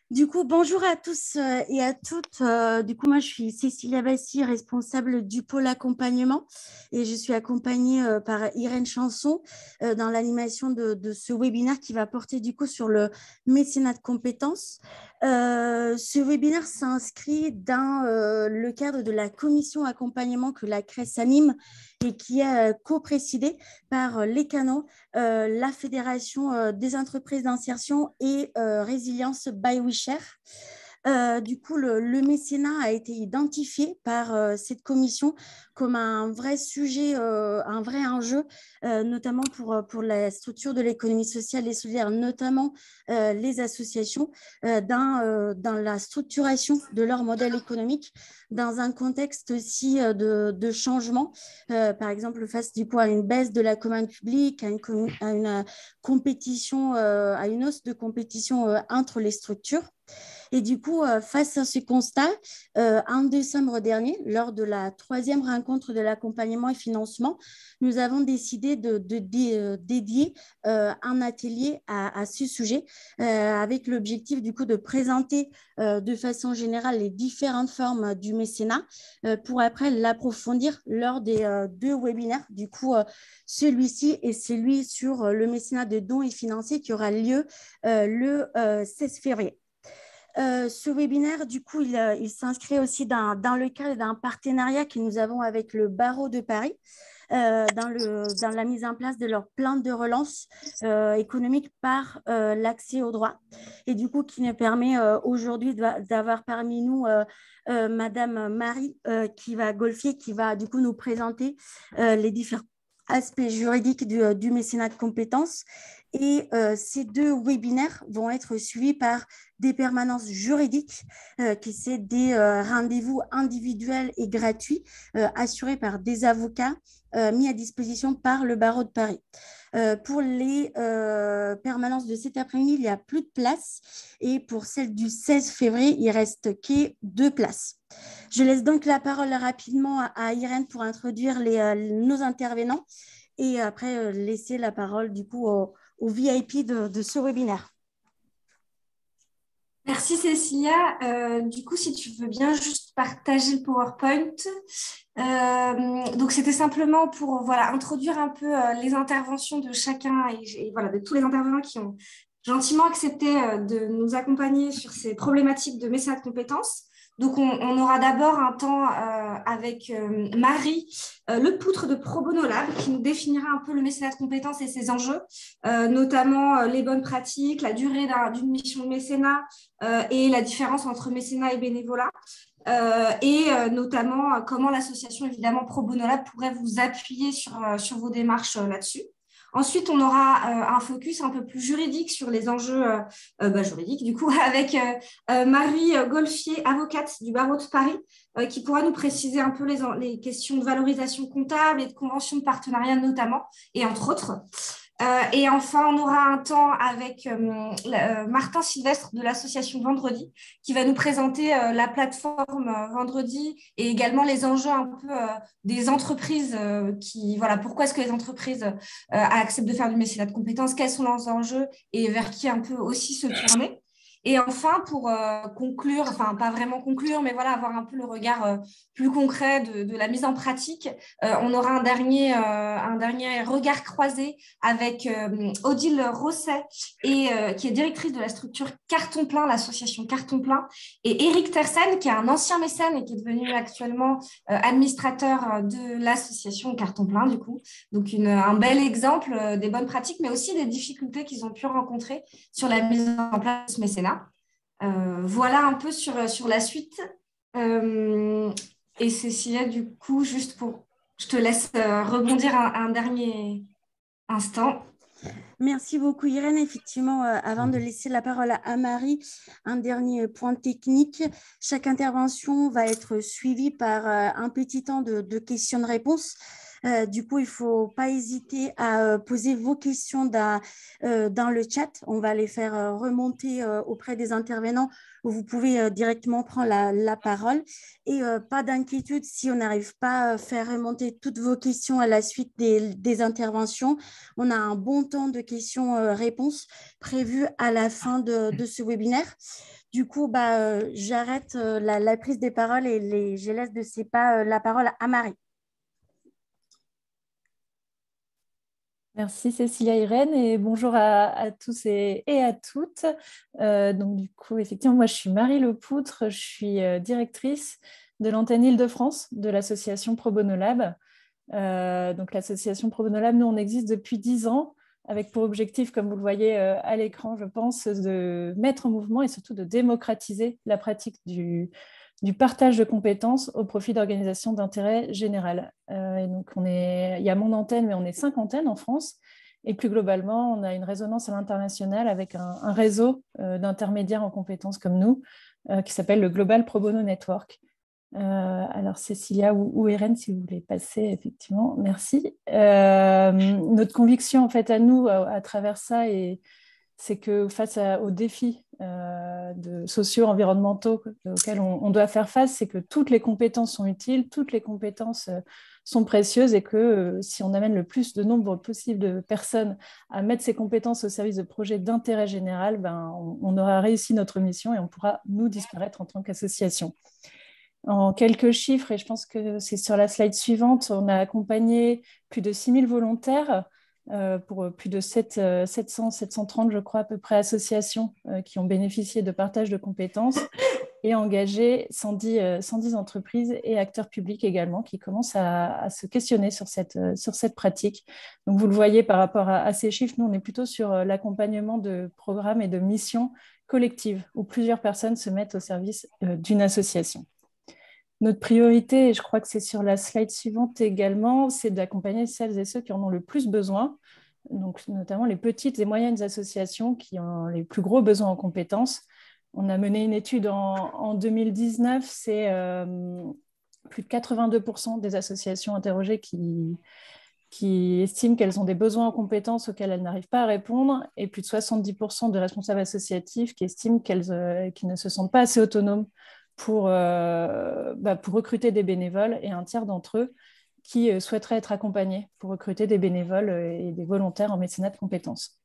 Du coup, bonjour à tous et à toutes. Du coup, moi, je suis Cécilia Bassi, responsable du pôle accompagnement et je suis accompagnée par Irène Chanson dans l'animation de ce webinaire qui va porter du coup sur le mécénat de compétences. Ce webinaire s'inscrit dans le cadre de la commission accompagnement que la CRES anime et qui est co-présidée par les canaux, la Fédération des entreprises d'insertion et résilience by WeShare. Du coup, le mécénat a été identifié par cette commission comme un vrai sujet, un vrai enjeu, notamment pour la structure de l'économie sociale et solidaire, notamment les associations, dans la structuration de leur modèle économique, dans un contexte aussi de changement, par exemple face du coup à une baisse de la commande publique, à une compétition, à une hausse de compétition entre les structures. Et du coup, face à ce constat, en décembre dernier, lors de la troisième rencontre de l'accompagnement et financement, nous avons décidé de dédier un atelier à ce sujet avec l'objectif du coup de présenter de façon générale les différentes formes du mécénat pour après l'approfondir lors des deux webinaires. Du coup, celui-ci et celui sur le mécénat de dons et financiers qui aura lieu le 16 février. Ce webinaire, du coup, il s'inscrit aussi dans le cadre d'un partenariat que nous avons avec le barreau de Paris dans la mise en place de leur plan de relance économique par l'accès au droit. Et du coup, qui nous permet aujourd'hui d'avoir parmi nous Madame Marie Golfier, qui va du coup nous présenter les différents aspects juridiques du mécénat de compétences. Et ces deux webinaires vont être suivis par des permanences juridiques, qui sont des rendez-vous individuels et gratuits assurés par des avocats mis à disposition par le barreau de Paris. Pour les permanences de cet après-midi, il n'y a plus de place et pour celle du 16 février, il reste que 2 places. Je laisse donc la parole rapidement à Irène pour introduire nos intervenants et après laisser la parole du coup au VIP de ce webinaire. Merci Cécilia. Du coup, si tu veux bien juste partager le PowerPoint. Donc, c'était simplement pour introduire un peu les interventions de chacun et de tous les intervenants qui ont gentiment accepté de nous accompagner sur ces problématiques de mécénat de compétences. Donc, on aura d'abord un temps avec Marie Lepoutre de Pro Bono Lab qui nous définira un peu le mécénat de compétences et ses enjeux, notamment les bonnes pratiques, la durée d'une mission de mécénat et la différence entre mécénat et bénévolat. Notamment comment l'association évidemment Pro Bono Lab pourrait vous appuyer sur vos démarches là-dessus. Ensuite, on aura un focus un peu plus juridique sur les enjeux juridiques, du coup, avec Marie Golfier, avocate du barreau de Paris, qui pourra nous préciser un peu les questions de valorisation comptable et de convention de partenariat notamment, et entre autres. Et enfin, on aura un temps avec Martin Sylvestre de l'association Vendredi qui va nous présenter la plateforme Vendredi et également les enjeux un peu des entreprises pourquoi est-ce que les entreprises acceptent de faire du mécénat de compétences, quels sont leurs enjeux et vers qui un peu aussi se tourner. Et enfin, pour conclure, enfin pas vraiment conclure, mais avoir un peu le regard plus concret de la mise en pratique, on aura un dernier regard croisé avec Odile Rosset, qui est directrice de la structure Carton Plein, l'association Carton Plein, et Eric Tersen, qui est un ancien mécène et qui est devenu actuellement administrateur de l'association Carton Plein, du coup. Donc, un bel exemple des bonnes pratiques, mais aussi des difficultés qu'ils ont pu rencontrer sur la mise en place de ce mécénat. Voilà un peu sur la suite. Et Cécilia, du coup, je te laisse rebondir un dernier instant. Merci beaucoup Irène. Effectivement, avant de laisser la parole à Marie, un dernier point technique. Chaque intervention va être suivie par un petit temps de questions-réponses. Du coup, il ne faut pas hésiter à poser vos questions dans le chat. On va les faire remonter auprès des intervenants où vous pouvez directement prendre la parole. Et pas d'inquiétude si on n'arrive pas à faire remonter toutes vos questions à la suite des interventions. On a un bon temps de questions-réponses prévu à la fin de ce webinaire. Du coup, j'arrête la prise des paroles et je laisse de ces pas la parole à Marie. Merci Cécilia Irène et bonjour à tous et à toutes. Donc du coup, effectivement, moi je suis Marie Lepoutre, je suis directrice de l'antenne Île-de-France de l'association Pro Bono Lab. Donc l'association Pro Bono Lab, nous on existe depuis 10 ans avec pour objectif, comme vous le voyez à l'écran, je pense, de mettre en mouvement et surtout de démocratiser la pratique du partage de compétences au profit d'organisations d'intérêt général. Et donc il y a mon antenne, mais on est 5 antennes en France. Et plus globalement, on a une résonance à l'international avec un réseau d'intermédiaires en compétences comme nous, qui s'appelle le Global Pro Bono Network. Alors Cécilia ou Irène, si vous voulez passer, effectivement, merci. Notre conviction, en fait, à nous, à travers ça, c'est que face aux défis sociaux, environnementaux auxquels on doit faire face, c'est que toutes les compétences sont utiles, toutes les compétences sont précieuses et que si on amène le plus de nombre possible de personnes à mettre ces compétences au service de projets d'intérêt général, on aura réussi notre mission et on pourra nous disparaître en tant qu'association. En quelques chiffres, et je pense que c'est sur la slide suivante, on a accompagné plus de 6000 volontaires pour plus de 730, je crois, à peu près associations qui ont bénéficié de partage de compétences et engagé 110 entreprises et acteurs publics également qui commencent à se questionner sur cette pratique. Donc, vous le voyez par rapport à ces chiffres, nous, on est plutôt sur l'accompagnement de programmes et de missions collectives où plusieurs personnes se mettent au service d'une association. Notre priorité, et je crois que c'est sur la slide suivante également, c'est d'accompagner celles et ceux qui en ont le plus besoin, donc notamment les petites et moyennes associations qui ont les plus gros besoins en compétences. On a mené une étude en 2019, c'est plus de 82% des associations interrogées qui estiment qu'elles ont des besoins en compétences auxquels elles n'arrivent pas à répondre, et plus de 70% de responsables associatifs qui estiment qu'ils ne se sentent pas assez autonomes pour recruter des bénévoles, et un tiers d'entre eux qui souhaiteraient être accompagnés pour recruter des bénévoles et des volontaires en mécénat de compétences.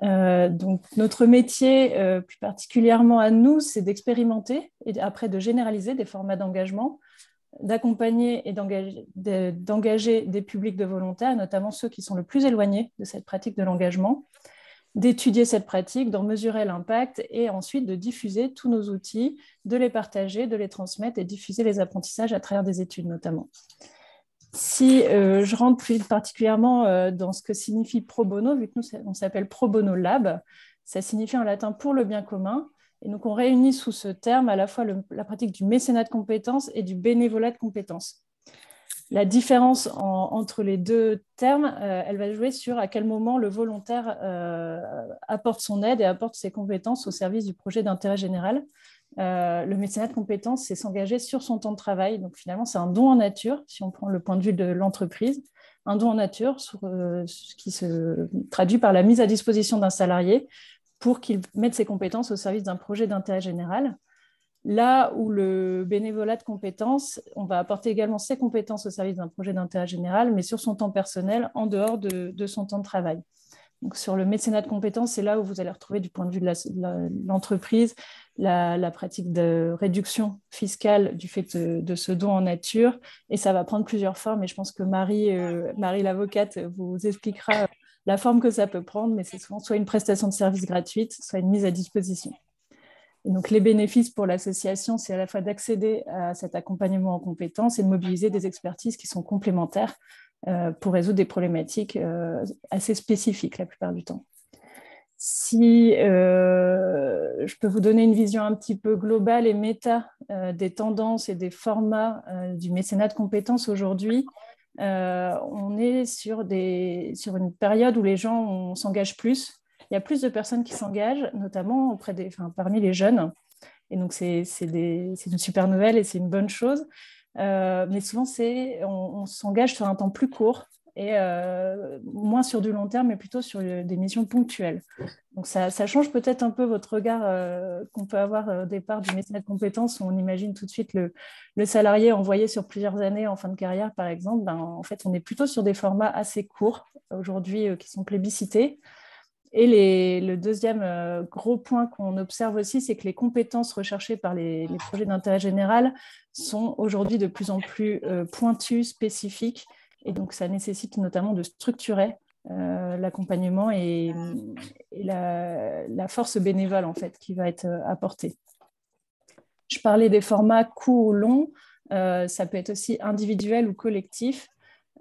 Donc notre métier, plus particulièrement à nous, c'est d'expérimenter et après de généraliser des formats d'engagement, d'accompagner et d'engager des publics de volontaires, notamment ceux qui sont le plus éloignés de cette pratique de l'engagement, d'étudier cette pratique, d'en mesurer l'impact et ensuite de diffuser tous nos outils, de les partager, de les transmettre et diffuser les apprentissages à travers des études notamment. Si je rentre plus particulièrement dans ce que signifie pro bono, vu que nous, on s'appelle Pro Bono Lab, ça signifie en latin pour le bien commun. Et donc, on réunit sous ce terme à la fois la pratique du mécénat de compétences et du bénévolat de compétences. La différence entre les deux termes, elle va jouer sur à quel moment le volontaire apporte son aide et apporte ses compétences au service du projet d'intérêt général. Le mécénat de compétences, c'est s'engager sur son temps de travail. Donc finalement, c'est un don en nature, si on prend le point de vue de l'entreprise, un don en nature qui se traduit par la mise à disposition d'un salarié pour qu'il mette ses compétences au service d'un projet d'intérêt général. Là où le bénévolat de compétences, on va apporter également ses compétences au service d'un projet d'intérêt général, mais sur son temps personnel, en dehors de son temps de travail. Donc, sur le mécénat de compétences, c'est là où vous allez retrouver du point de vue de l'entreprise la pratique de réduction fiscale du fait de ce don en nature. Et ça va prendre plusieurs formes. Et je pense que Marie l'avocate, vous expliquera la forme que ça peut prendre, mais c'est souvent soit une prestation de service gratuite, soit une mise à disposition. Et donc, les bénéfices pour l'association, c'est à la fois d'accéder à cet accompagnement en compétences et de mobiliser des expertises qui sont complémentaires pour résoudre des problématiques assez spécifiques la plupart du temps. Si je peux vous donner une vision un petit peu globale et méta des tendances et des formats du mécénat de compétences aujourd'hui, on est sur une période où les gens s'engagent plus. Il y a plus de personnes qui s'engagent, notamment parmi les jeunes. Et donc, c'est une super nouvelle et c'est une bonne chose. Mais souvent, on s'engage sur un temps plus court et moins sur du long terme, mais plutôt sur des missions ponctuelles. Donc, ça change peut-être un peu votre regard qu'on peut avoir au départ du mécénat de compétences, où on imagine tout de suite le salarié envoyé sur plusieurs années en fin de carrière, par exemple. En fait, on est plutôt sur des formats assez courts aujourd'hui qui sont plébiscités. Et le deuxième gros point qu'on observe aussi, c'est que les compétences recherchées par les projets d'intérêt général sont aujourd'hui de plus en plus pointues, spécifiques. Et donc, ça nécessite notamment de structurer l'accompagnement et la force bénévole, en fait, qui va être apportée. Je parlais des formats courts ou longs. Ça peut être aussi individuel ou collectif.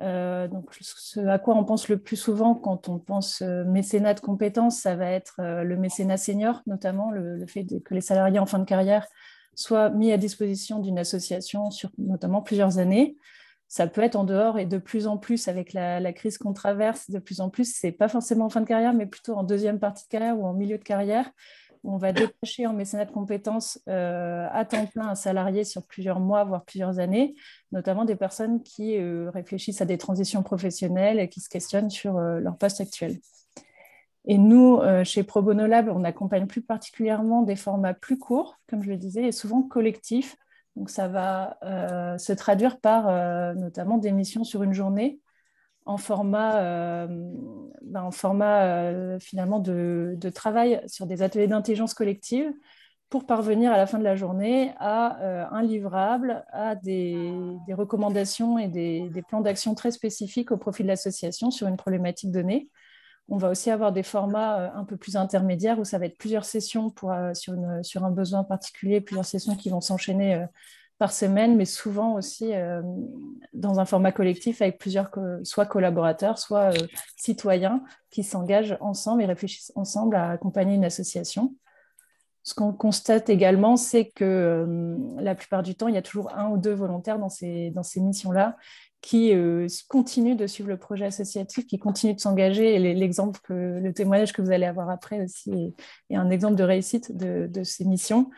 Donc, ce à quoi on pense le plus souvent quand on pense mécénat de compétences, ça va être le mécénat senior, notamment le fait que les salariés en fin de carrière soient mis à disposition d'une association sur notamment plusieurs années. Ça peut être en dehors et de plus en plus avec la crise qu'on traverse, de plus en plus, ce n'est pas forcément en fin de carrière, mais plutôt en deuxième partie de carrière ou en milieu de carrière. On va détacher en mécénat de compétences à temps plein un salarié sur plusieurs mois, voire plusieurs années, notamment des personnes qui réfléchissent à des transitions professionnelles et qui se questionnent sur leur poste actuel. Et nous, chez Pro Bono Lab, on accompagne plus particulièrement des formats plus courts, comme je le disais, et souvent collectifs. Donc, ça va se traduire par notamment des missions sur une journée en format, finalement de travail sur des ateliers d'intelligence collective pour parvenir à la fin de la journée à un livrable, à des recommandations et des plans d'action très spécifiques au profit de l'association sur une problématique donnée. On va aussi avoir des formats un peu plus intermédiaires où ça va être plusieurs sessions sur un besoin particulier, plusieurs sessions qui vont s'enchaîner par semaine, mais souvent aussi dans un format collectif avec plusieurs soit collaborateurs, soit citoyens qui s'engagent ensemble et réfléchissent ensemble à accompagner une association. Ce qu'on constate également, c'est que la plupart du temps, il y a toujours un ou deux volontaires dans ces missions-là qui continuent de suivre le projet associatif, qui continuent de s'engager. Et le témoignage que vous allez avoir après aussi est un exemple de réussite de ces missions.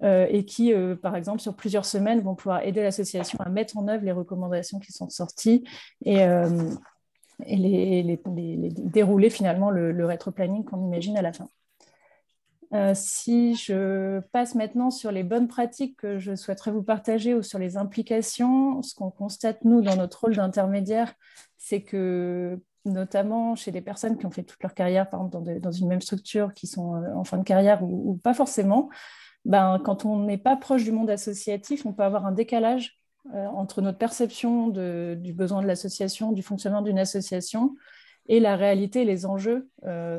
Et qui, par exemple, sur plusieurs semaines, vont pouvoir aider l'association à mettre en œuvre les recommandations qui sont sorties et dérouler finalement le rétro-planning qu'on imagine à la fin. Si je passe maintenant sur les bonnes pratiques que je souhaiterais vous partager ou sur les implications, ce qu'on constate, nous, dans notre rôle d'intermédiaire, c'est que, notamment chez des personnes qui ont fait toute leur carrière, par exemple, dans une même structure, qui sont en fin de carrière ou pas forcément, quand on n'est pas proche du monde associatif, on peut avoir un décalage entre notre perception du besoin de l'association, du fonctionnement d'une association, et la réalité et les enjeux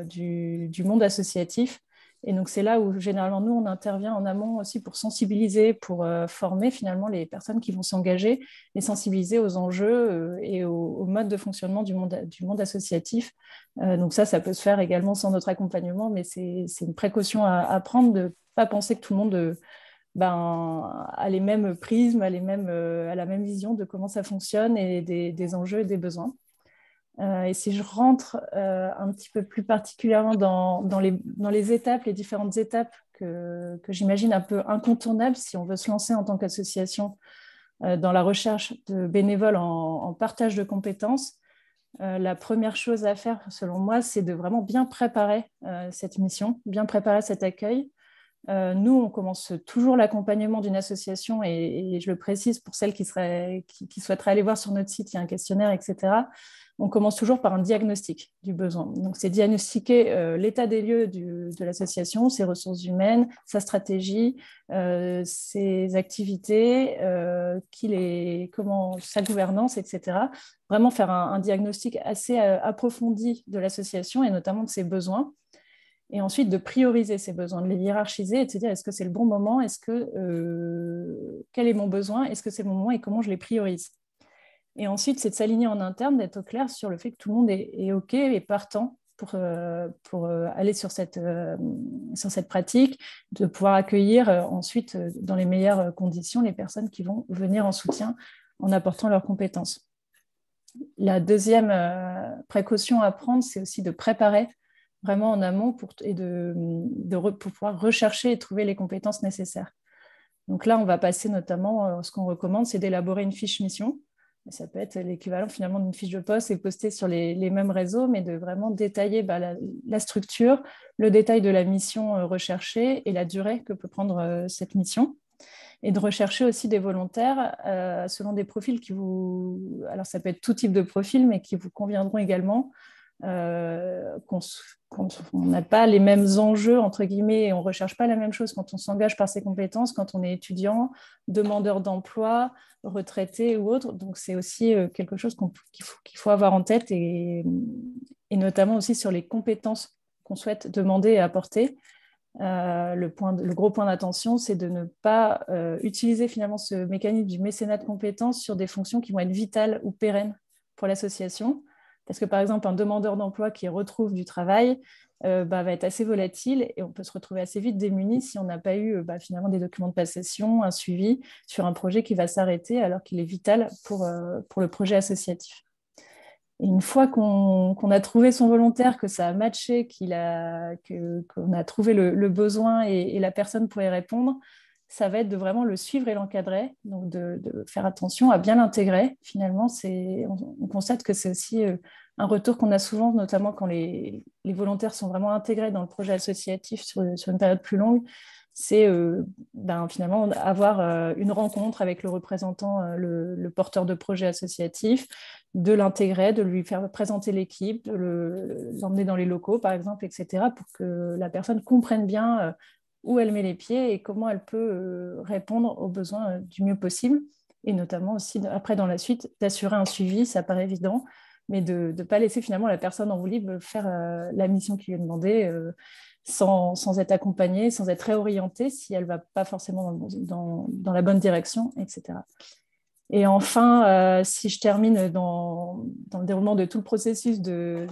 du monde associatif. Et donc, c'est là où, généralement, nous, on intervient en amont aussi pour sensibiliser, pour former finalement les personnes qui vont s'engager, les sensibiliser aux enjeux et au mode de fonctionnement du monde associatif. Donc ça peut se faire également sans notre accompagnement, mais c'est une précaution à prendre de ne pas penser que tout le monde a les mêmes prismes, a la même vision de comment ça fonctionne et des enjeux et des besoins. Et si je rentre un petit peu plus particulièrement dans les étapes, les différentes étapes que j'imagine un peu incontournables si on veut se lancer en tant qu'association dans la recherche de bénévoles en partage de compétences, la première chose à faire, selon moi, c'est de vraiment bien préparer cette mission, bien préparer cet accueil. Nous, on commence toujours l'accompagnement d'une association et je le précise pour celles qui souhaiteraient aller voir sur notre site, il y a un questionnaire, etc. On commence toujours par un diagnostic du besoin. Donc, c'est diagnostiquer l'état des lieux de l'association, ses ressources humaines, sa stratégie, ses activités, sa gouvernance, etc. Vraiment faire un diagnostic assez approfondi de l'association et notamment de ses besoins. Et ensuite, de prioriser ces besoins, de les hiérarchiser et de se dire est-ce que c'est le bon moment, quel est mon besoin, est-ce que c'est le bon moment et comment je les priorise. Et ensuite, c'est de s'aligner en interne, d'être au clair sur le fait que tout le monde est OK et partant pour aller sur cette pratique, de pouvoir accueillir ensuite dans les meilleures conditions les personnes qui vont venir en soutien en apportant leurs compétences. La deuxième précaution à prendre, c'est aussi de préparer vraiment en amont pour pouvoir rechercher et trouver les compétences nécessaires. Donc là, on va passer notamment, ce qu'on recommande, c'est d'élaborer une fiche mission. Ça peut être l'équivalent finalement d'une fiche de poste et postée sur les mêmes réseaux, mais de vraiment détailler la structure, le détail de la mission recherchée et la durée que peut prendre cette mission. Et de rechercher aussi des volontaires selon des profils qui vous... Alors ça peut être tout type de profil, mais qui vous conviendront également. Quand on n'a pas les mêmes enjeux, entre guillemets, et on ne recherche pas la même chose quand on s'engage par ses compétences, quand on est étudiant, demandeur d'emploi, retraité ou autre. Donc, c'est aussi quelque chose qu'il faut avoir en tête et notamment aussi sur les compétences qu'on souhaite demander et apporter. Le gros point d'attention, c'est de ne pas utiliser finalement ce mécanisme du mécénat de compétences sur des fonctions qui vont être vitales ou pérennes pour l'association. Parce que par exemple, un demandeur d'emploi qui retrouve du travail va être assez volatile et on peut se retrouver assez vite démuni si on n'a pas eu finalement des documents de passation, un suivi sur un projet qui va s'arrêter alors qu'il est vital pour le projet associatif. Et une fois qu'on a trouvé son volontaire, que ça a matché, qu'on a trouvé le besoin et la personne pourrait répondre, ça va être de vraiment le suivre et l'encadrer, donc de faire attention à bien l'intégrer. Finalement, on constate que c'est aussi un retour qu'on a souvent, notamment quand les volontaires sont vraiment intégrés dans le projet associatif sur une période plus longue, c'est finalement avoir une rencontre avec le représentant, le porteur de projet associatif, de l'intégrer, de lui faire présenter l'équipe, de l'emmener dans les locaux, par exemple, etc., pour que la personne comprenne bien où elle met les pieds et comment elle peut répondre aux besoins du mieux possible. Et notamment aussi, après, dans la suite, d'assurer un suivi, ça paraît évident, mais de ne pas laisser finalement la personne en roue libre faire la mission qui lui est demandée sans être accompagnée, sans être réorientée si elle ne va pas forcément dans la bonne direction, etc. Et enfin, si je termine dans le déroulement de tout le processus de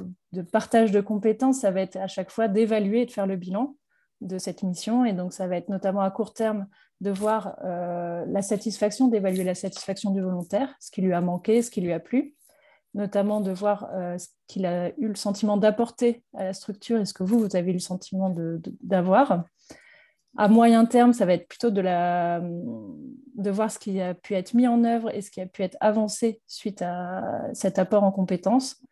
partage de compétences, ça va être à chaque fois d'évaluer et de faire le bilan de cette mission. Et donc, ça va être notamment à court terme de voir d'évaluer la satisfaction du volontaire, ce qui lui a manqué, ce qui lui a plu, notamment de voir ce qu'il a eu le sentiment d'apporter à la structure et ce que vous avez eu le sentiment d'avoir. À moyen terme, ça va être plutôt de voir ce qui a pu être mis en œuvre et ce qui a pu être avancé suite à cet apport en compétences.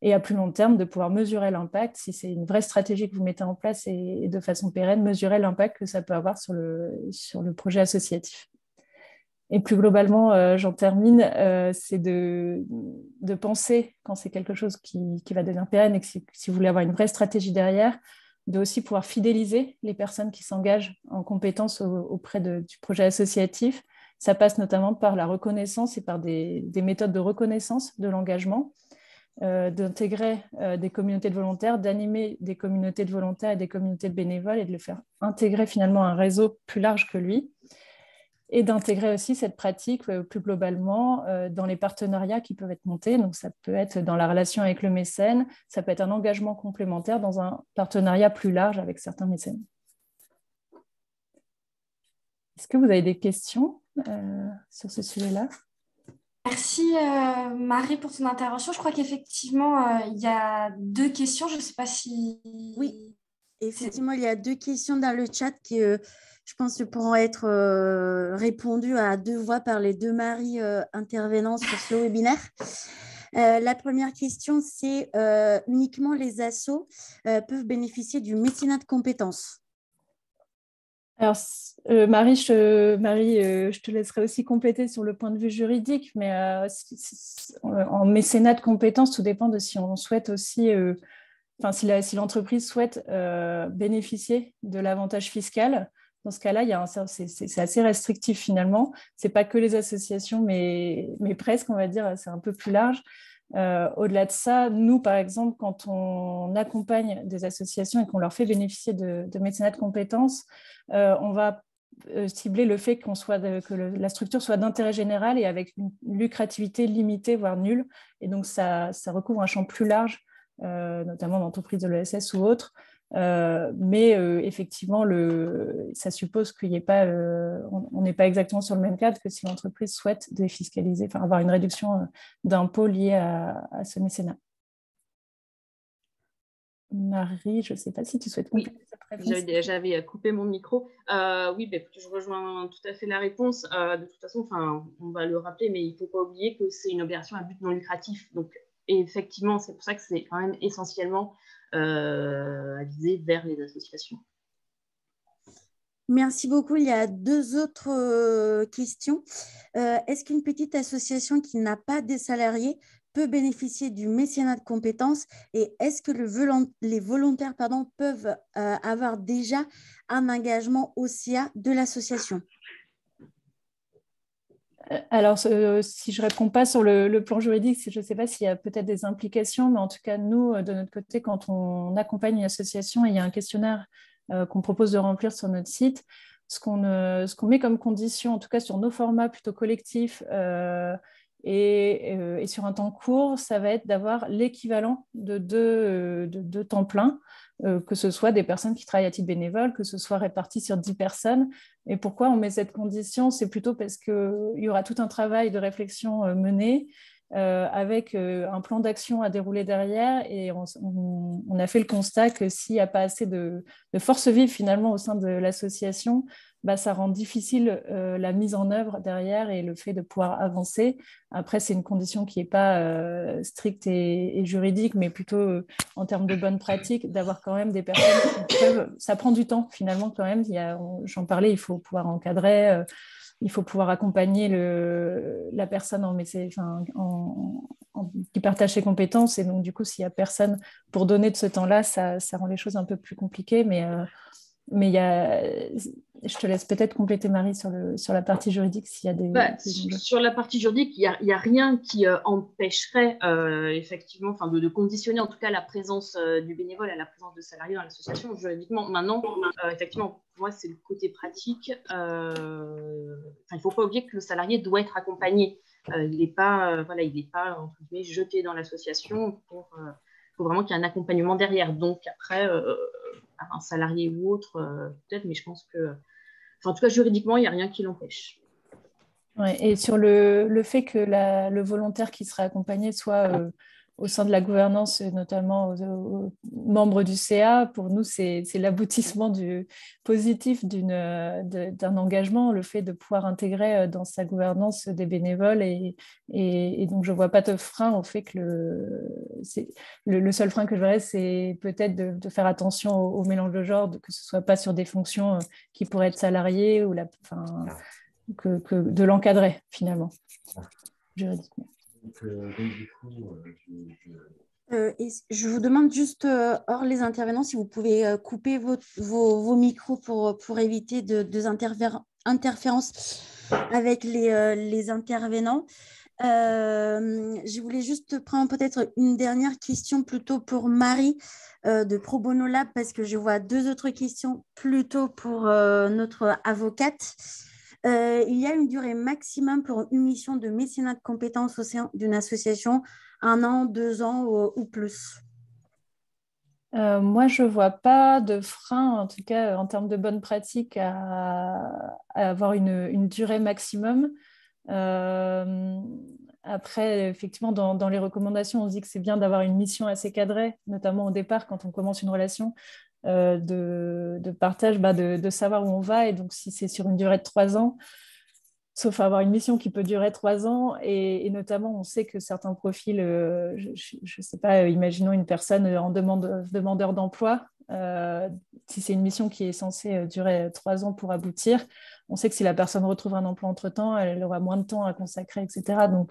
Et à plus long terme, de pouvoir mesurer l'impact, si c'est une vraie stratégie que vous mettez en place et de façon pérenne, mesurer l'impact que ça peut avoir sur le projet associatif. Et plus globalement, j'en termine, c'est de penser, quand c'est quelque chose qui va devenir pérenne et que si vous voulez avoir une vraie stratégie derrière, de aussi pouvoir fidéliser les personnes qui s'engagent en compétences auprès du projet associatif. Ça passe notamment par la reconnaissance et par des méthodes de reconnaissance de l'engagement, d'intégrer des communautés de volontaires, d'animer des communautés de volontaires et des communautés de bénévoles et de le faire intégrer finalement à un réseau plus large que lui. Et d'intégrer aussi cette pratique plus globalement dans les partenariats qui peuvent être montés. Donc, ça peut être dans la relation avec le mécène, ça peut être un engagement complémentaire dans un partenariat plus large avec certains mécènes. Est-ce que vous avez des questions sur ce sujet-là ? Merci Marie pour ton intervention. Je crois qu'effectivement, il y a 2 questions. Je ne sais pas si... Oui, effectivement, il y a 2 questions dans le chat qui... je pense que pourront être répondues à 2 voix par les 2 Marie intervenants sur ce webinaire. La première question, c'est uniquement les assos peuvent bénéficier du mécénat de compétences. Alors, Marie, je te laisserai aussi compléter sur le point de vue juridique, mais en mécénat de compétences, tout dépend de si on souhaite aussi... si l'entreprise souhaite bénéficier de l'avantage fiscal. Dans ce cas-là, c'est assez restrictif finalement. Ce n'est pas que les associations, mais presque, on va dire, c'est un peu plus large. Au-delà de ça, nous, par exemple, quand on accompagne des associations et qu'on leur fait bénéficier de mécénat de compétences, on va cibler le fait que la structure soit d'intérêt général et avec une lucrativité limitée, voire nulle. Et donc, ça recouvre un champ plus large, notamment d'entreprises de l'ESS ou autres. Mais effectivement, ça suppose qu'il n'y ait pas, on n'est pas exactement sur le même cadre que si l'entreprise souhaite défiscaliser, enfin avoir une réduction d'impôts liée à ce mécénat. Marie, je ne sais pas si tu souhaites compléter cette réponse. J'avais coupé mon micro. Oui, je rejoins tout à fait la réponse. De toute façon, on va le rappeler, mais il ne faut pas oublier que c'est une opération à but non lucratif. Donc, effectivement, c'est pour ça que c'est quand même essentiellement avisé vers les associations. Merci beaucoup. Il y a 2 autres questions. Est-ce qu'une petite association qui n'a pas de salariés peut bénéficier du mécénat de compétences et est-ce que les volontaires peuvent avoir déjà un engagement OCA de l'association? Alors, si je ne réponds pas sur le plan juridique, je ne sais pas s'il y a peut-être des implications, mais en tout cas, nous, de notre côté, quand on accompagne une association, il y a un questionnaire qu'on propose de remplir sur notre site. Ce qu'on met comme condition, en tout cas sur nos formats plutôt collectifs et sur un temps court, ça va être d'avoir l'équivalent de 2 temps plein, que ce soit des personnes qui travaillent à titre bénévole, que ce soit réparti sur 10 personnes. Et pourquoi on met cette condition? C'est plutôt parce qu'il y aura tout un travail de réflexion mené avec un plan d'action à dérouler derrière. Et on a fait le constat que s'il n'y a pas assez de force vive finalement au sein de l'association, ça rend difficile la mise en œuvre derrière et le fait de pouvoir avancer. Après, c'est une condition qui n'est pas stricte et juridique, mais plutôt en termes de bonnes pratiques, d'avoir quand même des personnes qui peuvent... Ça prend du temps finalement quand même. J'en parlais, il faut pouvoir encadrer... il faut pouvoir accompagner la personne qui partage ses compétences. Et donc, du coup, s'il n'y a personne pour donner de ce temps-là, ça rend les choses un peu plus compliquées. Mais je te laisse peut-être compléter, Marie, sur la partie juridique, s'il y a des... Sur la partie juridique, il n'y a rien qui empêcherait effectivement, de conditionner en tout cas la présence du bénévole à la présence de salariés dans l'association. Juridiquement, maintenant, effectivement, pour moi, c'est le côté pratique. Il ne faut pas oublier que le salarié doit être accompagné. Il n'est pas, entre guillemets, jeté dans l'association. Faut vraiment qu'il y ait un accompagnement derrière. Donc après, un salarié ou autre, peut-être, mais je pense que... en tout cas, juridiquement, il n'y a rien qui l'empêche. Ouais, et sur le fait que le volontaire qui sera accompagné soit au sein de la gouvernance, notamment aux membres du CA, pour nous, c'est l'aboutissement positif d'un engagement, le fait de pouvoir intégrer dans sa gouvernance des bénévoles. Et donc, je ne vois pas de frein au fait que le seul frein que je verrais, c'est peut-être de faire attention au mélange de genres, que ce ne soit pas sur des fonctions qui pourraient être salariées ou que de l'encadrer finalement juridiquement. Je vous demande juste hors les intervenants si vous pouvez couper vos micros pour éviter des interférences avec les intervenants. Je voulais juste prendre peut-être une dernière question plutôt pour Marie de Pro Bono Lab parce que je vois 2 autres questions plutôt pour notre avocate. Il y a une durée maximum pour une mission de mécénat de compétences au sein d'une association, 1 an, 2 ans ou plus? Moi, je ne vois pas de frein, en tout cas en termes de bonnes pratiques, à avoir une durée maximum. Après, effectivement, dans les recommandations, on dit que c'est bien d'avoir une mission assez cadrée, notamment au départ, quand on commence une relation de partage, de savoir où on va. Et donc, si c'est sur une durée de 3 ans, sauf avoir une mission qui peut durer 3 ans, et notamment, on sait que certains profils, je ne sais pas, imaginons une personne demandeur d'emploi, si c'est une mission qui est censée durer 3 ans pour aboutir, on sait que si la personne retrouve un emploi entre-temps, elle aura moins de temps à consacrer, etc. Donc,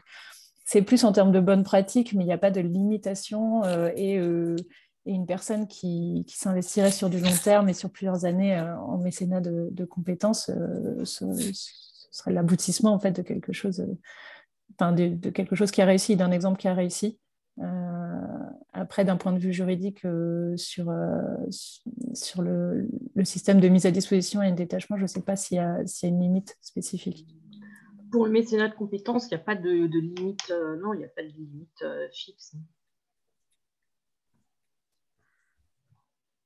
c'est plus en termes de bonnes pratiques, mais il n'y a pas de limitation et une personne qui s'investirait sur du long terme et sur plusieurs années en mécénat de compétences ce serait l'aboutissement en fait de quelque chose, de quelque chose qui a réussi, d'un exemple qui a réussi. Après, d'un point de vue juridique, sur le système de mise à disposition et de détachement, je ne sais pas s'il y a une limite spécifique. Pour le mécénat de compétences, il n'y a pas de limite, non, il n'y a pas de limite fixe.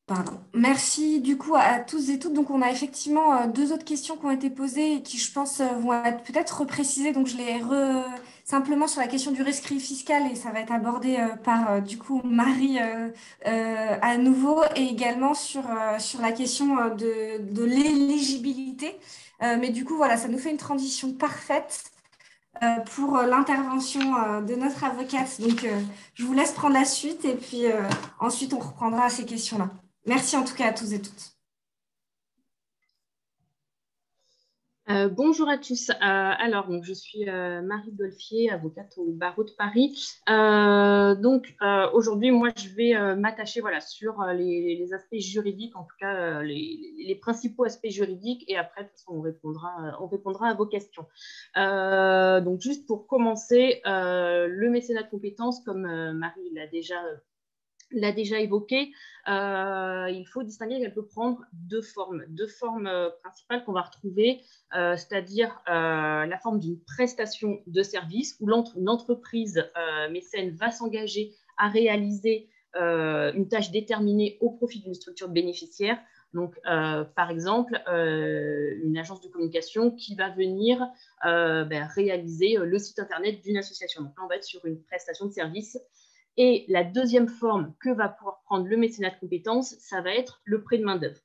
Pardon. Merci du coup à tous et toutes. Donc, on a effectivement 2 autres questions qui ont été posées et qui, je pense, vont être peut-être reprécisées. Donc, je les simplement sur la question du rescrit fiscal, et ça va être abordé par du coup Marie à nouveau, et également sur la question de l'éligibilité. Mais du coup, voilà, ça nous fait une transition parfaite pour l'intervention de notre avocate. Donc, je vous laisse prendre la suite et puis ensuite, on reprendra ces questions-là. Merci en tout cas à tous et toutes. Bonjour à tous. Alors, donc, je suis Marie Golfier, avocate au barreau de Paris. Aujourd'hui, moi, je vais m'attacher sur les aspects juridiques, en tout cas les principaux aspects juridiques, et après, de toute façon, on répondra à vos questions. Donc, juste pour commencer, le mécénat de compétences, comme Marie l'a déjà évoqué, il faut distinguer qu'elle peut prendre deux formes principales qu'on va retrouver, c'est-à-dire la forme d'une prestation de service où une entreprise mécène va s'engager à réaliser une tâche déterminée au profit d'une structure bénéficiaire. Donc, par exemple, une agence de communication qui va venir réaliser le site internet d'une association. Donc là, on va être sur une prestation de service. Et la deuxième forme que va pouvoir prendre le mécénat de compétences, ça va être le prêt de main-d'œuvre.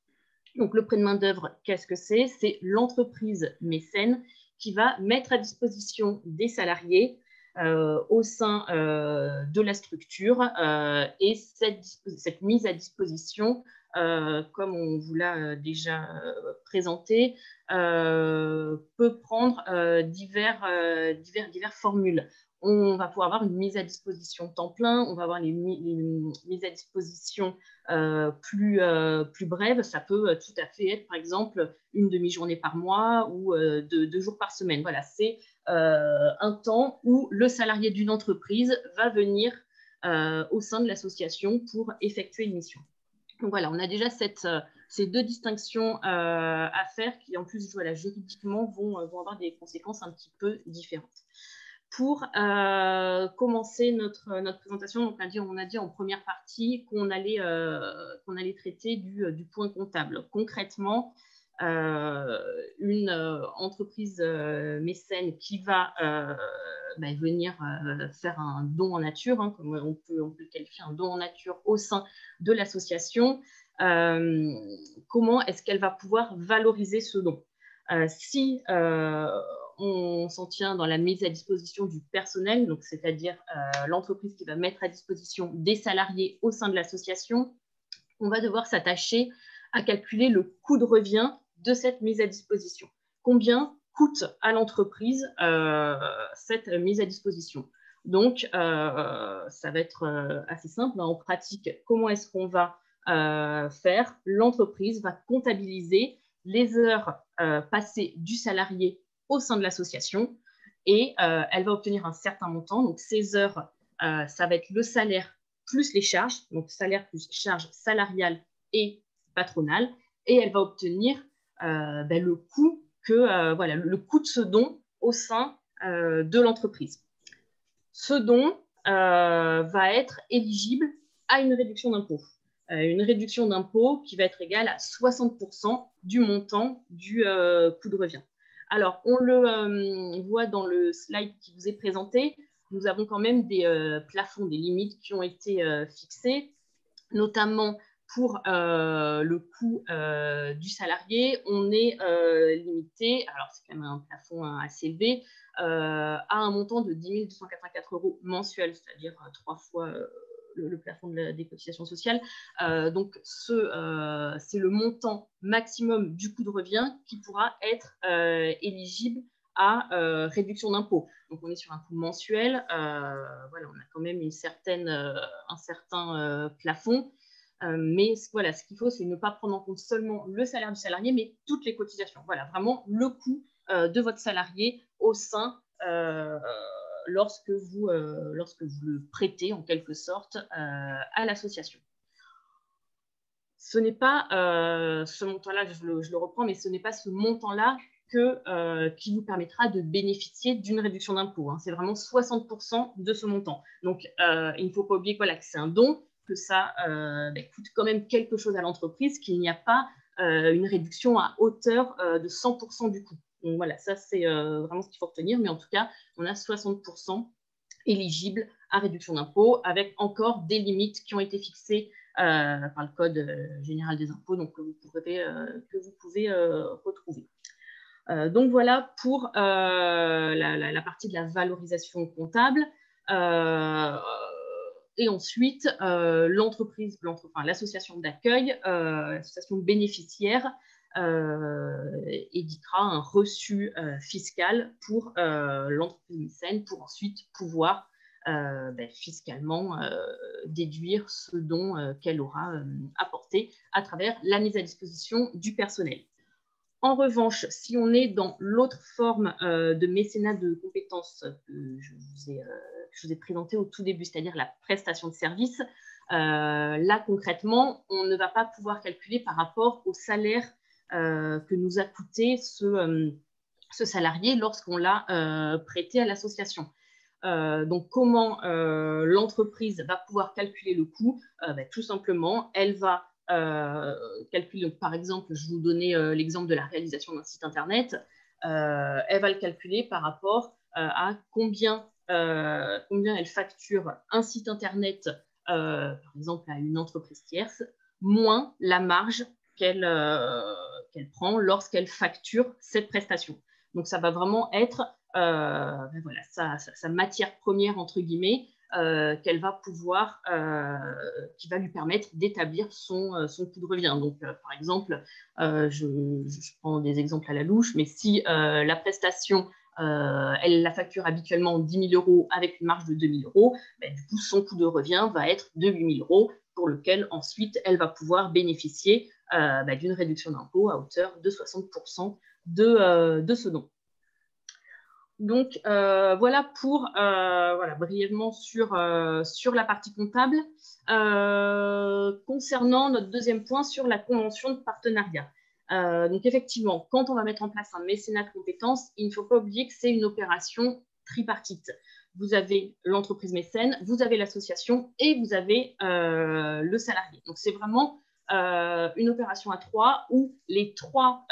Donc, le prêt de main-d'œuvre, qu'est-ce que c'est? C'est l'entreprise mécène qui va mettre à disposition des salariés au sein de la structure. Et cette mise à disposition, comme on vous l'a déjà présenté, peut prendre diverses formules. On va pouvoir avoir une mise à disposition temps plein, on va avoir les mises à disposition plus brèves. Ça peut tout à fait être, par exemple, une demi-journée par mois ou 2 jours par semaine. Voilà, c'est un temps où le salarié d'une entreprise va venir au sein de l'association pour effectuer une mission. Donc voilà, on a déjà ces deux distinctions à faire qui, en plus, juridiquement, vont avoir des conséquences un petit peu différentes. Pour commencer notre présentation, donc on a dit en première partie qu'on allait traiter du point comptable. Concrètement, une entreprise mécène qui va venir faire un don en nature, hein, comme on peut le qualifier, un don en nature au sein de l'association, comment est-ce qu'elle va pouvoir valoriser ce don? Si on s'en tient dans la mise à disposition du personnel, donc c'est-à-dire l'entreprise qui va mettre à disposition des salariés au sein de l'association, on va devoir s'attacher à calculer le coût de revient de cette mise à disposition. Combien coûte à l'entreprise cette mise à disposition? Donc, ça va être assez simple. En pratique, comment est-ce qu'on va faire? L'entreprise va comptabiliser les heures passées du salarié au sein de l'association et elle va obtenir un certain montant. Donc, ces heures, ça va être le salaire plus les charges, donc salaire plus charges salariales et patronales, et elle va obtenir le coût le coût de ce don au sein de l'entreprise. Ce don va être éligible à une réduction d'impôt. Une réduction d'impôt qui va être égale à 60% du montant du coût de revient. Alors, on le voit dans le slide qui vous est présenté, nous avons quand même des plafonds, des limites qui ont été fixées, notamment pour le coût du salarié. On est limité, alors c'est quand même un plafond assez élevé, à un montant de 10 284 € mensuels, c'est-à-dire 3 fois le plafond des cotisations sociales. Donc, c'est le montant maximum du coût de revient qui pourra être éligible à réduction d'impôt. Donc, on est sur un coût mensuel. On a quand même un certain plafond. Mais voilà, ce qu'il faut, c'est ne pas prendre en compte seulement le salaire du salarié, mais toutes les cotisations. Voilà, vraiment le coût de votre salarié au sein lorsque vous le prêtez en quelque sorte à l'association. Ce n'est pas ce montant-là, je le reprends, mais ce n'est pas ce montant-là qui vous permettra de bénéficier d'une réduction d'impôt. Hein. C'est vraiment 60% de ce montant. Donc, il ne faut pas oublier que c'est un don, que ça coûte quand même quelque chose à l'entreprise, qu'il n'y a pas une réduction à hauteur de 100% du coût. Donc voilà, ça c'est vraiment ce qu'il faut retenir, mais en tout cas, on a 60% éligibles à réduction d'impôt, avec encore des limites qui ont été fixées par le Code général des impôts, donc que vous pouvez retrouver. Donc voilà pour la partie de la valorisation comptable. Et ensuite, l'entreprise, l'association d'accueil, l'association bénéficiaire, éditera un reçu fiscal pour l'entreprise mécène pour ensuite pouvoir fiscalement déduire ce dont qu'elle aura apporté à travers la mise à disposition du personnel. En revanche, si on est dans l'autre forme de mécénat de compétences que je vous ai présenté au tout début, c'est-à-dire la prestation de service, là concrètement, on ne va pas pouvoir calculer par rapport au salaire que nous a coûté ce salarié lorsqu'on l'a prêté à l'association. Donc, comment l'entreprise va pouvoir calculer le coût? Tout simplement, elle va calculer, par exemple, je vous donnais l'exemple de la réalisation d'un site internet, elle va le calculer par rapport à combien elle facture un site internet, par exemple, à une entreprise tierce, moins la marge qu'elle prend lorsqu'elle facture cette prestation. Donc, ça va vraiment être voilà, sa matière première, entre guillemets, qu'elle va pouvoir, qui va lui permettre d'établir son coût de revient. Donc, par exemple, je prends des exemples à la louche, mais si la prestation, elle la facture habituellement 10 000 € avec une marge de 2 000 €, du coup, son coût de revient va être de 8 000 € pour lequel ensuite elle va pouvoir bénéficier d'une réduction d'impôt à hauteur de 60% de ce don. Donc, voilà pour brièvement sur la partie comptable. Concernant notre deuxième point sur la convention de partenariat. Donc, effectivement, quand on va mettre en place un mécénat de compétences, il ne faut pas oublier que c'est une opération tripartite. Vous avez l'entreprise mécène, vous avez l'association et vous avez le salarié. Donc, c'est vraiment une opération à trois où les trois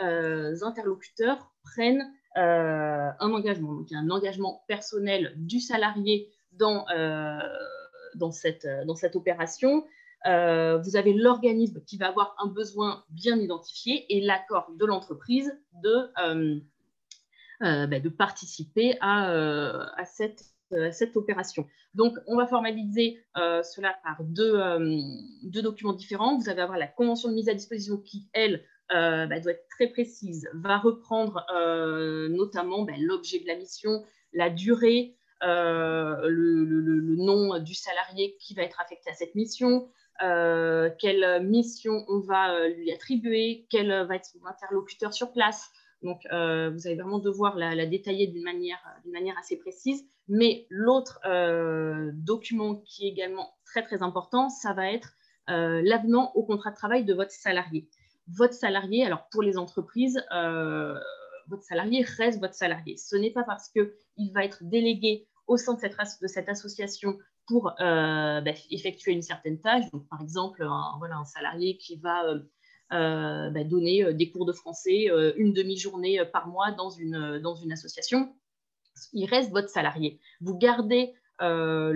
interlocuteurs prennent un engagement. Donc, il y a un engagement personnel du salarié dans cette opération. Vous avez l'organisme qui va avoir un besoin bien identifié et l'accord de l'entreprise de participer à cette opération. Donc, on va formaliser cela par deux documents différents. Vous allez avoir la convention de mise à disposition qui, elle, doit être très précise, va reprendre notamment l'objet de la mission, la durée, le nom du salarié qui va être affecté à cette mission, quelle mission on va lui attribuer, quel va être son interlocuteur sur place. Donc, vous allez vraiment devoir la détailler d'une manière assez précise. Mais l'autre document qui est également très, très important, ça va être l'avenant au contrat de travail de votre salarié. Votre salarié, alors pour les entreprises, votre salarié reste votre salarié. Ce n'est pas parce qu'il va être délégué au sein de cette association pour effectuer une certaine tâche. Donc, par exemple, un salarié qui va donner des cours de français une demi-journée par mois dans une association, il reste votre salarié. Vous gardez le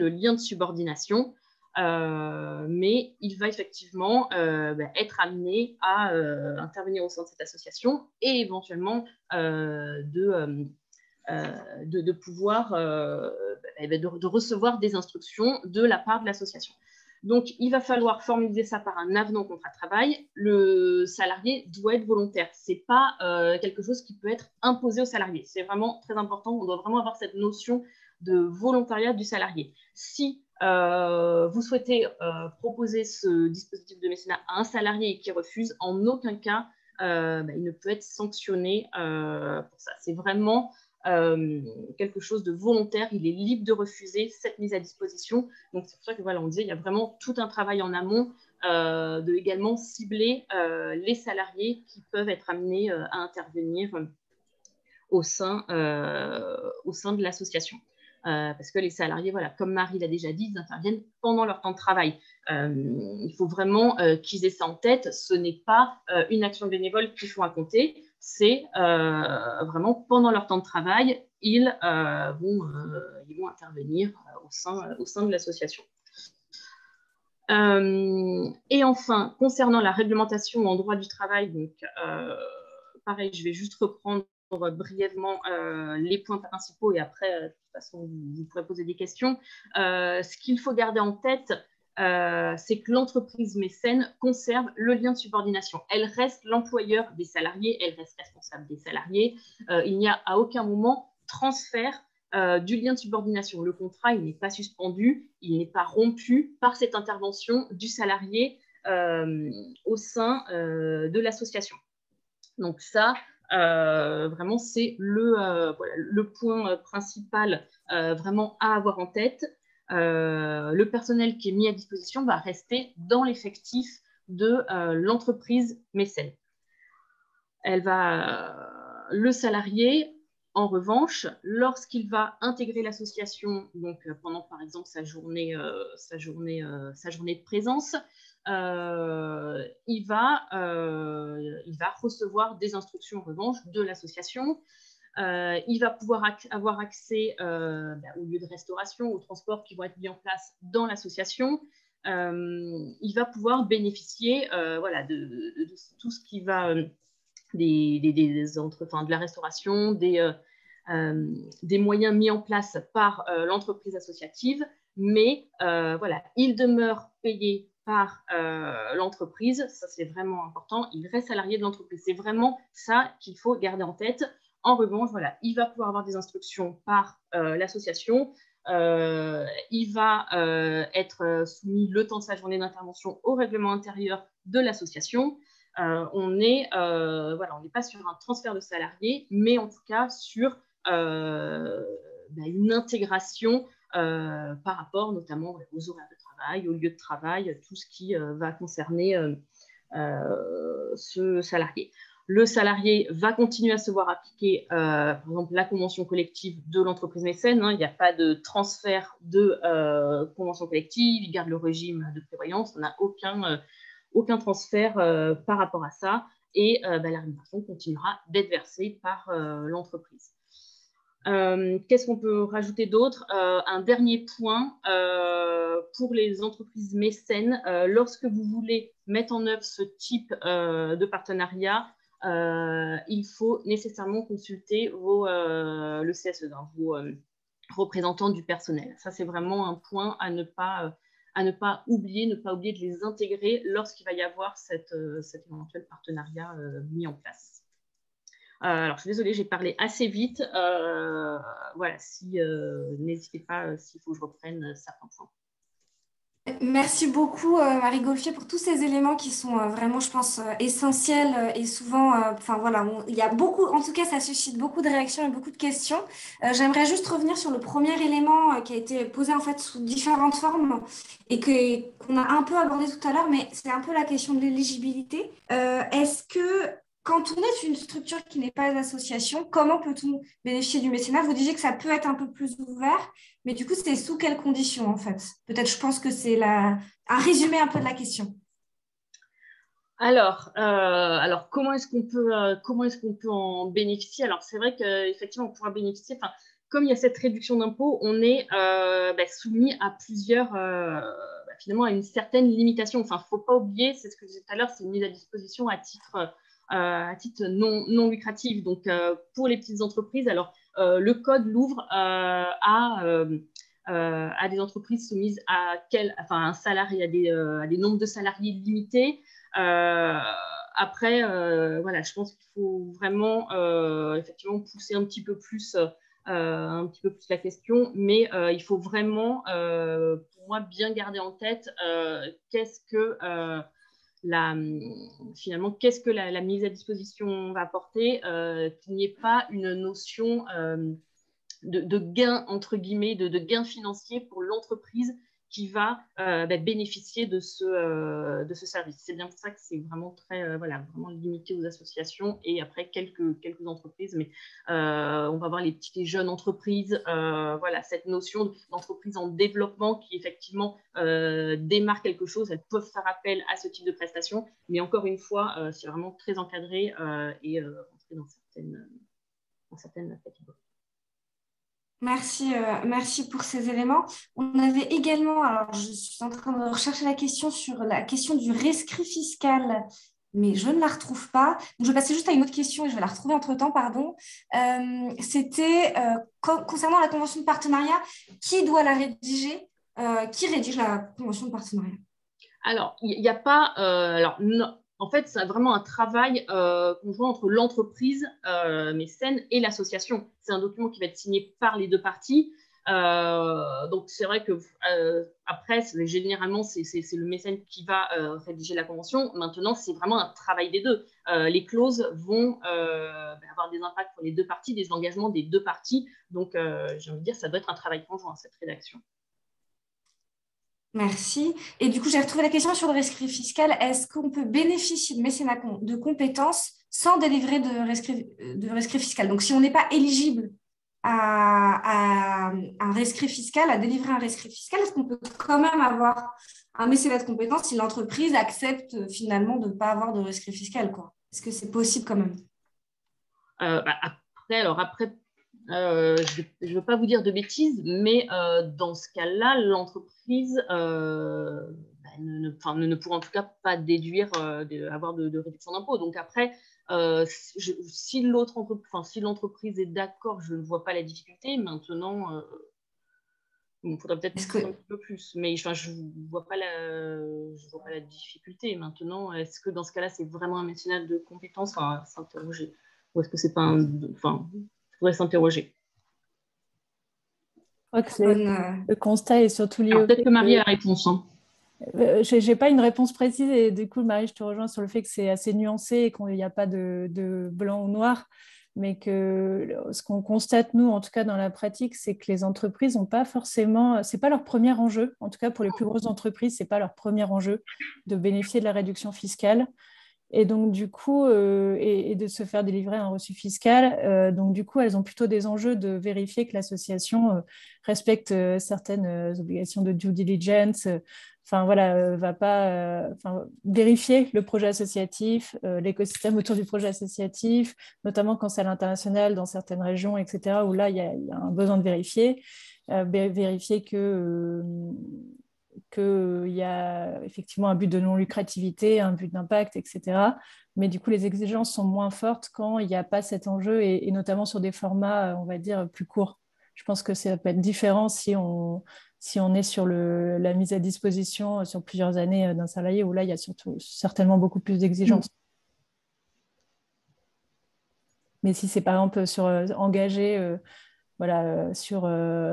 lien de subordination, mais il va effectivement être amené à intervenir au sein de cette association et éventuellement de pouvoir de recevoir des instructions de la part de l'association. Donc, il va falloir formaliser ça par un avenant au contrat de travail. Le salarié doit être volontaire. Ce n'est pas quelque chose qui peut être imposé au salarié. C'est vraiment très important. On doit vraiment avoir cette notion de volontariat du salarié. Si vous souhaitez proposer ce dispositif de mécénat à un salarié qui refuse, en aucun cas, il ne peut être sanctionné pour ça. C'est vraiment quelque chose de volontaire, il est libre de refuser cette mise à disposition. Donc c'est pour ça que voilà, on disait il y a vraiment tout un travail en amont de également cibler les salariés qui peuvent être amenés à intervenir au sein de l'association. Parce que les salariés, voilà, comme Marie l'a déjà dit, ils interviennent pendant leur temps de travail. Il faut vraiment qu'ils aient ça en tête. Ce n'est pas une action bénévole qu'il faut raconter. c'est vraiment pendant leur temps de travail, ils vont intervenir au sein de l'association. Et enfin, concernant la réglementation en droit du travail, donc pareil, je vais juste reprendre brièvement les points principaux et après, de toute façon, vous pourrez poser des questions. Ce qu'il faut garder en tête, c'est que l'entreprise mécène conserve le lien de subordination. Elle reste l'employeur des salariés, elle reste responsable des salariés. Il n'y a à aucun moment transfert du lien de subordination. Le contrat, il n'est pas suspendu, il n'est pas rompu par cette intervention du salarié au sein de l'association. Donc ça, vraiment, c'est le point principal vraiment à avoir en tête. Le personnel qui est mis à disposition va rester dans l'effectif de l'entreprise mécène. Le salarié, en revanche, lorsqu'il va intégrer l'association, donc pendant par exemple sa journée de présence, il va recevoir des instructions en revanche de l'association. Il va pouvoir avoir accès au lieu de restauration, aux transports qui vont être mis en place dans l'association. Il va pouvoir bénéficier de tout ce qui va de la restauration, des moyens mis en place par l'entreprise associative, mais il demeure payé par l'entreprise, ça c'est vraiment important, il reste salarié de l'entreprise, c'est vraiment ça qu'il faut garder en tête. En revanche, il va pouvoir avoir des instructions par l'association, il va être soumis le temps de sa journée d'intervention au règlement intérieur de l'association. On n'est pas sur un transfert de salariés, mais en tout cas sur une intégration par rapport notamment aux horaires de travail, aux lieux de travail, tout ce qui va concerner ce salarié. Le salarié va continuer à se voir appliquer, par exemple, la convention collective de l'entreprise mécène. Il n'y a pas de transfert de convention collective, il garde le régime de prévoyance, on n'a aucun transfert par rapport à ça, et la rémunération continuera d'être versée par l'entreprise. Qu'est-ce qu'on peut rajouter d'autre? Un dernier point pour les entreprises mécènes, lorsque vous voulez mettre en œuvre ce type de partenariat, il faut nécessairement consulter le CSE, vos représentants du personnel. Ça, c'est vraiment un point à ne pas oublier de les intégrer lorsqu'il va y avoir cet éventuel partenariat mis en place. Alors, je suis désolée, j'ai parlé assez vite. N'hésitez pas s'il faut que je reprenne certains points. Merci beaucoup, Marie Golfier, pour tous ces éléments qui sont vraiment, je pense, essentiels et souvent, il y a beaucoup, en tout cas, ça suscite beaucoup de réactions et beaucoup de questions. J'aimerais juste revenir sur le premier élément qui a été posé en fait sous différentes formes et qu'on a un peu abordé tout à l'heure, mais c'est un peu la question de l'éligibilité. Est-ce que quand on est une structure qui n'est pas une association, comment peut-on bénéficier du mécénat? Vous disiez que ça peut être un peu plus ouvert, mais du coup, c'est sous quelles conditions en fait? Peut-être, je pense que c'est un résumé un peu de la question. Alors, comment est-ce qu'on peut en bénéficier? Alors, c'est vrai qu'effectivement, on pourra bénéficier. Comme il y a cette réduction d'impôt, on est soumis à plusieurs, finalement, à une certaine limitation. Enfin, il ne faut pas oublier, c'est ce que je disais tout à l'heure, c'est une mise à disposition à titre non lucratif. Donc, pour les petites entreprises, alors le code l'ouvre à des entreprises soumises à un salarié, à des nombres de salariés limités. Après, je pense qu'il faut vraiment effectivement pousser un petit peu plus la question, mais il faut vraiment, pour moi, bien garder en tête qu'est-ce que la mise à disposition va apporter, qu'il n'y ait pas une notion de gain, entre guillemets, de gain financier pour l'entreprise qui va bénéficier de ce service. C'est bien pour ça que c'est vraiment vraiment limité aux associations et après quelques entreprises, mais on va voir les petites et jeunes entreprises, cette notion d'entreprise en développement qui effectivement démarre quelque chose, elles peuvent faire appel à ce type de prestations, mais encore une fois, c'est vraiment très encadré et dans certaines catégories. Merci pour ces éléments. On avait également, alors je suis en train de rechercher la question sur la question du rescrit fiscal, mais je ne la retrouve pas. Donc, je vais passer juste à une autre question et je vais la retrouver entre-temps, pardon. C'était concernant la convention de partenariat, qui doit la rédiger? Qui rédige la convention de partenariat? Alors, il n'y a pas... en fait, c'est vraiment un travail conjoint entre l'entreprise mécène et l'association. C'est un document qui va être signé par les deux parties. Donc, c'est vrai que après, généralement, c'est le mécène qui va rédiger la convention. Maintenant, c'est vraiment un travail des deux. Les clauses vont avoir des impacts pour les deux parties, des engagements des deux parties. Donc, j'ai envie de dire, ça doit être un travail conjoint, cette rédaction. Merci. Et du coup, j'ai retrouvé la question sur le rescrit fiscal. Est-ce qu'on peut bénéficier de mécénat de compétences sans délivrer de rescrit fiscal? Donc, si on n'est pas éligible à un rescrit fiscal, à délivrer un rescrit fiscal, est-ce qu'on peut quand même avoir un mécénat de compétences si l'entreprise accepte finalement de ne pas avoir de rescrit fiscal, quoi? Est-ce que c'est possible quand même? Après, je ne veux pas vous dire de bêtises, mais dans ce cas-là, l'entreprise ne pourra en tout cas pas déduire, avoir de réduction d'impôt. Donc après, si l'entreprise est d'accord, je ne vois pas la difficulté. Maintenant, il faudrait peut-être un petit peu plus, mais je ne vois pas la difficulté. Maintenant, est-ce que dans ce cas-là, c'est vraiment un mécénat de compétences? Enfin, s'interroger. Ou est-ce que c'est pas un... Enfin, il faudrait s'interroger. Je crois que le constat est surtout lié au peut-être que Marie a la réponse. Hein. Je n'ai pas une réponse précise et du coup, Marie, je te rejoins sur le fait que c'est assez nuancé et qu'il n'y a pas de blanc ou noir, mais que ce qu'on constate, nous, en tout cas dans la pratique, c'est que les entreprises n'ont pas forcément, ce n'est pas leur premier enjeu, en tout cas pour les plus grosses entreprises, ce n'est pas leur premier enjeu de bénéficier de la réduction fiscale. Et donc, du coup, et de se faire délivrer un reçu fiscal. Donc, du coup, elles ont plutôt des enjeux de vérifier que l'association respecte certaines obligations de due diligence. Enfin, voilà, va pas vérifier le projet associatif, l'écosystème autour du projet associatif, notamment quand c'est à l'international, dans certaines régions, etc., où là, il y a un besoin de vérifier. Vérifier qu'il y a effectivement un but de non-lucrativité, un but d'impact, etc. Mais du coup, les exigences sont moins fortes quand il n'y a pas cet enjeu et notamment sur des formats, on va dire, plus courts. Je pense que ça peut être différent si on est sur la mise à disposition sur plusieurs années d'un salarié, où là, il y a certainement beaucoup plus d'exigences. Mais si c'est par exemple sur engager... sur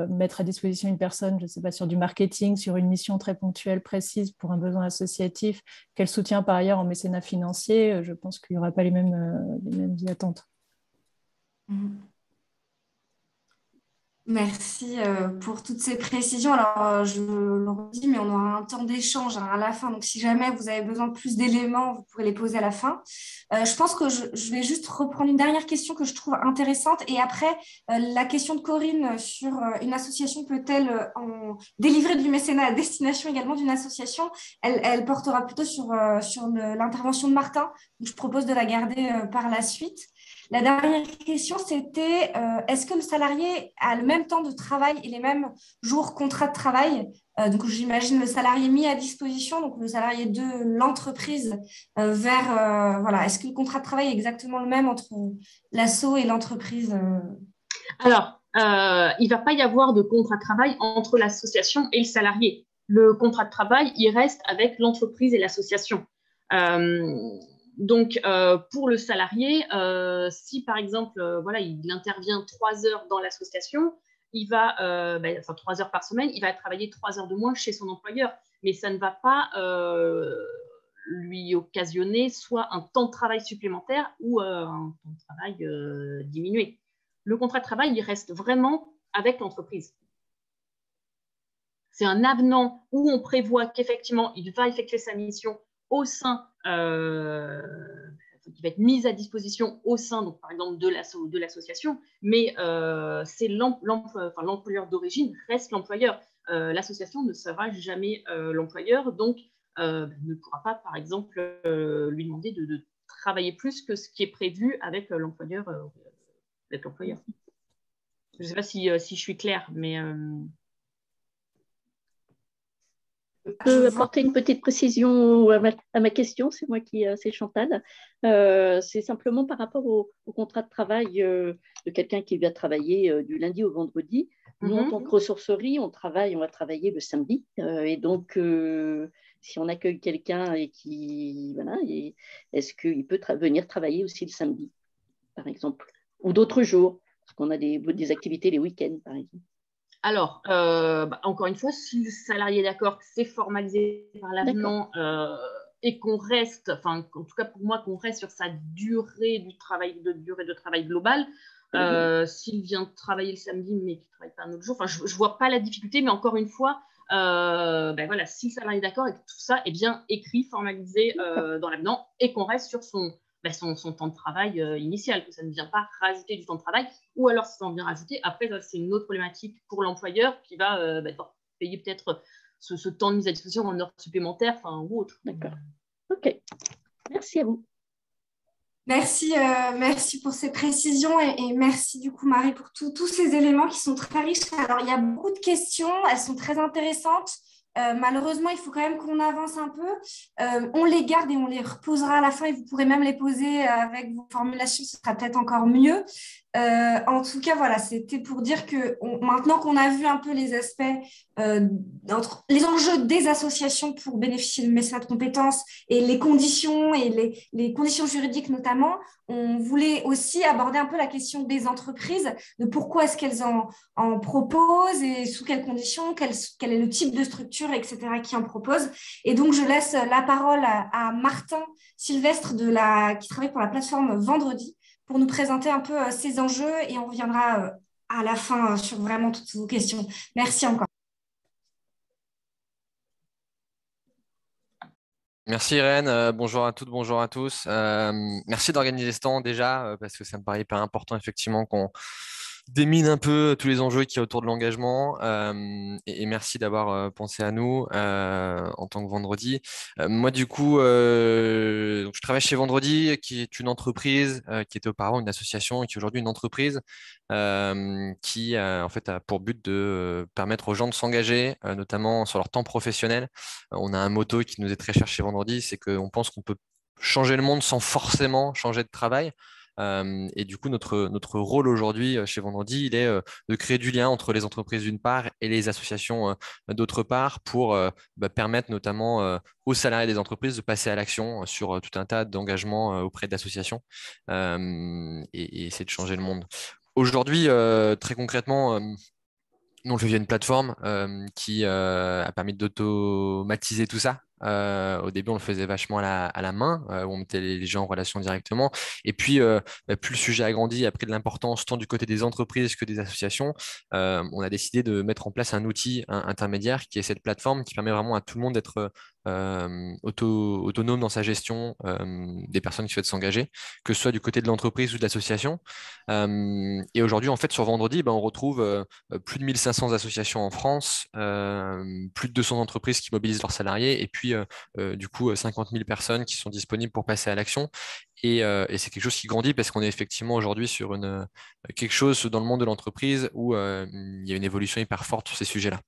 mettre à disposition une personne, je ne sais pas, sur du marketing, sur une mission très ponctuelle, précise pour un besoin associatif, qu'elle soutient par ailleurs en mécénat financier, je pense qu'il n'y aura pas les mêmes attentes. Merci pour toutes ces précisions. Alors, je le redis, mais on aura un temps d'échange à la fin. Donc, si jamais vous avez besoin de plus d'éléments, vous pourrez les poser à la fin. Je pense que je vais juste reprendre une dernière question que je trouve intéressante. Et après, la question de Corinne sur une association peut-elle délivrer du mécénat à destination également d'une association, elle portera plutôt sur l'intervention de Martin. Donc, je propose de la garder par la suite. La dernière question, c'était est-ce que le salarié a le même temps de travail et les mêmes jours contrat de travail? Donc, j'imagine le salarié mis à disposition, donc le salarié de l'entreprise voilà. Est-ce que le contrat de travail est exactement le même entre l'asso et l'entreprise? Alors, il ne va pas y avoir de contrat de travail entre l'association et le salarié. Le contrat de travail, il reste avec l'entreprise et l'association. Donc, pour le salarié, si par exemple, il intervient 3 heures dans l'association, il va, 3 heures par semaine, il va travailler 3 heures de moins chez son employeur, mais ça ne va pas lui occasionner soit un temps de travail supplémentaire ou un temps de travail diminué. Le contrat de travail, il reste vraiment avec l'entreprise. C'est un avenant où on prévoit qu'effectivement, il va effectuer sa mission au sein, qui va être mise à disposition au sein, donc, par exemple, de l'association, mais c'est l'employeur d'origine reste l'employeur. L'association ne sera jamais l'employeur, donc ne pourra pas, par exemple, lui demander de travailler plus que ce qui est prévu avec l'employeur. Je ne sais pas si je suis claire, mais... Je peux apporter une petite précision à ma question, c'est moi c'est Chantal. C'est simplement par rapport au contrat de travail de quelqu'un qui vient travailler du lundi au vendredi. Nous, en tant que ressourcerie, on va travailler le samedi. Et donc, si on accueille quelqu'un est-ce qu'il peut venir travailler aussi le samedi, par exemple, ou d'autres jours, parce qu'on a des activités les week-ends, par exemple. Alors, encore une fois, si le salarié est d'accord, que c'est formalisé par l'avenant et qu'on reste, en tout cas pour moi, qu'on reste sur sa durée de travail globale, s'il vient travailler le samedi mais qu'il ne travaille pas un autre jour, je ne vois pas la difficulté, mais encore une fois, si le salarié est d'accord et que tout ça est bien écrit, formalisé dans l'avenant et qu'on reste sur son temps de travail initial, que ça ne vient pas rajouter du temps de travail, ou alors si ça en vient rajouter, après c'est une autre problématique pour l'employeur qui va devoir payer peut-être ce temps de mise à disposition en heures supplémentaires ou autre. D'accord. Ok. Merci à vous. Merci pour ces précisions et merci du coup Marie pour tous ces éléments qui sont très riches. Alors il y a beaucoup de questions, elles sont très intéressantes. Malheureusement, il faut quand même qu'on avance un peu. On les garde et on les reposera à la fin et vous pourrez même les poser avec vos formulations, ce sera peut-être encore mieux. En tout cas, voilà, c'était pour dire que maintenant qu'on a vu un peu les aspects, les enjeux des associations pour bénéficier de mécénat de compétences et les conditions et les conditions juridiques notamment, on voulait aussi aborder un peu la question des entreprises, de pourquoi est-ce qu'elles en proposent et sous quelles conditions, quel est le type de structure, etc., qui en propose. Et donc, je laisse la parole à Martin Sylvestre qui travaille pour la plateforme Vendredi pour nous présenter un peu ces enjeux et on reviendra à la fin sur vraiment toutes vos questions. Merci encore. Merci Irène, bonjour à toutes, bonjour à tous. Merci d'organiser ce temps déjà, parce que ça me paraît hyper important effectivement qu'on démine un peu tous les enjeux qu'il y a autour de l'engagement. Et merci d'avoir pensé à nous en tant que Vendredi. Moi du coup, donc, je travaille chez Vendredi, qui est une entreprise qui était auparavant une association et qui est aujourd'hui une entreprise qui en fait a pour but de permettre aux gens de s'engager, notamment sur leur temps professionnel. On a un motto qui nous est très cher chez Vendredi, c'est qu'on pense qu'on peut changer le monde sans forcément changer de travail. Et du coup, notre rôle aujourd'hui chez Vendredi, il est de créer du lien entre les entreprises d'une part et les associations d'autre part pour permettre notamment aux salariés des entreprises de passer à l'action sur tout un tas d'engagements auprès d'associations et essayer de changer le monde. Aujourd'hui, très concrètement, nous, on le fait via une plateforme qui a permis d'automatiser tout ça. Au début, on le faisait vachement à la main, où on mettait les gens en relation directement. Et puis, plus le sujet a grandi, a pris de l'importance tant du côté des entreprises que des associations, on a décidé de mettre en place un outil intermédiaire qui est cette plateforme qui permet vraiment à tout le monde d'être autonome dans sa gestion des personnes qui souhaitent s'engager, que ce soit du côté de l'entreprise ou de l'association. Et aujourd'hui, en fait, sur Vendredi, on retrouve plus de 1500 associations en France, plus de 200 entreprises qui mobilisent leurs salariés et puis du coup 50 000 personnes qui sont disponibles pour passer à l'action. Et c'est quelque chose qui grandit parce qu'on est effectivement aujourd'hui sur quelque chose dans le monde de l'entreprise où il y a une évolution hyper forte sur ces sujets-là.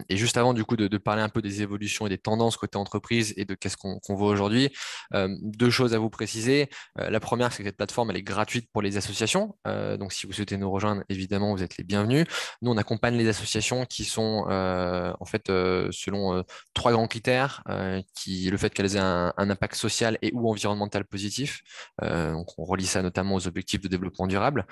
Et juste avant du coup de parler un peu des évolutions et des tendances côté entreprise et de qu'est-ce qu'on voit aujourd'hui, deux choses à vous préciser. La première, c'est que cette plateforme elle est gratuite pour les associations. Donc si vous souhaitez nous rejoindre, évidemment, vous êtes les bienvenus. Nous, on accompagne les associations qui sont en fait selon trois grands critères, le fait qu'elles aient un impact social et ou environnemental positif. Donc on relie ça notamment aux objectifs de développement durable.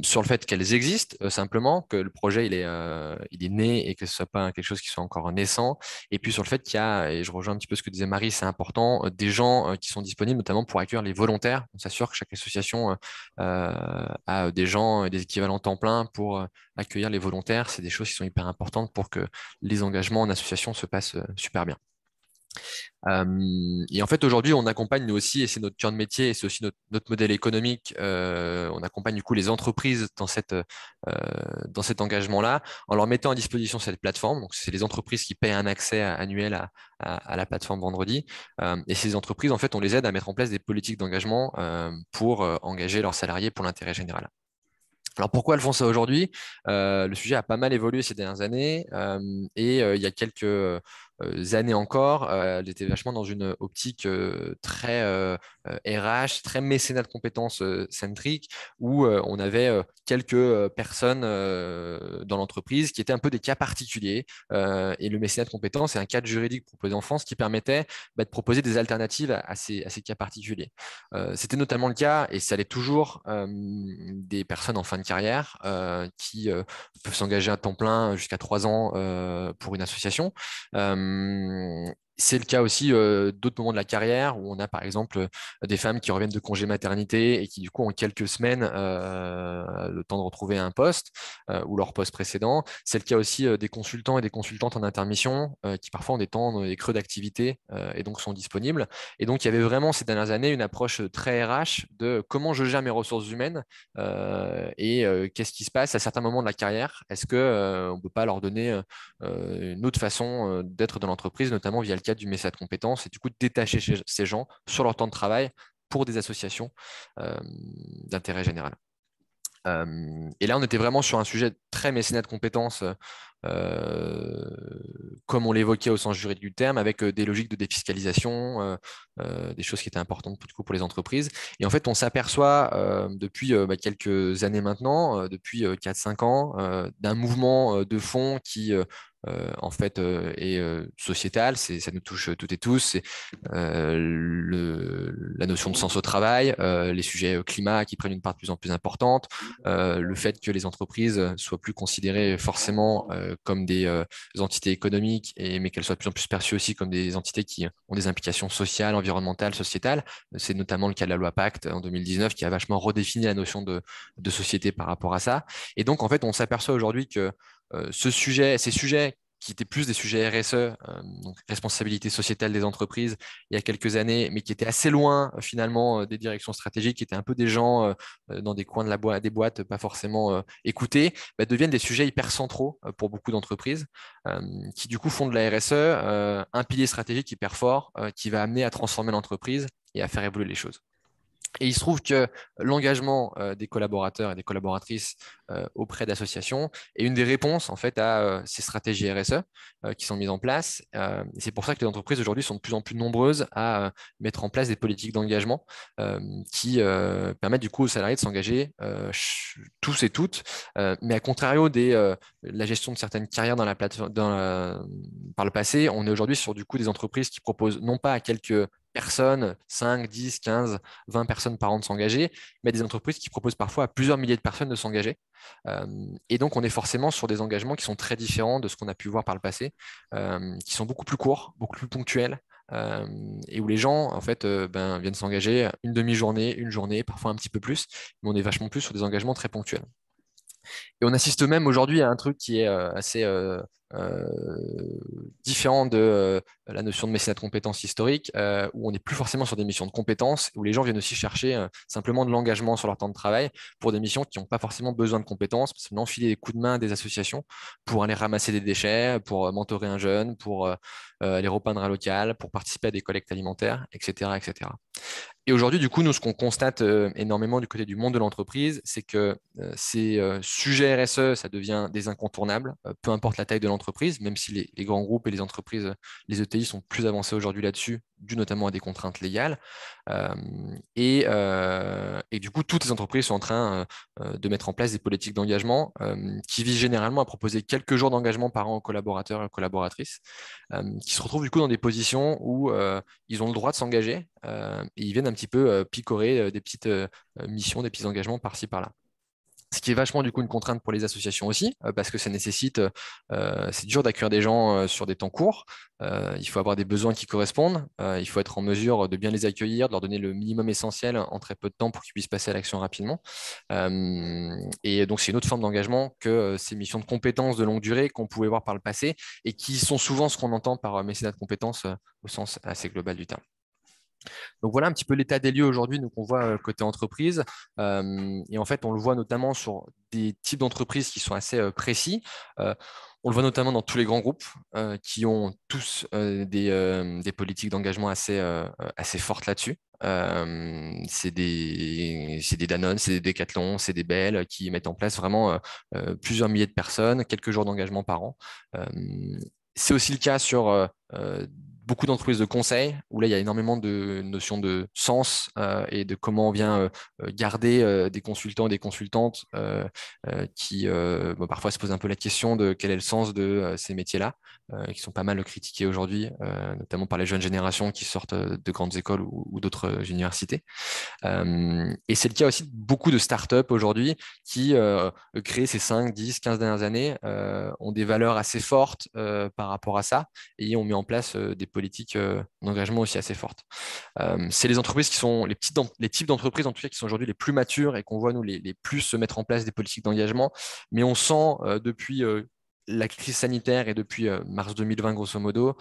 Sur le fait qu'elles existent, simplement, que le projet il est né et que ce soit pas quelque chose qui soit encore naissant. Et puis sur le fait qu'il y a, et je rejoins un petit peu ce que disait Marie, c'est important, des gens qui sont disponibles notamment pour accueillir les volontaires. On s'assure que chaque association a des gens, des équivalents temps plein pour accueillir les volontaires. C'est des choses qui sont hyper importantes pour que les engagements en association se passent super bien. Et en fait, aujourd'hui, on accompagne nous aussi, et c'est notre cœur de métier, et c'est aussi notre modèle économique, on accompagne du coup les entreprises dans cet engagement-là, en leur mettant à disposition cette plateforme. Donc, c'est les entreprises qui payent un accès annuel à la plateforme Vendredi. Et ces entreprises, en fait, on les aide à mettre en place des politiques d'engagement pour engager leurs salariés pour l'intérêt général. Alors pourquoi elles font ça aujourd'hui? Le sujet a pas mal évolué ces dernières années et il y a quelques années encore, elle était vachement dans une optique très RH, très mécénat de compétences centrique, où on avait quelques personnes dans l'entreprise qui étaient un peu des cas particuliers. Et le mécénat de compétences est un cadre juridique proposé en France qui permettait de proposer des alternatives à ces cas particuliers. C'était notamment le cas, et ça l'est toujours, des personnes en fin de carrière qui peuvent s'engager à temps plein jusqu'à 3 ans pour une association. C'est le cas aussi d'autres moments de la carrière où on a par exemple des femmes qui reviennent de congé maternité et qui du coup ont quelques semaines le temps de retrouver un poste ou leur poste précédent. C'est le cas aussi des consultants et des consultantes en intermission qui parfois ont des temps, des creux d'activité et donc sont disponibles. Et donc il y avait vraiment ces dernières années une approche très RH de comment je gère mes ressources humaines et qu'est-ce qui se passe à certains moments de la carrière. Est-ce qu'on ne peut pas leur donner une autre façon d'être dans l'entreprise, notamment via le cadre du mécénat de compétences, et du coup de détacher ces gens sur leur temps de travail pour des associations d'intérêt général. Et là, on était vraiment sur un sujet très mécénat de compétences, comme on l'évoquait au sens juridique du terme, avec des logiques de défiscalisation, des choses qui étaient importantes du coup, pour les entreprises. Et en fait, on s'aperçoit depuis quelques années maintenant, depuis 4-5 ans, d'un mouvement de fond qui en fait est sociétal, ça nous touche toutes et tous, c'est la notion de sens au travail, les sujets climat qui prennent une part de plus en plus importante, le fait que les entreprises soient plus considérées forcément comme des entités économiques, mais qu'elles soient de plus en plus perçues aussi comme des entités qui ont des implications sociales, environnementales, sociétales. C'est notamment le cas de la loi Pacte en 2019 qui a vachement redéfini la notion de société par rapport à ça. Et donc, en fait, on s'aperçoit aujourd'hui que ces sujets qui étaient plus des sujets RSE, donc responsabilité sociétale des entreprises, il y a quelques années, mais qui étaient assez loin finalement des directions stratégiques, qui étaient un peu des gens dans des coins de des boîtes, pas forcément écoutés, deviennent des sujets hyper centraux pour beaucoup d'entreprises, qui du coup font de la RSE un pilier stratégique hyper fort, qui va amener à transformer l'entreprise et à faire évoluer les choses. Et il se trouve que l'engagement des collaborateurs et des collaboratrices auprès d'associations est une des réponses en fait à ces stratégies RSE qui sont mises en place. Et c'est pour ça que les entreprises aujourd'hui sont de plus en plus nombreuses à mettre en place des politiques d'engagement qui permettent du coup aux salariés de s'engager tous et toutes. Mais à contrario de la gestion de certaines carrières dans la plateforme, par le passé, on est aujourd'hui sur du coup des entreprises qui proposent non pas à quelques personnes, 5, 10, 15, 20 personnes par an de s'engager, mais des entreprises qui proposent parfois à plusieurs milliers de personnes de s'engager. Et donc, on est forcément sur des engagements qui sont très différents de ce qu'on a pu voir par le passé, qui sont beaucoup plus courts, beaucoup plus ponctuels, et où les gens, en fait, viennent s'engager une demi-journée, une journée, parfois un petit peu plus, mais on est vachement plus sur des engagements très ponctuels. Et on assiste même aujourd'hui à un truc qui est assez différent de la notion de mécénat de compétences historique, où on n'est plus forcément sur des missions de compétences, où les gens viennent aussi chercher simplement de l'engagement sur leur temps de travail pour des missions qui n'ont pas forcément besoin de compétences, parce qu'on enfiler des coups de main à des associations pour aller ramasser des déchets, pour mentorer un jeune, pour aller repeindre un local, pour participer à des collectes alimentaires, etc., etc. Et aujourd'hui, du coup, nous, ce qu'on constate énormément du côté du monde de l'entreprise, c'est que ces sujets RSE, ça devient des incontournables, peu importe la taille de l'entreprise, même si les grands groupes et les entreprises, les ETI sont plus avancés aujourd'hui là-dessus, dû notamment à des contraintes légales. Et du coup, toutes les entreprises sont en train de mettre en place des politiques d'engagement qui visent généralement à proposer quelques jours d'engagement par an aux collaborateurs et aux collaboratrices, qui se retrouvent du coup dans des positions où ils ont le droit de s'engager et ils viennent un petit peu picorer des petites missions, des petits engagements par-ci, par-là. Ce qui est vachement du coup une contrainte pour les associations aussi, parce que ça nécessite, c'est dur d'accueillir des gens sur des temps courts. Il faut avoir des besoins qui correspondent. Il faut être en mesure de bien les accueillir, de leur donner le minimum essentiel en très peu de temps pour qu'ils puissent passer à l'action rapidement. Et donc c'est une autre forme d'engagement que ces missions de compétences de longue durée qu'on pouvait voir par le passé et qui sont souvent ce qu'on entend par mécénat de compétences au sens assez global du terme. Donc voilà un petit peu l'état des lieux aujourd'hui qu'on voit côté entreprise. Et en fait, on le voit notamment sur des types d'entreprises qui sont assez précis. On le voit notamment dans tous les grands groupes qui ont tous des politiques d'engagement assez fortes là-dessus. C'est des Danone, c'est des Decathlon, c'est des Bell qui mettent en place vraiment plusieurs milliers de personnes, quelques jours d'engagement par an. C'est aussi le cas sur beaucoup d'entreprises de conseil, où là, il y a énormément de notions de sens et de comment on vient garder des consultants et des consultantes qui parfois se posent un peu la question de quel est le sens de ces métiers-là, qui sont pas mal critiqués aujourd'hui, notamment par les jeunes générations qui sortent de grandes écoles ou d'autres universités. Et c'est le cas aussi de beaucoup de startups aujourd'hui qui, créées ces 5, 10, 15 dernières années, ont des valeurs assez fortes par rapport à ça et ont mis en place des politiques d'engagement aussi assez fortes. C'est les entreprises qui sont les types d'entreprises en tout cas qui sont aujourd'hui les plus matures et qu'on voit nous les plus se mettre en place des politiques d'engagement. Mais on sent depuis la crise sanitaire et depuis mars 2020 grosso modo,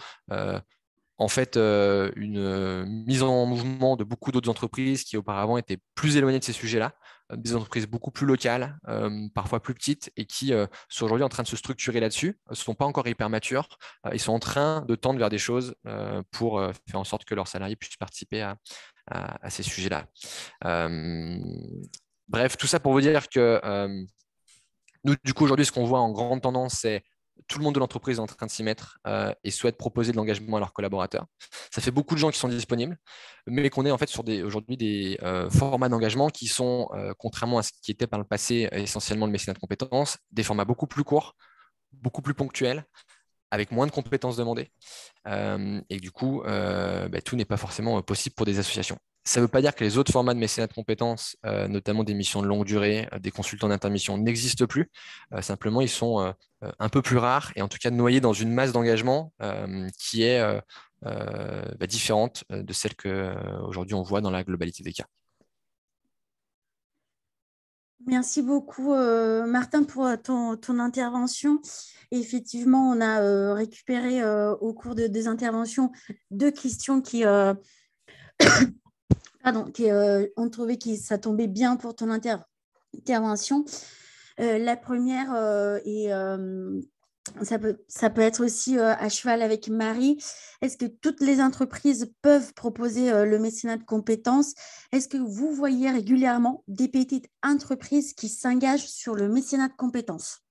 en fait une mise en mouvement de beaucoup d'autres entreprises qui auparavant étaient plus éloignées de ces sujets-là, des entreprises beaucoup plus locales, parfois plus petites, et qui sont aujourd'hui en train de se structurer là-dessus, ne sont pas encore hyper matures, ils sont en train de tendre vers des choses pour faire en sorte que leurs salariés puissent participer à ces sujets-là. Bref, tout ça pour vous dire que nous, du coup, aujourd'hui, ce qu'on voit en grande tendance, c'est tout le monde de l'entreprise est en train de s'y mettre et souhaite proposer de l'engagement à leurs collaborateurs. Ça fait beaucoup de gens qui sont disponibles, mais qu'on est en fait sur aujourd'hui des formats d'engagement qui sont, contrairement à ce qui était par le passé essentiellement le mécénat de compétences, des formats beaucoup plus courts, beaucoup plus ponctuels, avec moins de compétences demandées. Et du coup, tout n'est pas forcément possible pour des associations. Ça ne veut pas dire que les autres formats de mécénat de compétences, notamment des missions de longue durée, des consultants d'intermission, n'existent plus. Simplement, ils sont un peu plus rares et en tout cas noyés dans une masse d'engagement qui est différente de celle qu'aujourd'hui on voit dans la globalité des cas. Merci beaucoup, Martin, pour ton intervention. Effectivement, on a récupéré au cours des interventions 2 questions qui ont trouvé que ça tombait bien pour ton intervention. La première, et ça peut être aussi à cheval avec Marie. Est-ce que toutes les entreprises peuvent proposer le mécénat de compétences? Est-ce que vous voyez régulièrement des petites entreprises qui s'engagent sur le mécénat de compétences?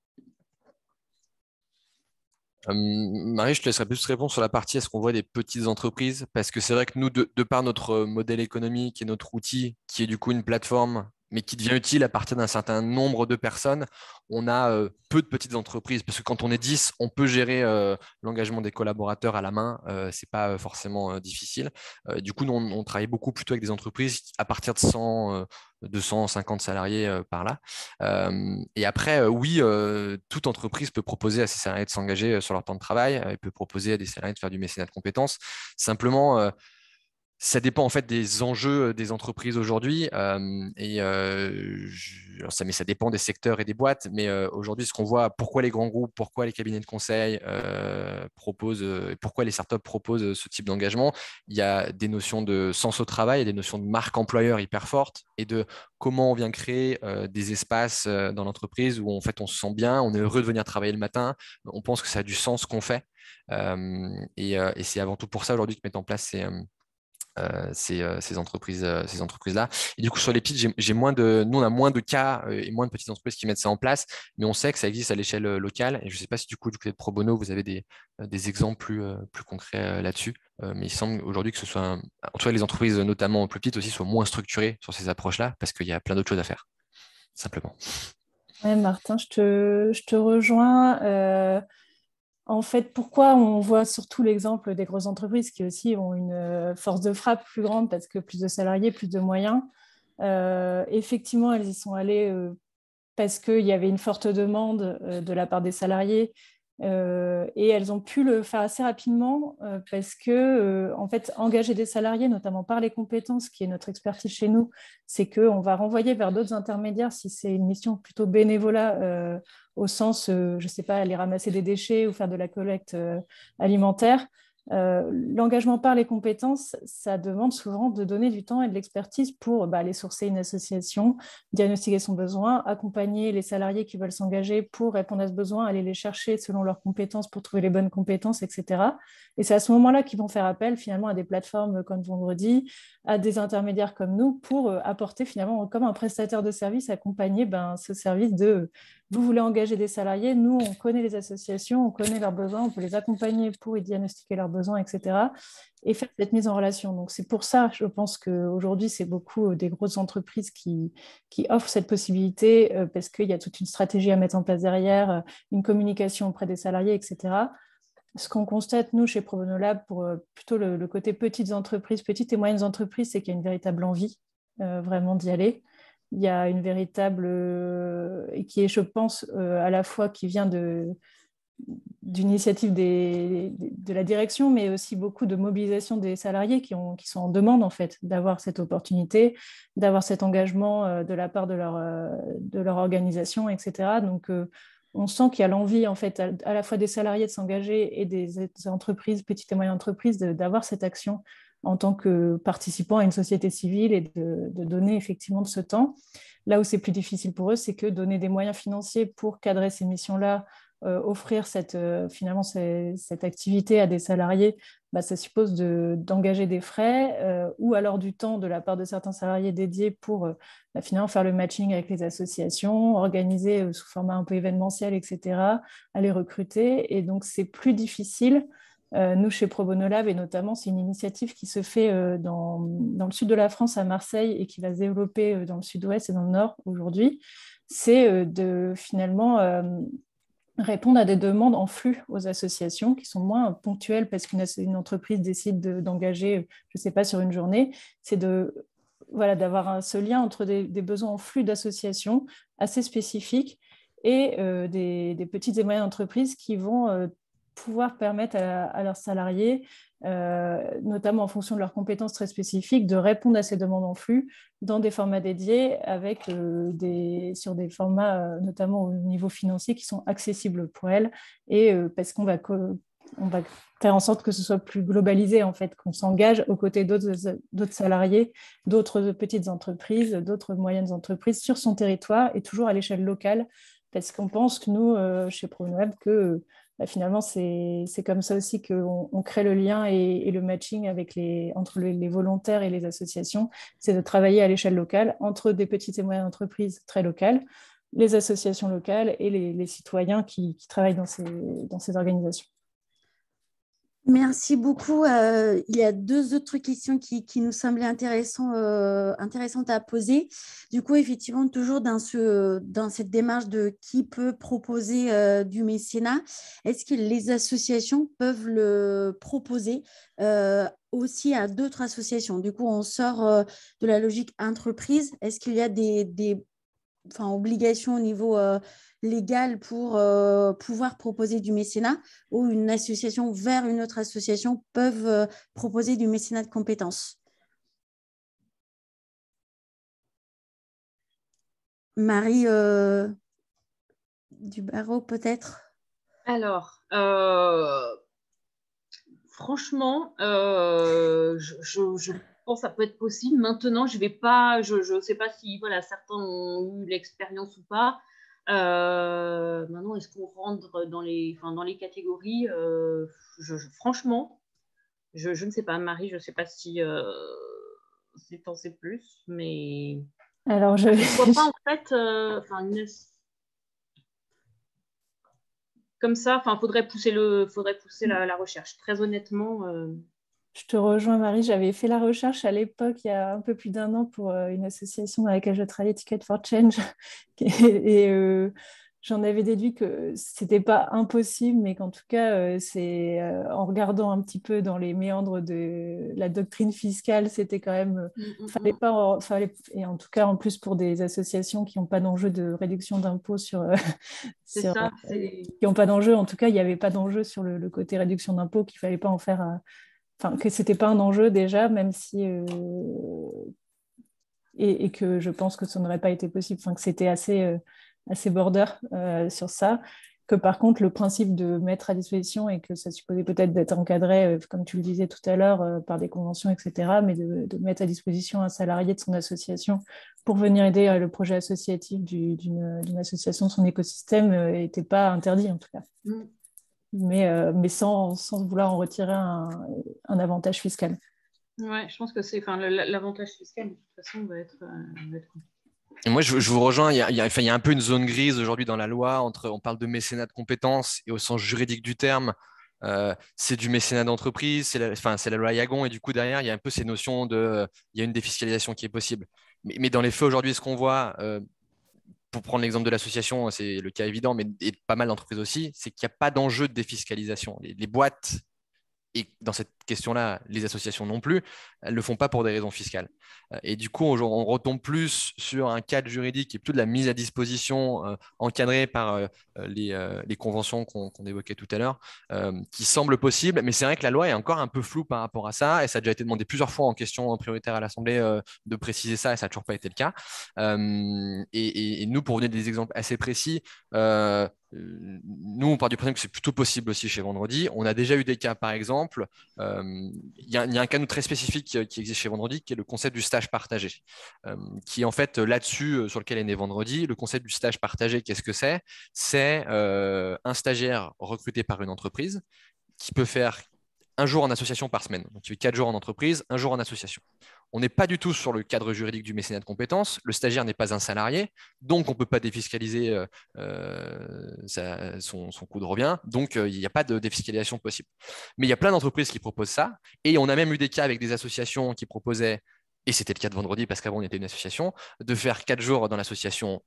Marie, je te laisserai plus répondre sur la partie est-ce qu'on voit des petites entreprises, parce que c'est vrai que nous, de par notre modèle économique et notre outil, qui est du coup une plateforme, mais qui devient utile à partir d'un certain nombre de personnes, on a peu de petites entreprises, parce que quand on est 10, on peut gérer l'engagement des collaborateurs à la main, c'est pas forcément difficile. Du coup, nous, on travaille beaucoup plutôt avec des entreprises à partir de 100, 250 salariés par là. Et après, oui, toute entreprise peut proposer à ses salariés de s'engager sur leur temps de travail, elle peut proposer à des salariés de faire du mécénat de compétences. Simplement, ça dépend en fait des enjeux des entreprises aujourd'hui mais ça dépend des secteurs et des boîtes. Mais aujourd'hui, ce qu'on voit, pourquoi les grands groupes, pourquoi les cabinets de conseil proposent, pourquoi les startups proposent ce type d'engagement, il y a des notions de sens au travail, il y a des notions de marque employeur hyper fortes et de comment on vient créer des espaces dans l'entreprise où en fait on se sent bien, on est heureux de venir travailler le matin, on pense que ça a du sens ce qu'on fait. Et c'est avant tout pour ça aujourd'hui que mettent en place ces entreprises-là. Et du coup, sur les pitchs, nous, on a moins de cas et moins de petites entreprises qui mettent ça en place, mais on sait que ça existe à l'échelle locale. Et je ne sais pas si du côté de Pro Bono, vous avez des exemples plus concrets là-dessus. Mais il semble aujourd'hui que ce soit, en tout cas, les entreprises, notamment plus petites aussi, soient moins structurées sur ces approches-là parce qu'il y a plein d'autres choses à faire, simplement. Ouais, Martin, je te rejoins. En fait, pourquoi on voit surtout l'exemple des grosses entreprises qui aussi ont une force de frappe plus grande parce que plus de salariés, plus de moyens. Effectivement, elles y sont allées parce qu'il y avait une forte demande de la part des salariés. Et elles ont pu le faire assez rapidement parce que, en fait, engager des salariés, notamment par les compétences, qui est notre expertise chez nous, c'est qu'on va renvoyer vers d'autres intermédiaires si c'est une mission plutôt bénévolat, au sens, je ne sais pas, aller ramasser des déchets ou faire de la collecte alimentaire. L'engagement par les compétences, ça demande souvent de donner du temps et de l'expertise pour aller sourcer une association, diagnostiquer son besoin, accompagner les salariés qui veulent s'engager pour répondre à ce besoin, aller les chercher selon leurs compétences pour trouver les bonnes compétences, etc. Et c'est à ce moment-là qu'ils vont faire appel finalement à des plateformes comme Vendredi, à des intermédiaires comme nous pour apporter finalement comme un prestataire de service, accompagner ce service de vous voulez engager des salariés, nous on connaît les associations, on connaît leurs besoins, on peut les accompagner pour y diagnostiquer leurs besoins, etc. et faire cette mise en relation. Donc c'est pour ça, je pense qu'aujourd'hui, c'est beaucoup des grosses entreprises qui offrent cette possibilité parce qu'il y a toute une stratégie à mettre en place derrière, une communication auprès des salariés, etc. Ce qu'on constate, nous, chez Pro Bono Lab, pour plutôt le côté petites entreprises, petites et moyennes entreprises, c'est qu'il y a une véritable envie vraiment d'y aller. Il y a une véritable, et qui est, je pense, à la fois qui vient d'une initiative de la direction, mais aussi beaucoup de mobilisation des salariés qui sont en demande, en fait, d'avoir cette opportunité, d'avoir cet engagement de la part de leur organisation, etc. Donc, on sent qu'il y a l'envie, en fait, à la fois des salariés de s'engager et des entreprises, petites et moyennes entreprises, d'avoir cette action en tant que participant à une société civile et de donner effectivement de ce temps. Là où c'est plus difficile pour eux, c'est que donner des moyens financiers pour cadrer ces missions-là, offrir finalement cette activité à des salariés, ça suppose d'engager des frais ou alors du temps de la part de certains salariés dédiés pour finalement faire le matching avec les associations, organiser sous format un peu événementiel, etc., aller recruter. Et donc, c'est plus difficile. Nous, chez Pro Bono Lab, et notamment, c'est une initiative qui se fait dans le sud de la France, à Marseille, et qui va se développer dans le sud-ouest et dans le nord aujourd'hui. C'est de finalement répondre à des demandes en flux aux associations qui sont moins ponctuelles parce qu'une entreprise décide d'engager, je ne sais pas, sur une journée. C'est d'avoir ce lien entre des besoins en flux d'associations assez spécifiques et des petites et moyennes entreprises qui vont pouvoir permettre à leurs salariés, notamment en fonction de leurs compétences très spécifiques, de répondre à ces demandes en flux dans des formats dédiés avec sur des formats, notamment au niveau financier, qui sont accessibles pour elles et parce qu'on va faire en sorte que ce soit plus globalisé, en fait, qu'on s'engage aux côtés d'autres salariés, d'autres petites entreprises, d'autres moyennes entreprises sur son territoire et toujours à l'échelle locale, parce qu'on pense que nous, chez Pro Bono Lab, que finalement, c'est comme ça aussi qu'on crée le lien et le matching entre les volontaires et les associations, c'est de travailler à l'échelle locale entre des petites et moyennes entreprises très locales, les associations locales et les citoyens qui travaillent dans ces organisations. Merci beaucoup. Il y a deux autres questions qui nous semblaient intéressantes à poser. Du coup, effectivement, toujours dans cette démarche de qui peut proposer du mécénat, est-ce que les associations peuvent le proposer aussi à d'autres associations? Du coup, on sort de la logique entreprise. Est-ce qu'il y a des obligations au niveau légal pour pouvoir proposer du mécénat, ou une association vers une autre association peuvent proposer du mécénat de compétences? Marie du Barreau, peut-être? Alors, franchement, je pense que ça peut être possible. Maintenant, je ne sais pas si certains ont eu l'expérience ou pas. Maintenant, est-ce qu'on rentre dans les catégories franchement, je ne sais pas. Marie, je ne sais pas si tu en sais plus, mais alors je ne vois pas en fait comme ça. Faudrait pousser la recherche. Très honnêtement. Je te rejoins, Marie. J'avais fait la recherche à l'époque, il y a un peu plus d'1 an, pour une association dans laquelle je travaillais, Ticket for Change. Et j'en avais déduit que c'était pas impossible, mais qu'en tout cas, c'est en regardant un petit peu dans les méandres de la doctrine fiscale, c'était quand même, fallait pas, et en tout cas en plus pour des associations qui n'ont pas d'enjeu de réduction d'impôts C'est sur, ça. qui n'ont pas d'enjeu, en tout cas, il n'y avait pas d'enjeu sur le côté réduction d'impôts, qu'il fallait pas en faire, enfin que c'était pas un enjeu déjà, même si et que je pense que ça n'aurait pas été possible, enfin que c'était assez border sur ça, que par contre le principe de mettre à disposition et que ça supposait peut-être d'être encadré, comme tu le disais tout à l'heure, par des conventions, etc., mais de mettre à disposition un salarié de son association pour venir aider le projet associatif d'une association de son écosystème n'était pas interdit en tout cas. Mais sans vouloir en retirer un avantage fiscal. Ouais, je pense que l'avantage fiscal, de toute façon, va être compliqué. Et moi, je vous rejoins, il y a un peu une zone grise aujourd'hui dans la loi, on parle de mécénat de compétences et au sens juridique du terme, c'est du mécénat d'entreprise, c'est la loi Yagon, et du coup, derrière, il y a un peu ces notions il y a une défiscalisation qui est possible. Mais dans les faits, aujourd'hui, ce qu'on voit, pour prendre l'exemple de l'association, c'est le cas évident, mais et pas mal d'entreprises aussi, c'est qu'il n'y a pas d'enjeu de défiscalisation. Les boîtes, et dans cette question-là, les associations non plus, elles ne le font pas pour des raisons fiscales. Et du coup, on retombe plus sur un cadre juridique qui est plutôt de la mise à disposition encadrée par les conventions qu'on évoquait tout à l'heure, qui semble possible. Mais c'est vrai que la loi est encore un peu floue par rapport à ça, et ça a déjà été demandé plusieurs fois en question prioritaire à l'Assemblée de préciser ça, et ça n'a toujours pas été le cas. Et nous, pour donner des exemples assez précis, nous, on part du principe que c'est plutôt possible aussi chez Vendredi. On a déjà eu des cas, par exemple, il y a un cas très spécifique qui existe chez Vendredi, qui est le concept du stage partagé, qui est en fait là-dessus, sur lequel est né Vendredi. Le concept du stage partagé, qu'est-ce que c'est? C'est un stagiaire recruté par une entreprise qui peut faire un jour en association par semaine. Donc, il fait 4 jours en entreprise, un jour en association. On n'est pas du tout sur le cadre juridique du mécénat de compétences. Le stagiaire n'est pas un salarié, donc on ne peut pas défiscaliser son coût de revient. Donc, il n'y a pas de défiscalisation possible. Mais il y a plein d'entreprises qui proposent ça. Et on a même eu des cas avec des associations qui proposaient, et c'était le cas de Vendredi parce qu'avant on était une association, de faire 4 jours dans l'association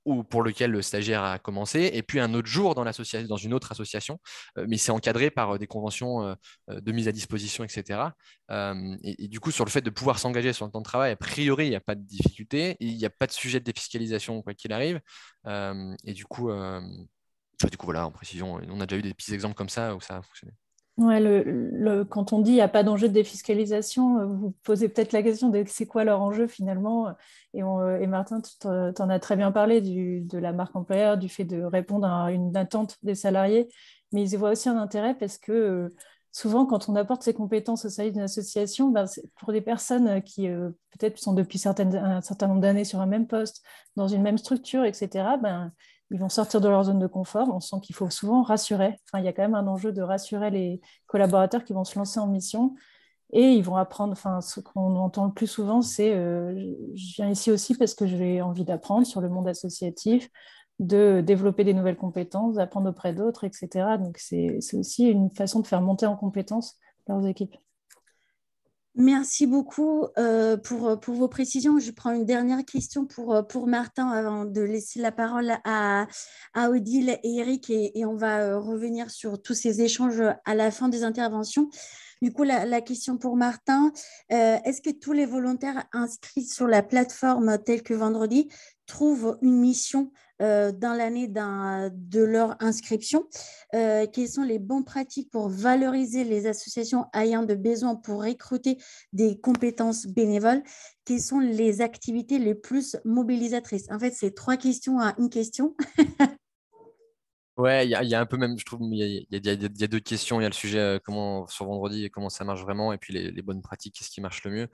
ou pour lequel le stagiaire a commencé, et puis un autre jour dans une autre association, mais c'est encadré par des conventions de mise à disposition, etc. Et du coup, sur le fait de pouvoir s'engager sur le temps de travail, a priori, il n'y a pas de difficulté, il n'y a pas de sujet de défiscalisation, quoi qu'il arrive. Et du coup, voilà, en précision, on a déjà eu des petits exemples comme ça où ça a fonctionné. Ouais, quand on dit qu'il n'y a pas d'enjeu de défiscalisation, vous posez peut-être la question de c'est quoi leur enjeu finalement. Et Martin, tu en as très bien parlé de la marque employeur, du fait de répondre à une attente des salariés. Mais ils y voient aussi un intérêt parce que souvent, quand on apporte ces compétences au service d'une association, c'est pour des personnes qui peut-être sont depuis un certain nombre d'années sur un même poste, dans une même structure, etc., ils vont sortir de leur zone de confort. On sent qu'il faut souvent rassurer. Enfin, il y a quand même un enjeu de rassurer les collaborateurs qui vont se lancer en mission et ils vont apprendre. Enfin, ce qu'on entend le plus souvent, c'est je viens ici aussi parce que j'ai envie d'apprendre sur le monde associatif, de développer des nouvelles compétences, d'apprendre auprès d'autres, etc. Donc, c'est aussi une façon de faire monter en compétences leurs équipes. Merci beaucoup pour vos précisions. Je prends une dernière question pour Martin avant de laisser la parole à Odile et Eric et on va revenir sur tous ces échanges à la fin des interventions. Du coup, la question pour Martin, est-ce que tous les volontaires inscrits sur la plateforme telle que Vendredi trouvent une mission dans l'année de leur inscription? Quelles sont les bonnes pratiques pour valoriser les associations ayant de besoin pour recruter des compétences bénévoles? Quelles sont les activités les plus mobilisatrices? En fait, c'est 3 questions à une question. Ouais, il y a un peu même, je trouve, il y a 2 questions. Il y a le sujet sur Vendredi et comment ça marche vraiment, et puis les bonnes pratiques, qu'est-ce qui marche le mieux.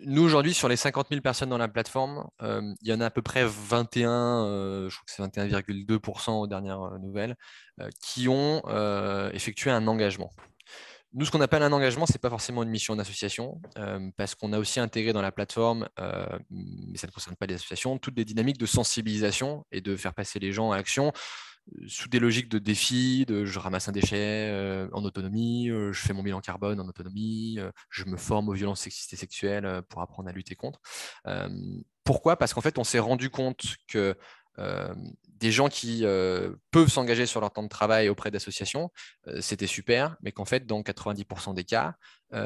Nous, aujourd'hui, sur les 50 000 personnes dans la plateforme, il y en a à peu près 21, je crois que c'est 21,2% aux dernières nouvelles, qui ont effectué un engagement. Nous, ce qu'on appelle un engagement, ce n'est pas forcément une mission d'association, parce qu'on a aussi intégré dans la plateforme, mais ça ne concerne pas les associations, toutes les dynamiques de sensibilisation et de faire passer les gens à l'action sous des logiques de défi, de je ramasse un déchet en autonomie, je fais mon bilan carbone en autonomie, je me forme aux violences sexistes et sexuelles pour apprendre à lutter contre. Pourquoi? Parce qu'en fait, on s'est rendu compte que des gens qui peuvent s'engager sur leur temps de travail auprès d'associations, c'était super, mais qu'en fait, dans 90% des cas, il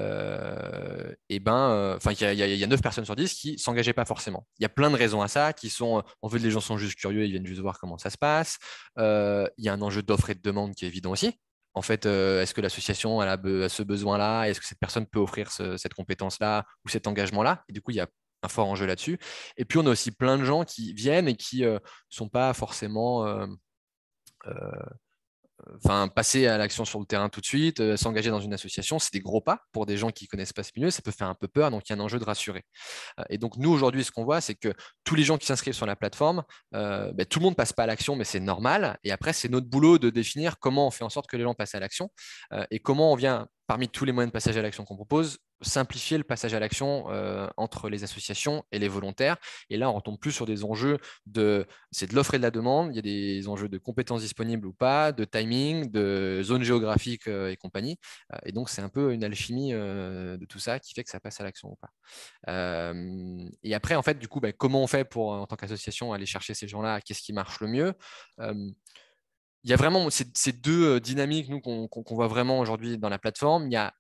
y a 9 personnes sur 10 qui ne s'engageaient pas forcément. Il y a plein de raisons à ça, qui sont, en fait, les gens sont juste curieux, ils viennent juste voir comment ça se passe. Il y a un enjeu d'offre et de demande qui est évident aussi. En fait, est-ce que l'association a ce besoin-là? Est-ce que cette personne peut offrir cette compétence-là ou cet engagement-là? Et du coup, il y a un fort enjeu là-dessus. Et puis, on a aussi plein de gens qui viennent et qui ne sont pas forcément passer à l'action sur le terrain tout de suite, s'engager dans une association, c'est des gros pas pour des gens qui ne connaissent pas ce milieu, ça peut faire un peu peur, donc il y a un enjeu de rassurer. Et donc nous, aujourd'hui, ce qu'on voit, c'est que tous les gens qui s'inscrivent sur la plateforme, tout le monde ne passe pas à l'action, mais c'est normal. Et après, c'est notre boulot de définir comment on fait en sorte que les gens passent à l'action et comment on vient, parmi tous les moyens de passage à l'action qu'on propose, simplifier le passage à l'action entre les associations et les volontaires. Et là, on ne retombe plus sur des enjeux c'est de l'offre et de la demande. Il y a des enjeux de compétences disponibles ou pas, de timing, de zone géographique et compagnie. Et donc, c'est un peu une alchimie de tout ça qui fait que ça passe à l'action ou pas. Et après, en fait, du coup, comment on fait pour, en tant qu'association, aller chercher ces gens-là? Qu'est-ce qui marche le mieux? Il y a vraiment ces deux dynamiques, nous, qu'on voit vraiment aujourd'hui dans la plateforme. Il y a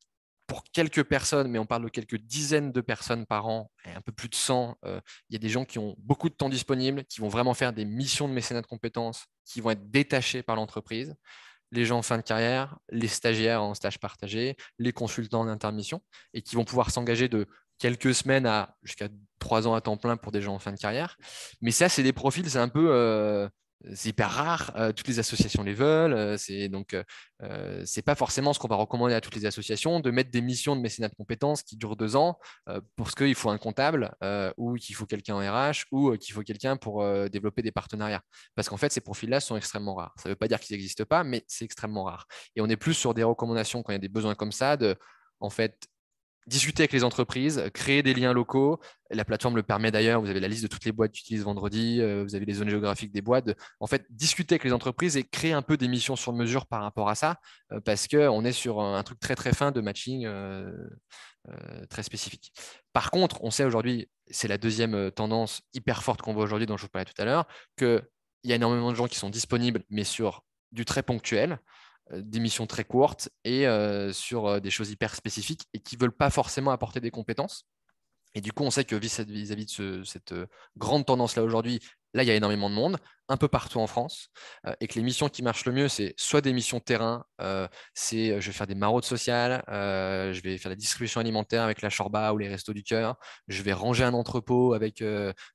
pour quelques personnes, mais on parle de quelques dizaines de personnes par an, et un peu plus de 100, il y a des gens qui ont beaucoup de temps disponible, qui vont vraiment faire des missions de mécénat de compétences, qui vont être détachés par l'entreprise. Les gens en fin de carrière, les stagiaires en stage partagé, les consultants en intermission, et qui vont pouvoir s'engager de quelques semaines à jusqu'à 3 ans à temps plein pour des gens en fin de carrière. Mais ça, c'est des profils, c'est un peu... c'est hyper rare, toutes les associations les veulent, c'est pas forcément ce qu'on va recommander à toutes les associations de mettre des missions de mécénat de compétences qui durent 2 ans parce qu'il faut un comptable ou qu'il faut quelqu'un en RH ou qu'il faut quelqu'un pour développer des partenariats. Parce qu'en fait, ces profils-là sont extrêmement rares. Ça ne veut pas dire qu'ils n'existent pas, mais c'est extrêmement rare. Et on est plus sur des recommandations quand il y a des besoins comme ça en fait, discuter avec les entreprises, créer des liens locaux. La plateforme le permet d'ailleurs. Vous avez la liste de toutes les boîtes qui utilisent vendredi. Vous avez les zones géographiques des boîtes. En fait, discuter avec les entreprises et créer un peu des missions sur mesure par rapport à ça, parce qu'on est sur un truc très très fin de matching très spécifique. Par contre, on sait aujourd'hui, c'est la deuxième tendance hyper forte qu'on voit aujourd'hui, dont je vous parlais tout à l'heure, qu'il y a énormément de gens qui sont disponibles, mais sur du très ponctuel, des missions très courtes et sur des choses hyper spécifiques et qui ne veulent pas forcément apporter des compétences. Et du coup, on sait que vis-à-vis de cette grande tendance-là aujourd'hui, là, il y a énormément de monde, un peu partout en France, et que les missions qui marchent le mieux, c'est soit des missions terrain, je vais faire des maraudes sociales, je vais faire la distribution alimentaire avec la Chorba ou les Restos du Cœur, je vais ranger un entrepôt avec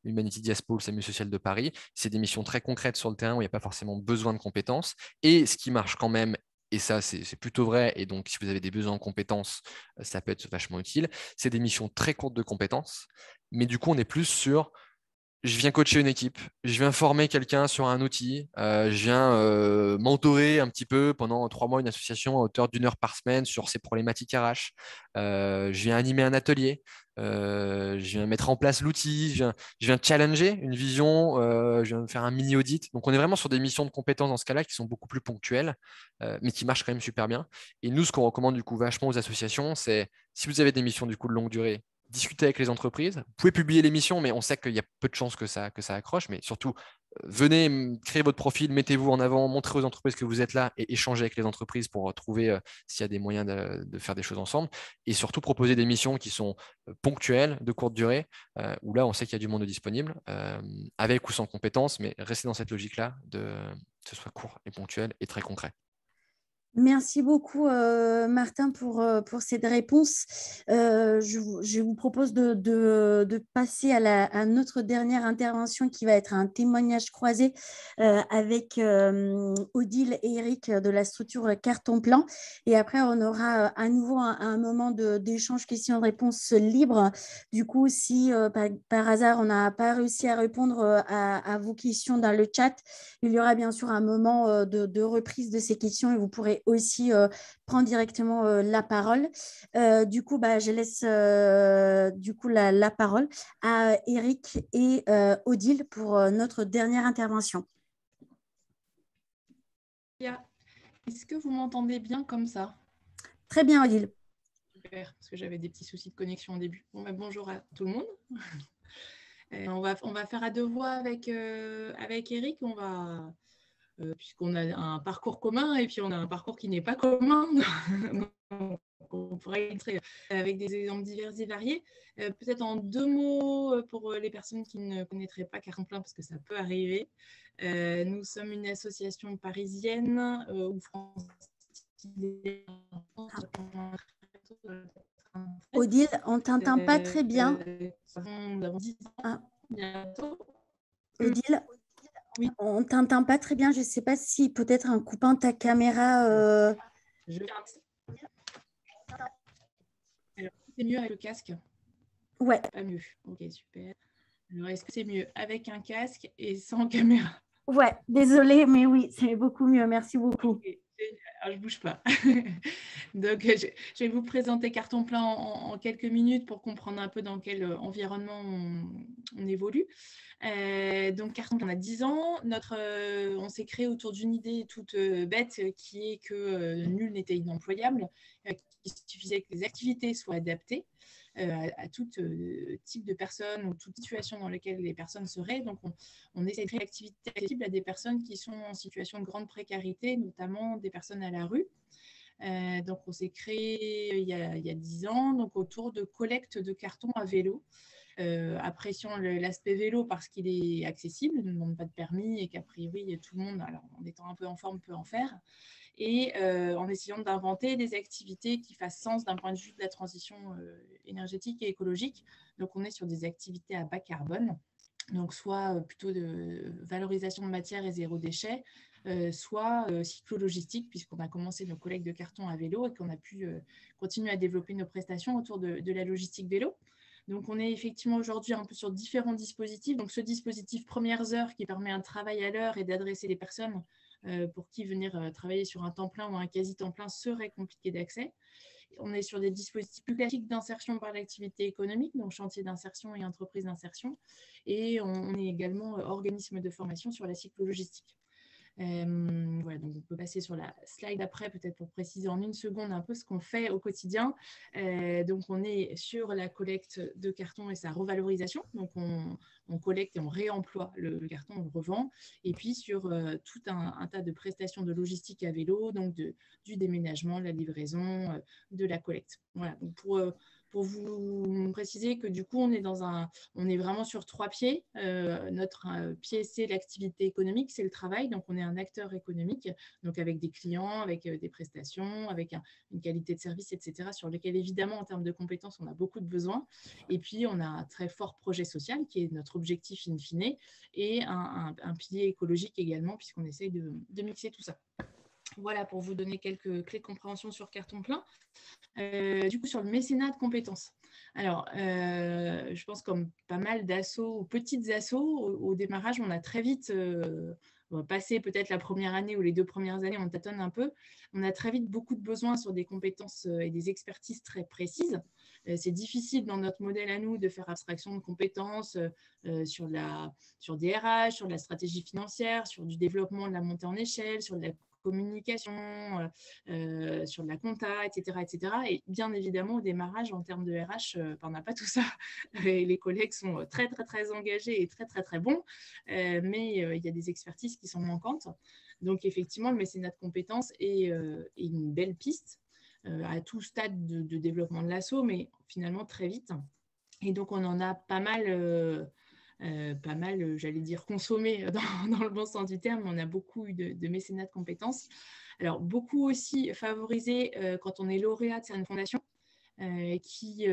Humanity Diaspo, le SAMU social de Paris. C'est des missions très concrètes sur le terrain où il n'y a pas forcément besoin de compétences. Et ce qui marche quand même, et ça, c'est plutôt vrai. Et donc, si vous avez des besoins en compétences, ça peut être vachement utile. C'est des missions très courtes de compétences. Mais du coup, on est plus sur je viens coacher une équipe, je viens former quelqu'un sur un outil, je viens mentorer un petit peu pendant 3 mois une association à hauteur d'1 heure par semaine sur ses problématiques RH. Je viens animer un atelier, je viens mettre en place l'outil, je viens challenger une vision, je viens faire un mini audit. Donc on est vraiment sur des missions de compétences dans ce cas-là qui sont beaucoup plus ponctuelles, mais qui marchent quand même super bien. Et nous, ce qu'on recommande du coup vachement aux associations, c'est si vous avez des missions du coup de longue durée, discuter avec les entreprises. Vous pouvez publier l'émission, mais on sait qu'il y a peu de chances que ça accroche. Mais surtout, venez créer votre profil, mettez-vous en avant, montrez aux entreprises que vous êtes là et échangez avec les entreprises pour trouver s'il y a des moyens de faire des choses ensemble. Et surtout, proposer des missions qui sont ponctuelles, de courte durée, où là, on sait qu'il y a du monde disponible, avec ou sans compétences, mais restez dans cette logique-là, que ce soit court et ponctuel et très concret. Merci beaucoup, Martin, pour cette réponse. Je vous propose de passer à notre dernière intervention qui va être un témoignage croisé avec Odile et Eric de la structure Carton Plan. Et après, on aura à nouveau un moment d'échange questions-réponses libre. Du coup, si par hasard, on n'a pas réussi à répondre à vos questions dans le chat, il y aura bien sûr un moment de reprise de ces questions et vous pourrez aussi prendre directement la parole. Du coup, je laisse la parole à Eric et Odile pour notre dernière intervention. Est-ce que vous m'entendez bien comme ça? Très bien, Odile. Super, parce que j'avais des petits soucis de connexion au début. Bonjour à tout le monde. On va faire à deux voix avec Eric. Puisqu'on a un parcours commun et puis on a un parcours qui n'est pas commun. On pourrait illustrer avec des exemples divers et variés. Peut-être en deux mots pour les personnes qui ne connaîtraient pas Carton Plein, parce que ça peut arriver. Nous sommes une association parisienne ou française. Odile, on ne t'entend pas très bien. Nous avons 10 ans bientôt. Odile, oui. On ne t'entend pas très bien. Je ne sais pas si peut-être en coupant ta caméra... Alors, c'est mieux avec le casque? Ouais. Pas mieux. Ok, super. Alors, est-ce que c'est mieux avec un casque et sans caméra? Ouais, désolée, mais oui, c'est beaucoup mieux. Merci beaucoup. Okay. Alors, je ne bouge pas. Donc, je vais vous présenter Carton Plein en quelques minutes pour comprendre un peu dans quel environnement on évolue. Donc, Carton Plein, on a 10 ans. On s'est créé autour d'une idée toute bête qui est que nul n'était inemployable, qu'il suffisait que les activités soient adaptées à tout type de personnes ou toute situation dans laquelle les personnes seraient. Donc, on essaie de créer l'activité accessible à des personnes qui sont en situation de grande précarité, notamment des personnes à la rue. Donc, on s'est créé il y a 10 ans donc, autour de collecte de cartons à vélo. Appréciant l'aspect vélo parce qu'il est accessible, ne demande pas de permis et qu'a priori tout le monde, alors, en étant un peu en forme, peut en faire. Et en essayant d'inventer des activités qui fassent sens d'un point de vue de la transition énergétique et écologique. Donc, on est sur des activités à bas carbone, donc soit plutôt de valorisation de matière et zéro déchet, soit cyclo-logistique, puisqu'on a commencé nos collectes de cartons à vélo et qu'on a pu continuer à développer nos prestations autour de la logistique vélo. Donc, on est effectivement aujourd'hui un peu sur différents dispositifs. Donc, ce dispositif Premières Heures qui permet un travail à l'heure et d'adresser les personnes pour qui venir travailler sur un temps plein ou un quasi-temps plein serait compliqué d'accès. On est sur des dispositifs plus classiques d'insertion par l'activité économique, donc chantier d'insertion et entreprise d'insertion. Et on est également organisme de formation sur la cyclo-logistique. Voilà, donc on peut passer sur la slide d'après, peut-être pour préciser en une seconde un peu ce qu'on fait au quotidien. Donc, on est sur la collecte de carton et sa revalorisation. Donc, on collecte et on réemploie le carton, on le revend. Et puis, sur tout un tas de prestations de logistique à vélo, donc du déménagement, de la livraison, de la collecte. Voilà, donc pour vous préciser que du coup, on est vraiment sur 3 pieds. Notre pied, c'est l'activité économique, c'est le travail. Donc, on est un acteur économique, donc avec des clients, avec des prestations, avec une qualité de service, etc., sur lequel, évidemment, en termes de compétences, on a beaucoup de besoins. Et puis, on a un très fort projet social qui est notre objectif in fine et un pilier écologique également, puisqu'on essaye de mixer tout ça. Voilà, pour vous donner quelques clés de compréhension sur Carton Plein. Du coup, sur le mécénat de compétences. Alors, je pense comme pas mal d'assauts ou petites assos, au démarrage, on a très vite passé peut-être la première année ou les 2 premières années, on tâtonne un peu. On a très vite beaucoup de besoins sur des compétences et des expertises très précises. C'est difficile dans notre modèle à nous de faire abstraction de compétences sur des RH, sur de la stratégie financière, sur du développement de la montée en échelle, sur de la communication, sur de la compta, etc., etc. Et bien évidemment, au démarrage, en termes de RH, on n'a pas tout ça. Et les collègues sont très, très, très engagés et très, très, très bons, mais il y a des expertises qui sont manquantes. Donc, effectivement, le mécénat de compétences est une belle piste à tout stade de développement de l'asso, mais finalement très vite. Et donc, on en a pas mal, j'allais dire, consommé dans le bon sens du terme. On a beaucoup eu de mécénat de compétences. Alors, beaucoup aussi favorisé quand on est lauréat de certaines fondations qui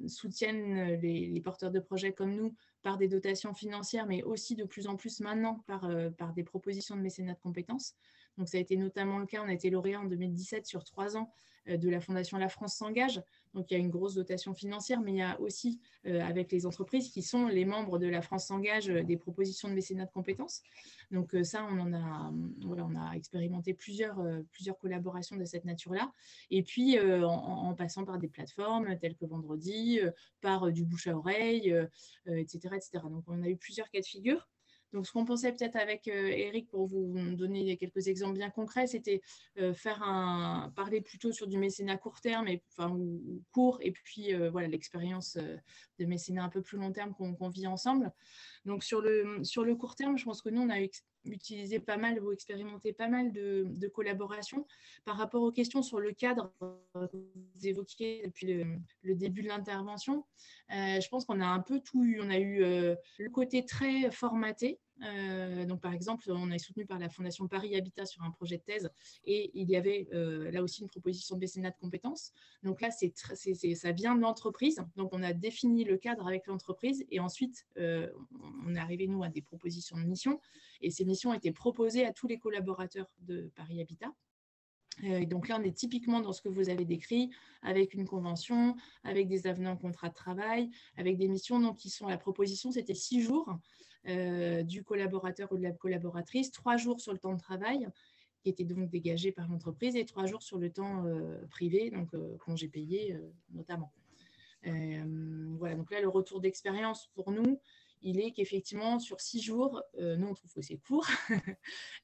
soutiennent les porteurs de projets comme nous par des dotations financières, mais aussi de plus en plus maintenant par des propositions de mécénat de compétences. Donc, ça a été notamment le cas, on a été lauréat en 2017 sur 3 ans de la Fondation La France s'engage. Donc, il y a une grosse dotation financière, mais il y a aussi, avec les entreprises qui sont les membres de La France s'engage, des propositions de mécénat de compétences. Donc, ça, on a expérimenté plusieurs collaborations de cette nature-là. Et puis, en passant par des plateformes telles que Vendredi, par du bouche à oreille, etc., etc. Donc, on a eu plusieurs cas de figure. Donc, ce qu'on pensait peut-être avec Eric, pour vous donner quelques exemples bien concrets, c'était parler plutôt sur du mécénat court terme, ou court, et puis voilà, l'expérience de mécénat un peu plus long terme qu'on vit ensemble. Donc, sur le court terme, je pense que nous, on a utilisé pas mal ou expérimenté pas mal de collaborations par rapport aux questions sur le cadre que vous évoquiez depuis le début de l'intervention. Je pense qu'on a un peu tout eu. On a eu le côté très formaté. Donc, par exemple, on est soutenu par la Fondation Paris Habitat sur un projet de thèse et il y avait là aussi une proposition de mécénat de compétences. Donc là, ça vient de l'entreprise. Donc, on a défini le cadre avec l'entreprise et ensuite, on est arrivé, nous, à des propositions de mission et ces missions étaient proposées à tous les collaborateurs de Paris Habitat. Donc là, on est typiquement dans ce que vous avez décrit, avec une convention, avec des avenants contrat de travail, avec des missions donc, qui sont la proposition, c'était 6 jours du collaborateur ou de la collaboratrice, 3 jours sur le temps de travail, qui était donc dégagé par l'entreprise, et 3 jours sur le temps privé, donc congé payé notamment. Voilà, donc là, le retour d'expérience pour nous, il est qu'effectivement, sur 6 jours, nous, on trouve que c'est court,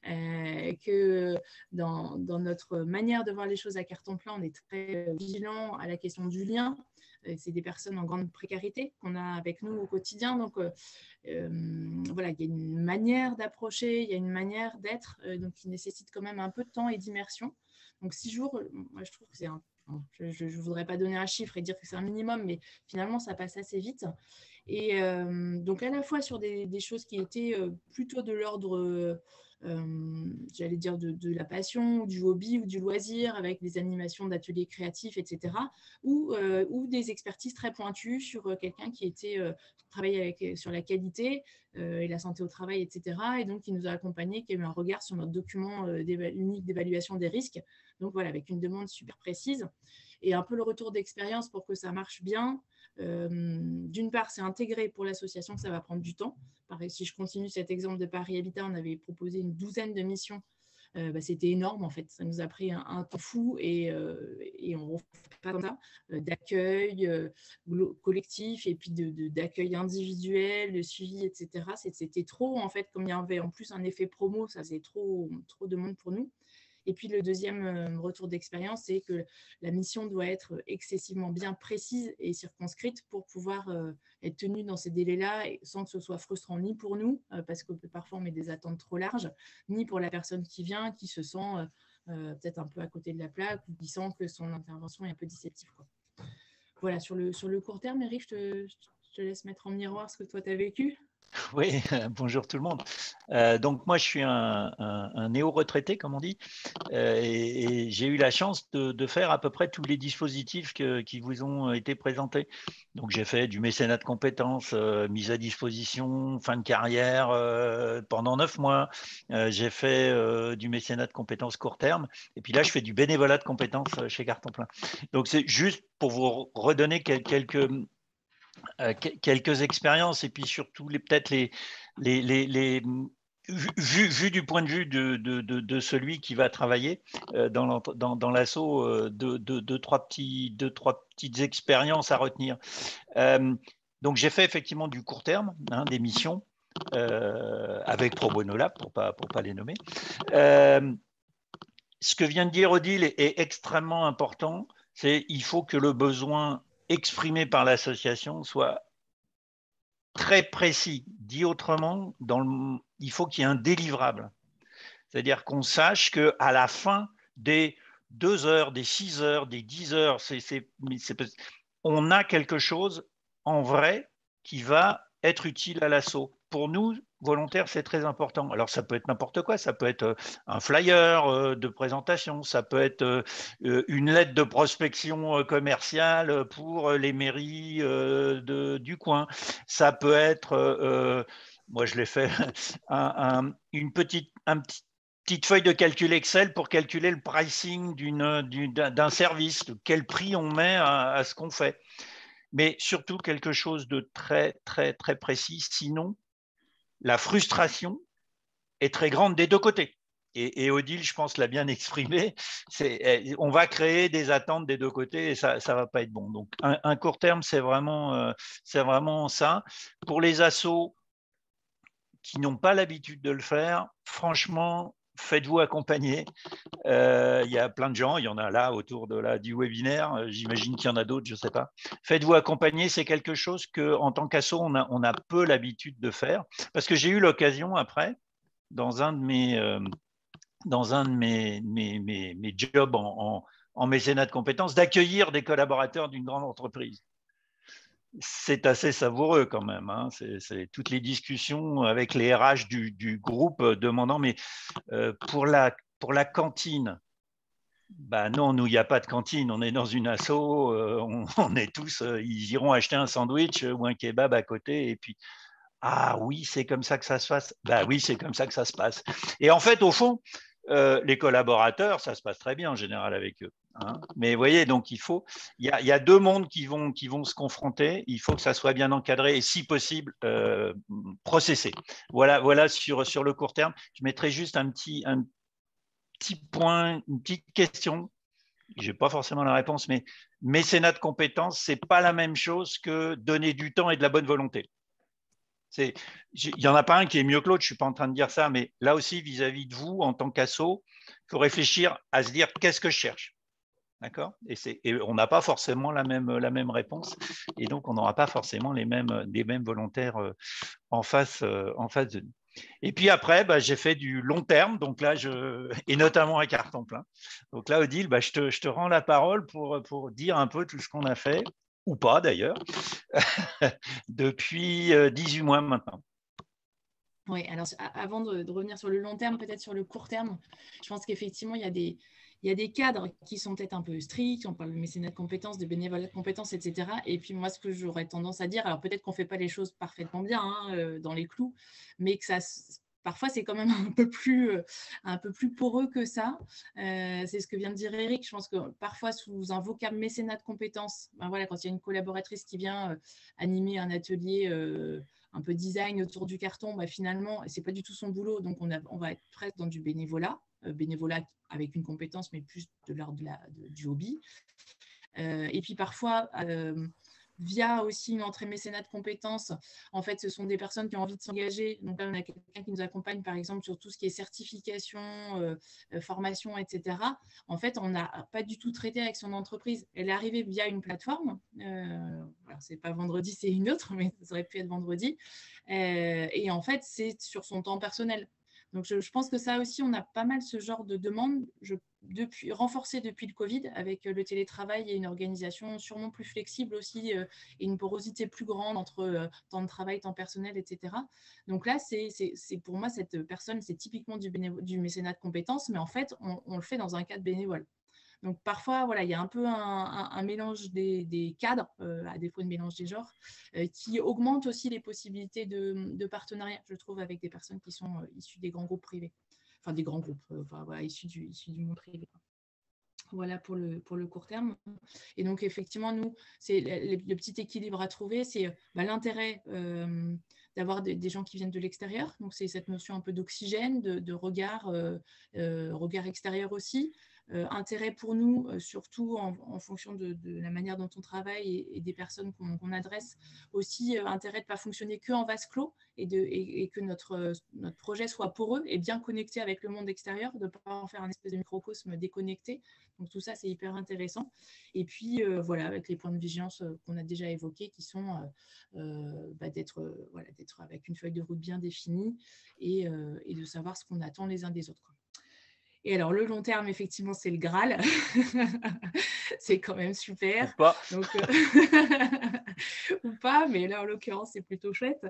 que dans notre manière de voir les choses à carton plein, on est très vigilant à la question du lien. C'est des personnes en grande précarité qu'on a avec nous au quotidien. Donc, voilà, il y a une manière d'approcher, il y a une manière d'être, donc qui nécessite quand même un peu de temps et d'immersion. Donc, 6 jours, moi, je trouve que c'est je ne voudrais pas donner un chiffre et dire que c'est un minimum, mais finalement, ça passe assez vite. Et donc, à la fois sur des choses qui étaient plutôt de l'ordre, j'allais dire, de la passion, du hobby ou du loisir, avec des animations d'ateliers créatifs, etc., ou des expertises très pointues sur quelqu'un qui travaillait sur la qualité et la santé au travail, etc., et donc qui nous a accompagnés, qui a eu un regard sur notre document unique d'évaluation des risques, donc voilà, avec une demande super précise. Et un peu le retour d'expérience pour que ça marche bien. D'une part, c'est intégré pour l'association, ça va prendre du temps. Pareil, si je continue cet exemple de Paris Habitat, on avait proposé une 12aine de missions. C'était énorme en fait, ça nous a pris un temps fou et on ne fait pas comme ça, d'accueil collectif et puis d'accueil individuel, de suivi, etc. C'était trop en fait, comme il y avait en plus un effet promo, ça c'est trop de monde pour nous. Et puis, le deuxième retour d'expérience, c'est que la mission doit être excessivement bien précise et circonscrite pour pouvoir être tenue dans ces délais-là sans que ce soit frustrant ni pour nous, parce que parfois on met des attentes trop larges, ni pour la personne qui vient, qui se sent peut-être un peu à côté de la plaque ou qui sent que son intervention est un peu déceptive, quoi. Voilà, sur le court terme, Eric, je te laisse mettre en miroir ce que toi, tu as vécu. Oui, bonjour tout le monde. Donc moi, je suis un néo-retraité, comme on dit, et j'ai eu la chance de faire à peu près tous les dispositifs qui vous ont été présentés. Donc j'ai fait du mécénat de compétences, mise à disposition, fin de carrière pendant 9 mois. J'ai fait du mécénat de compétences court terme, et puis là, je fais du bénévolat de compétences chez Carton Plein. Donc c'est juste pour vous redonner quelques expériences et puis surtout peut-être vu du point de vue de celui qui va travailler dans l'asso, deux, trois petites expériences à retenir. Donc j'ai fait effectivement du court terme, des missions avec Pro Bono Lab pour pas les nommer. Ce que vient de dire Odile est extrêmement important, c'est il faut que le besoin exprimé par l'association soit très précis. Dit autrement, il faut qu'il y ait un délivrable. C'est-à-dire qu'on sache qu'à la fin des 2 heures, des 6 heures, des 10 heures, on a quelque chose en vrai qui va être utile à l'asso. Pour nous, volontaires, c'est très important. Alors, ça peut être n'importe quoi. Ça peut être un flyer de présentation. Ça peut être une lettre de prospection commerciale pour les mairies du coin. Ça peut être, moi je l'ai fait, une petite feuille de calcul Excel pour calculer le pricing d'un service, quel prix on met à ce qu'on fait. Mais surtout quelque chose de très, très, très précis. Sinon, la frustration est très grande des deux côtés. Et Odile, je pense, l'a bien exprimé. On va créer des attentes des deux côtés et ça ne va pas être bon. Donc, un court terme, c'est vraiment ça. Pour les assos, qui n'ont pas l'habitude de le faire, franchement, faites-vous accompagner. Il y a plein de gens, il y en a là autour du webinaire, j'imagine qu'il y en a d'autres, je ne sais pas. Faites-vous accompagner, c'est quelque chose qu'en tant qu'asso, on a peu l'habitude de faire. Parce que j'ai eu l'occasion après, dans un de mes jobs en mécénat de compétences, d'accueillir des collaborateurs d'une grande entreprise. C'est assez savoureux quand même. Hein. C'est toutes les discussions avec les RH du groupe demandant, mais pour la cantine, bah non, nous, il n'y a pas de cantine. On est dans une asso, on est tous, ils iront acheter un sandwich ou un kebab à côté et puis, ah oui, c'est comme ça que ça se passe. Bah oui, c'est comme ça que ça se passe. Et en fait, au fond, les collaborateurs, ça se passe très bien en général avec eux. Hein. Mais vous voyez, donc il y a deux mondes qui vont se confronter. Il faut que ça soit bien encadré et, si possible, processé. Voilà sur le court terme. Je mettrai juste un petit point, une petite question. Je n'ai pas forcément la réponse, mais mécénat de compétences, ce n'est pas la même chose que donner du temps et de la bonne volonté. Il n'y en a pas un qui est mieux que l'autre, je ne suis pas en train de dire ça, mais là aussi, vis-à-vis de vous, en tant qu'asso, il faut réfléchir à se dire qu'est-ce que je cherche. D'accord ? Et on n'a pas forcément la même réponse, et donc on n'aura pas forcément les mêmes volontaires en face de nous. Et puis après, bah, j'ai fait du long terme, donc là, et notamment à carton plein. Donc là, Odile, bah, je te rends la parole pour dire un peu tout ce qu'on a fait, ou pas d'ailleurs, depuis 18 mois maintenant. Oui, alors avant de revenir sur le long terme, peut-être sur le court terme, je pense qu'effectivement, il y a des cadres qui sont peut-être un peu stricts, on parle de mécénat de compétences, de bénévolat de compétences, etc. Et puis moi, ce que j'aurais tendance à dire, alors peut-être qu'on ne fait pas les choses parfaitement bien dans les clous, mais que parfois, c'est quand même un peu plus poreux que ça. C'est ce que vient de dire Eric. Je pense que parfois, sous un vocable mécénat de compétences, ben voilà, quand il y a une collaboratrice qui vient animer un atelier un peu design autour du carton, bah finalement, ce n'est pas du tout son boulot. Donc, on va être presque dans du bénévolat avec une compétence, mais plus de l'ordre du hobby. Et puis, parfois, via aussi une entrée mécénat de compétences, en fait, ce sont des personnes qui ont envie de s'engager. Donc là, on a quelqu'un qui nous accompagne, par exemple, sur tout ce qui est certification, formation, etc. En fait, on n'a pas du tout traité avec son entreprise. Elle est arrivée via une plateforme. Alors, c'est pas vendredi, c'est une autre, mais ça aurait pu être vendredi. Et en fait, c'est sur son temps personnel. Donc, je pense que ça aussi, on a pas mal ce genre de demande, renforcée depuis le Covid, avec le télétravail et une organisation sûrement plus flexible aussi, et une porosité plus grande entre temps de travail, temps personnel, etc. Donc là, c'est pour moi, cette personne, c'est typiquement du mécénat de compétences, mais en fait, on le fait dans un cadre bénévole. Donc parfois, voilà, il y a un peu un mélange des cadres, à défaut de mélange des genres, qui augmente aussi les possibilités de partenariat, je trouve, avec des personnes qui sont issues des grands groupes privés. Enfin, des grands groupes, voilà, issus du monde privé. Voilà pour le court terme. Et donc, effectivement, nous, c'est le petit équilibre à trouver, c'est l'intérêt d'avoir des gens qui viennent de l'extérieur. Donc, c'est cette notion un peu d'oxygène, de regard extérieur aussi. Intérêt pour nous, surtout en fonction de la manière dont on travaille et des personnes qu'on adresse, aussi intérêt de ne pas fonctionner qu'en vase clos et que notre projet soit poreux et bien connecté avec le monde extérieur, de ne pas en faire un espèce de microcosme déconnecté. Donc tout ça, c'est hyper intéressant. Et puis, voilà, avec les points de vigilance qu'on a déjà évoqués, qui sont d'être avec une feuille de route bien définie et de savoir ce qu'on attend les uns des autres. Et alors, le long terme, effectivement, c'est le Graal. C'est quand même super. Ou pas. Donc, ou pas, mais là, en l'occurrence, c'est plutôt chouette.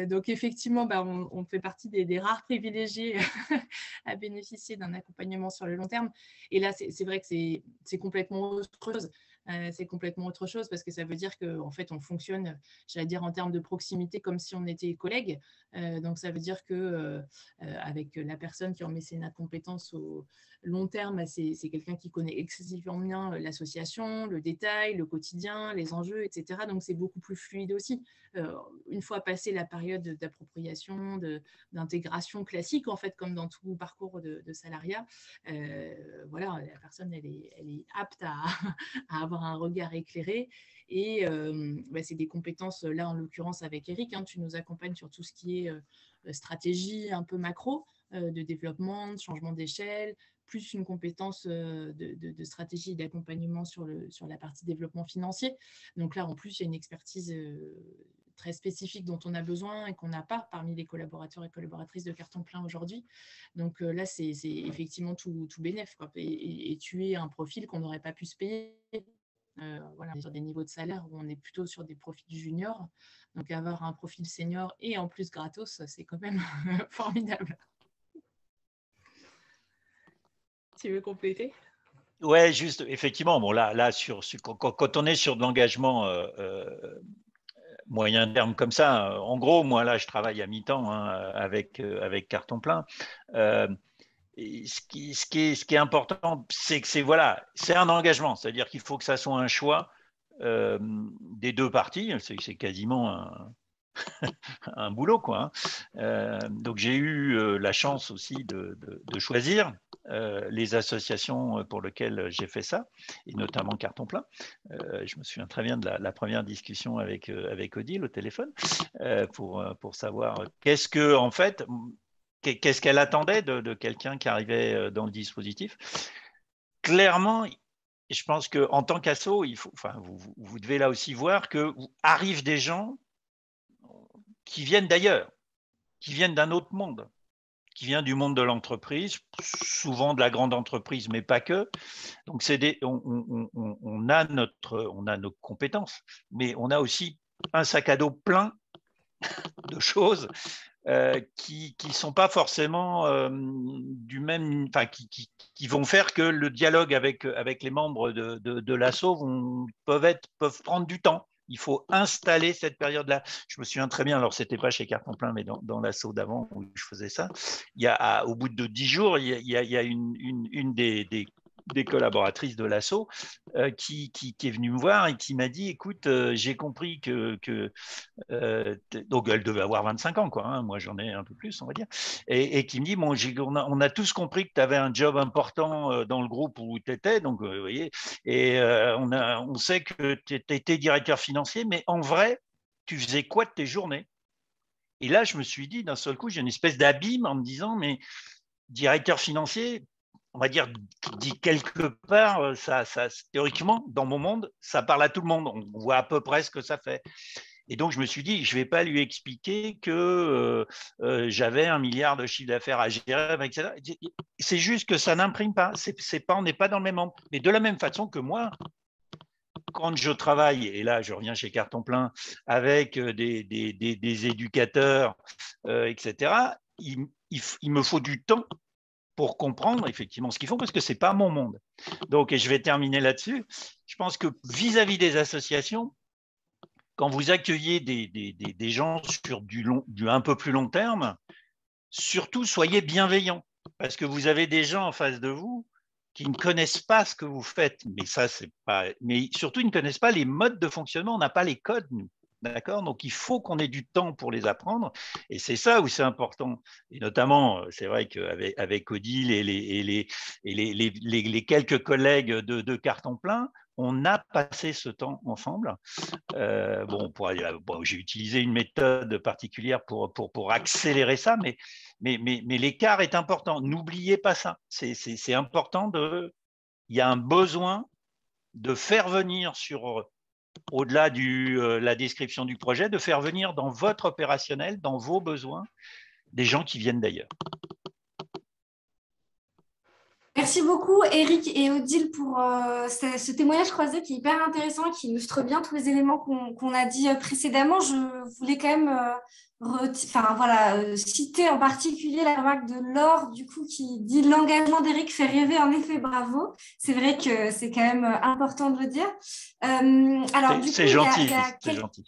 Donc, effectivement, on fait partie des rares privilégiés à bénéficier d'un accompagnement sur le long terme. Et là, c'est vrai que c'est complètement autre chose. C'est complètement autre chose parce que ça veut dire qu'en fait, on fonctionne, j'allais dire, en termes de proximité comme si on était collègues. Donc, ça veut dire qu'avec la personne qui est en mécénat de compétences au long terme, c'est quelqu'un qui connaît excessivement bien l'association, le détail, le quotidien, les enjeux, etc. Donc, c'est beaucoup plus fluide aussi. Une fois passé la période d'appropriation, d'intégration classique, en fait, comme dans tout parcours de salariat, voilà, la personne, elle est apte à avoir avoir un regard éclairé. Et c'est des compétences, là en l'occurrence avec Eric, hein, tu nous accompagnes sur tout ce qui est stratégie un peu macro, de développement, de changement d'échelle, plus une compétence de stratégie et d'accompagnement sur la partie développement financier. Donc là, en plus, il y a une expertise très spécifique dont on a besoin et qu'on n'a pas parmi les collaborateurs et collaboratrices de Carton Plein aujourd'hui. Donc là, c'est effectivement tout bénef, quoi. Et tu es un profil qu'on n'aurait pas pu se payer. Voilà, sur des niveaux de salaire où on est plutôt sur des profils juniors. Donc avoir un profil senior et en plus gratos, c'est quand même formidable. Tu veux compléter? Ouais, juste, effectivement, bon, là quand on est sur de l'engagement moyen terme comme ça, en gros, moi, là, je travaille à mi-temps hein, avec Carton Plein. Ce qui est important, c'est que c'est un engagement, c'est-à-dire qu'il faut que ça soit un choix des deux parties. C'est quasiment un boulot, quoi. Donc j'ai eu la chance aussi de choisir les associations pour lesquelles j'ai fait ça, et notamment Carton Plein. Je me souviens très bien de la première discussion avec Odile au téléphone pour savoir qu'est-ce qu'elle attendait de quelqu'un qui arrivait dans le dispositif. Clairement, je pense qu'en tant qu'asso, vous devez là aussi voir que arrivent des gens qui viennent d'ailleurs, qui viennent d'un autre monde, qui vient du monde de l'entreprise, souvent de la grande entreprise, mais pas que. Donc, on a nos compétences, mais on a aussi un sac à dos plein de choses qui ne sont pas forcément du même, qui vont faire que le dialogue avec les membres de l'asso peuvent prendre du temps. Il faut installer cette période-là. Je me souviens très bien, alors ce n'était pas chez Carton Plein, mais dans l'asso d'avant où je faisais ça, au bout de 10 jours, il y a une des collaboratrices de l'asso qui est venue me voir et qui m'a dit, écoute, j'ai compris que donc elle devait avoir 25 ans, quoi, hein, moi j'en ai un peu plus, on va dire, et qui me dit, bon, on a tous compris que tu avais un job important dans le groupe où tu étais, donc vous voyez, et on sait que tu étais directeur financier, mais en vrai, tu faisais quoi de tes journées? Et là, je me suis dit, d'un seul coup, j'ai une espèce d'abîme en me disant, mais directeur financier, on va dire, dit quelque part, théoriquement, dans mon monde, ça parle à tout le monde. On voit à peu près ce que ça fait. Et donc, je me suis dit, je ne vais pas lui expliquer que j'avais 1 milliard de chiffre d'affaires à gérer, etc. C'est juste que ça n'imprime pas. On n'est pas dans le même monde. Mais de la même façon que moi, quand je travaille, et là, je reviens chez Carton Plein, avec des éducateurs, etc., il me faut du temps pour comprendre effectivement ce qu'ils font, parce que ce n'est pas mon monde. Donc, et je vais terminer là-dessus, je pense que vis-à-vis des associations, quand vous accueillez des gens sur du un peu plus long terme, surtout soyez bienveillants, parce que vous avez des gens en face de vous qui ne connaissent pas ce que vous faites, mais surtout ils ne connaissent pas les modes de fonctionnement, on n'a pas les codes, nous. D'accord ? Donc, il faut qu'on ait du temps pour les apprendre. Et c'est ça où c'est important. Et notamment, c'est vrai qu'avec Odile et les quelques collègues de Carton Plein, on a passé ce temps ensemble. J'ai utilisé une méthode particulière pour accélérer ça, mais l'écart est important. N'oubliez pas ça. C'est important il y a un besoin de faire venir au-delà de la description du projet, de faire venir dans votre opérationnel, dans vos besoins, des gens qui viennent d'ailleurs. Merci beaucoup, Eric et Odile, pour ce témoignage croisé qui est hyper intéressant, qui illustre bien tous les éléments qu'on a dit précédemment. Je voulais quand même citer en particulier la remarque de Laure, du coup, qui dit « L'engagement d'Eric fait rêver, en effet, bravo ». C'est vrai que c'est quand même important de le dire. C'est gentil, c'est gentil.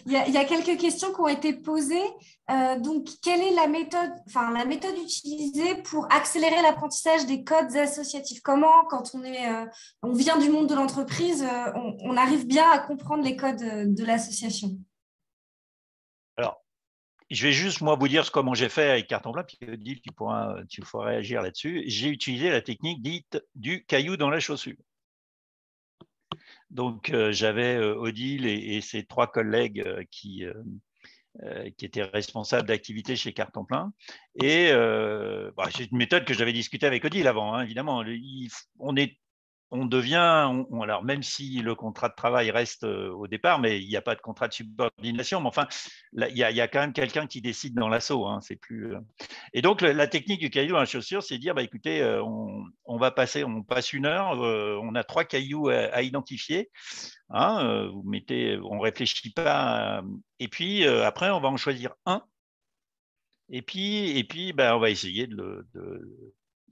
Il y a quelques questions qui ont été posées. Donc, quelle est la méthode utilisée pour accélérer l'apprentissage des codes associatifs? Comment, quand on vient du monde de l'entreprise, on arrive bien à comprendre les codes de l'association? Alors, je vais juste, moi, vous dire comment j'ai fait avec Carton Plein, puis Odile, tu pourras réagir là-dessus. J'ai utilisé la technique dite du caillou dans la chaussure. Donc, j'avais Odile et ses 3 collègues qui étaient responsables d'activité chez Carton Plein. Et c'est une méthode que j'avais discutée avec Odile avant, hein, évidemment. On devient, alors même si le contrat de travail reste au départ, mais il n'y a pas de contrat de subordination, mais enfin, il y a quand même quelqu'un qui décide dans l'assaut. Hein, c'est plus. Et donc, la technique du caillou à la chaussure, c'est de dire, écoutez, on passe 1 heure, on a 3 cailloux à identifier. Hein, on réfléchit pas. Et puis, après, on va en choisir un. Et puis on va essayer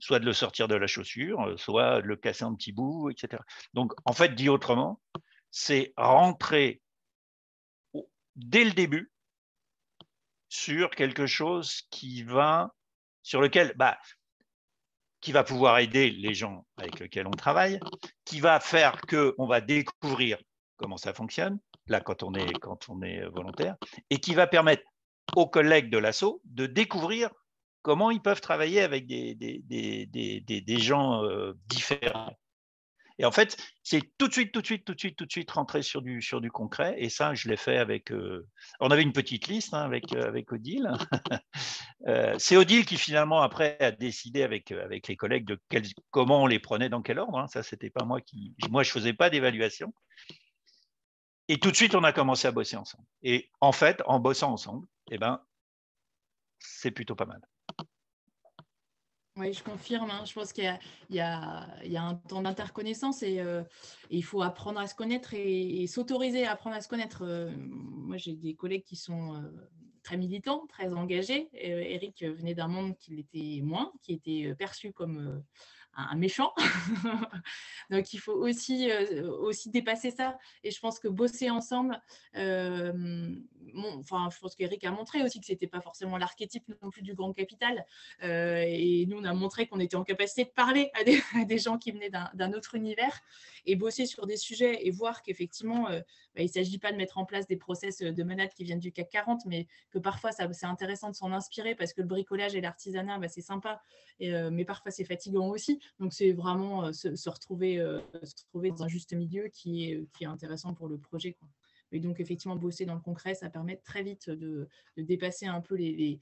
soit de le sortir de la chaussure, soit de le casser en petits bouts, etc. Donc, en fait, dit autrement, c'est rentrer dès le début sur quelque chose sur lequel, qui va pouvoir aider les gens avec lesquels on travaille, qui va faire qu'on va découvrir comment ça fonctionne, là, quand on est volontaire, et qui va permettre aux collègues de l'asso de découvrir comment ils peuvent travailler avec des gens différents. Et en fait, c'est tout de suite rentrer sur du concret. Et ça, je l'ai fait avec. On avait une petite liste avec Odile. C'est Odile qui finalement après a décidé avec les collègues de comment on les prenait, dans quel ordre. Hein. Ça, c'était pas moi je faisais pas d'évaluation. Et tout de suite, on a commencé à bosser ensemble. Et en fait, en bossant ensemble, c'est plutôt pas mal. Oui, je confirme. Hein. Je pense qu'il y a un temps d'interconnaissance et il faut apprendre à se connaître et s'autoriser à apprendre à se connaître. Moi, j'ai des collègues qui sont très militants, très engagés. Eric venait d'un monde qui l'était moins, qui était perçu comme un méchant. Donc, il faut aussi dépasser ça. Et je pense que bosser ensemble, je pense qu'Eric a montré aussi que ce n'était pas forcément l'archétype non plus du grand capital. Et nous, on a montré qu'on était en capacité de parler à des gens qui venaient d'un autre univers et bosser sur des sujets et voir qu'effectivement, il ne s'agit pas de mettre en place des process de management qui viennent du CAC 40, mais que parfois, c'est intéressant de s'en inspirer parce que le bricolage et l'artisanat, c'est sympa, mais parfois, c'est fatigant aussi. Donc, c'est vraiment se retrouver dans un juste milieu qui est intéressant pour le projet, quoi. Et donc, effectivement, bosser dans le concret, ça permet très vite de dépasser un peu les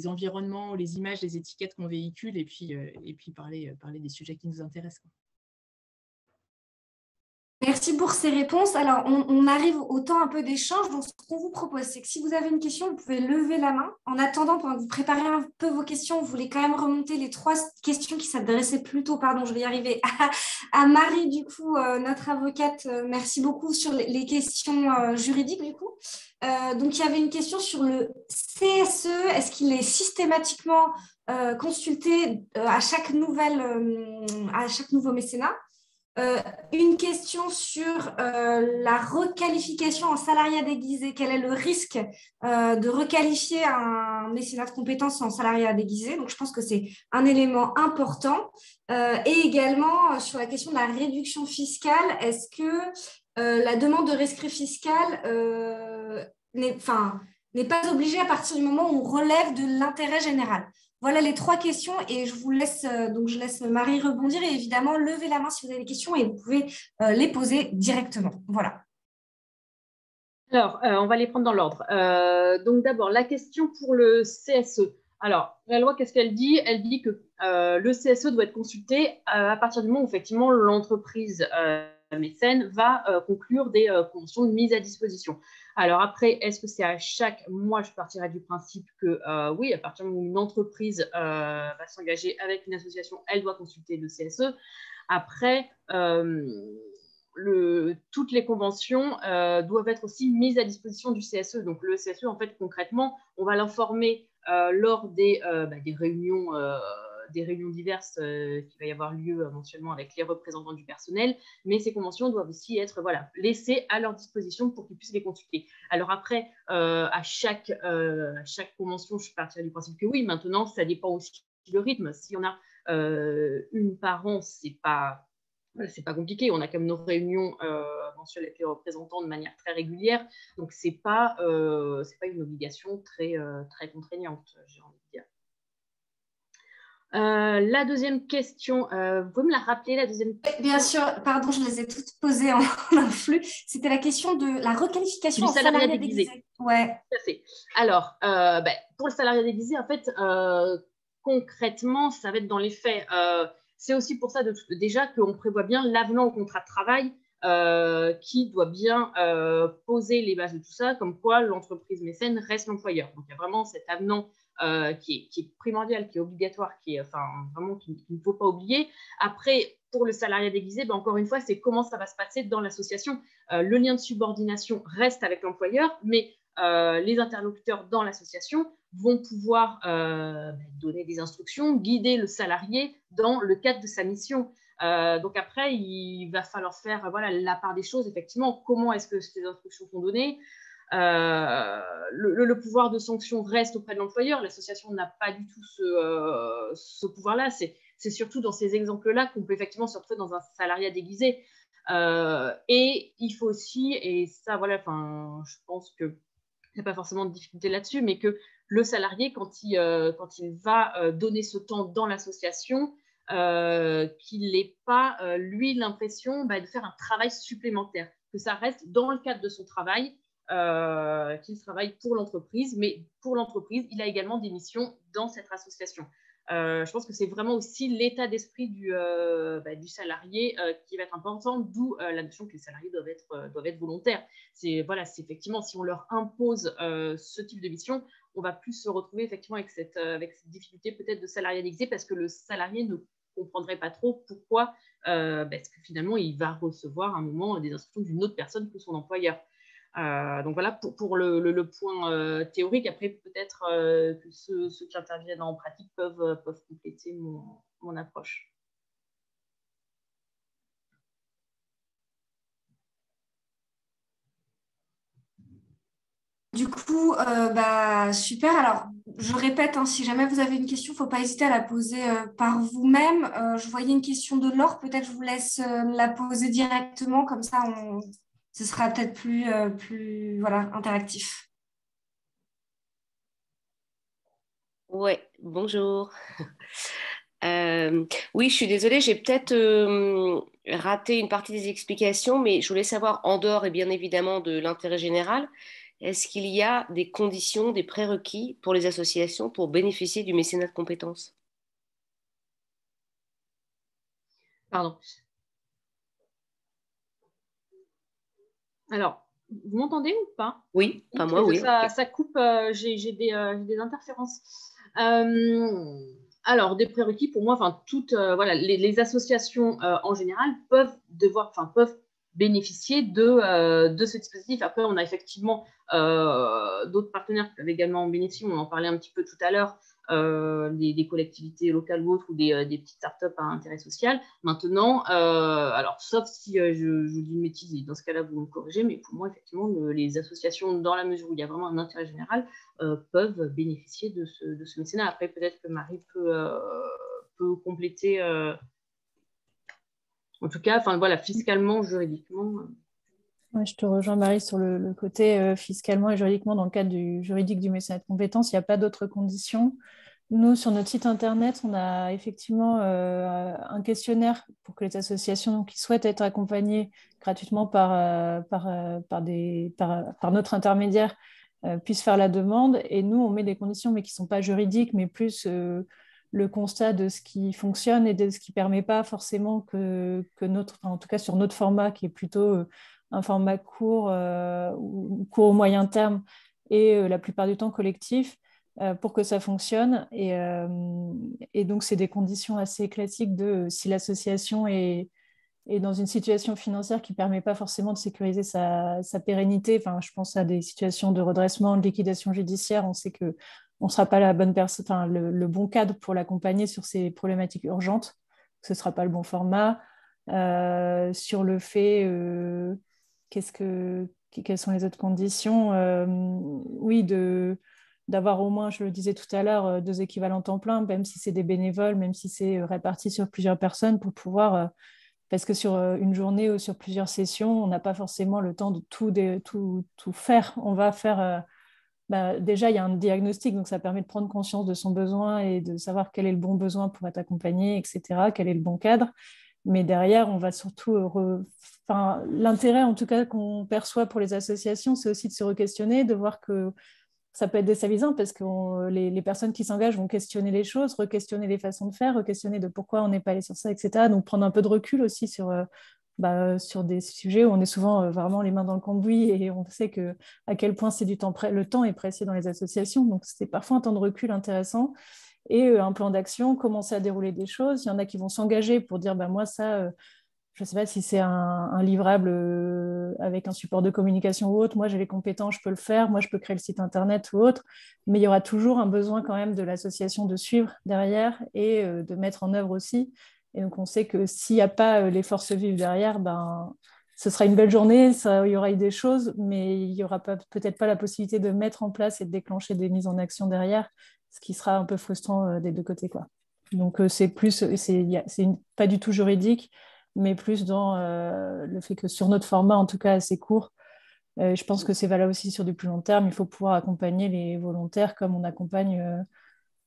environnements, les images, les étiquettes qu'on véhicule et puis parler des sujets qui nous intéressent, quoi. Merci pour ces réponses. Alors, on arrive au temps un peu d'échange. Donc, ce qu'on vous propose, c'est que si vous avez une question, vous pouvez lever la main. En attendant, pendant que vous préparez un peu vos questions, vous voulez quand même remonter les 3 questions qui s'adressaient plutôt, pardon, je vais y arriver, à Marie, du coup, notre avocate. Merci beaucoup sur les questions juridiques, du coup. Donc, il y avait une question sur le CSE. Est-ce qu'il est systématiquement consulté à chaque nouveau mécénat? Une question sur la requalification en salariat déguisé. Quel est le risque de requalifier un mécénat de compétences en salariat déguisé? Donc, je pense que c'est un élément important. Et également, sur la question de la réduction fiscale, est-ce que la demande de rescrit fiscal n'est pas obligée à partir du moment où on relève de l'intérêt général? Voilà les 3 questions et je laisse Marie rebondir et évidemment lever la main si vous avez des questions et vous pouvez les poser directement. Voilà. Alors, on va les prendre dans l'ordre. Donc d'abord, la question pour le CSE. Alors, la loi, qu'est-ce qu'elle dit? Elle dit que le CSE doit être consulté à partir du moment où effectivement l'entreprise mécène va conclure des conventions de mise à disposition. Alors après, est-ce que c'est à chaque... Moi, je partirais du principe que oui, à partir du moment où une entreprise va s'engager avec une association, elle doit consulter le CSE. Après, toutes les conventions doivent être aussi mises à disposition du CSE. Donc le CSE, en fait, concrètement, on va l'informer lors des réunions diverses qui va y avoir lieu mensuellement avec les représentants du personnel, mais ces conventions doivent aussi être laissées à leur disposition pour qu'ils puissent les consulter. Alors après, à chaque convention, je partirai du principe que oui, maintenant, ça dépend aussi du rythme. S'il y en a une par an, c'est pas compliqué. On a comme nos réunions mensuelles avec les représentants de manière très régulière, donc c'est pas une obligation très contraignante, j'ai envie de dire. La deuxième question, vous pouvez me la rappeler, la deuxième question? Bien sûr, pardon, je les ai toutes posées en influx. C'était la question de la requalification Du en salariat salariat déguisé. déguisé. Ouais. Tout à fait. Alors, pour le salariat déguisé, en fait, concrètement, ça va être dans les faits. C'est aussi pour ça déjà qu'on prévoit bien l'avenant au contrat de travail qui doit bien poser les bases de tout ça, comme quoi l'entreprise mécène reste l'employeur. Donc, il y a vraiment cet avenant qui est primordial, qui est obligatoire, vraiment qu'il ne faut pas oublier. Après, pour le salariat déguisé, encore une fois, c'est comment ça va se passer dans l'association. Le lien de subordination reste avec l'employeur, mais les interlocuteurs dans l'association vont pouvoir donner des instructions, guider le salarié dans le cadre de sa mission. Donc après, il va falloir faire la part des choses, effectivement, comment est-ce que ces instructions sont données. Le pouvoir de sanction reste auprès de l'employeur. L'association n'a pas du tout ce pouvoir-là. C'est surtout dans ces exemples-là qu'on peut effectivement se retrouver dans un salariat déguisé. Et il faut aussi, et ça, je pense que il n'y a pas forcément de difficulté là-dessus, mais que le salarié, quand il va donner ce temps dans l'association, qu'il n'ait pas, lui, l'impression de faire un travail supplémentaire, que ça reste dans le cadre de son travail, qu'il travaille pour l'entreprise, mais pour l'entreprise, il a également des missions dans cette association. Je pense que c'est vraiment aussi l'état d'esprit du salarié qui va être important, d'où la notion que les salariés doivent être volontaires. C'est effectivement, si on leur impose ce type de mission, on va plus se retrouver effectivement avec cette difficulté peut-être de salariat déguisé, parce que le salarié ne comprendrait pas trop pourquoi, parce que finalement, il va recevoir à un moment des instructions d'une autre personne que son employeur. Donc voilà pour le point théorique. Après, peut-être que ceux qui interviennent en pratique peuvent compléter mon approche. Du coup, super. Alors, je répète, si jamais vous avez une question, il ne faut pas hésiter à la poser par vous-même. Je voyais une question de Laure, peut-être je vous laisse la poser directement, comme ça ce sera peut-être plus interactif. Ouais, bonjour. Oui, je suis désolée, j'ai peut-être raté une partie des explications, mais je voulais savoir, en dehors et bien évidemment de l'intérêt général, est-ce qu'il y a des conditions, des prérequis pour les associations pour bénéficier du mécénat de compétences? Pardon. Alors, vous m'entendez ou pas? Oui, enfin moi, oui. Ça coupe, j'ai des interférences. Alors, des prérequis pour moi, toutes les associations en général peuvent bénéficier de ce dispositif. Après, on a effectivement d'autres partenaires qui peuvent également en bénéficier. On en parlait un petit peu tout à l'heure, des collectivités locales ou autres, ou des petites startups à intérêt social. Maintenant, alors sauf si je dis une bêtise, et dans ce cas-là, vous me corrigez, mais pour moi, effectivement, les associations, dans la mesure où il y a vraiment un intérêt général, peuvent bénéficier de ce mécénat. Après, peut-être que Marie peut compléter. En tout cas, fiscalement, juridiquement. Ouais, je te rejoins, Marie, sur le côté fiscalement et juridiquement. Dans le cadre du juridique du mécénat de compétences, il n'y a pas d'autres conditions. Nous, sur notre site internet, on a effectivement un questionnaire pour que les associations qui souhaitent être accompagnées gratuitement par notre intermédiaire puissent faire la demande. Et nous, on met des conditions, mais qui ne sont pas juridiques, mais plus le constat de ce qui fonctionne et de ce qui ne permet pas forcément que en tout cas sur notre format, qui est plutôt un format court au moyen terme et la plupart du temps collectif, pour que ça fonctionne. Et donc, c'est des conditions assez classiques de si l'association est dans une situation financière qui ne permet pas forcément de sécuriser sa pérennité. Enfin, je pense à des situations de redressement, de liquidation judiciaire. On sait qu'on ne sera pas la bonne personne, le bon cadre pour l'accompagner sur ces problématiques urgentes. Ce ne sera pas le bon format. Sur le fait, quelles sont les autres conditions? Oui, d'avoir au moins, je le disais tout à l'heure, 2 équivalents temps plein, même si c'est des bénévoles, même si c'est réparti sur plusieurs personnes, pour pouvoir, parce que sur une journée ou sur plusieurs sessions, on n'a pas forcément le temps de tout faire. On va faire déjà, il y a un diagnostic, donc ça permet de prendre conscience de son besoin et de savoir quel est le bon besoin pour être accompagné, etc., quel est le bon cadre. Mais derrière, on va surtout... l'intérêt, en tout cas, qu'on perçoit pour les associations, c'est aussi de se re-questionner, de voir que ça peut être déstabilisant parce que les personnes qui s'engagent vont questionner les choses, re-questionner les façons de faire, re-questionner de pourquoi on n'est pas allé sur ça, etc. Donc, prendre un peu de recul aussi sur des sujets où on est souvent vraiment les mains dans le cambouis et on sait à quel point c'est le temps est précieux dans les associations. Donc, c'est parfois un temps de recul intéressant et un plan d'action, commencer à dérouler des choses. Il y en a qui vont s'engager pour dire moi, ça, je ne sais pas si c'est un livrable avec un support de communication ou autre. Moi, j'ai les compétences, je peux le faire. Moi, je peux créer le site internet ou autre. Mais il y aura toujours un besoin quand même de l'association de suivre derrière et de mettre en œuvre aussi. Et donc, on sait que s'il n'y a pas les forces vives derrière, ce sera une belle journée, il y aura eu des choses, mais il n'y aura peut-être pas la possibilité de mettre en place et de déclencher des mises en action derrière, ce qui sera un peu frustrant des deux côtés, quoi. Donc, c'est pas du tout juridique, mais plus dans le fait que sur notre format, en tout cas assez court, je pense que c'est valable aussi sur du plus long terme. Il faut pouvoir accompagner les volontaires comme on accompagne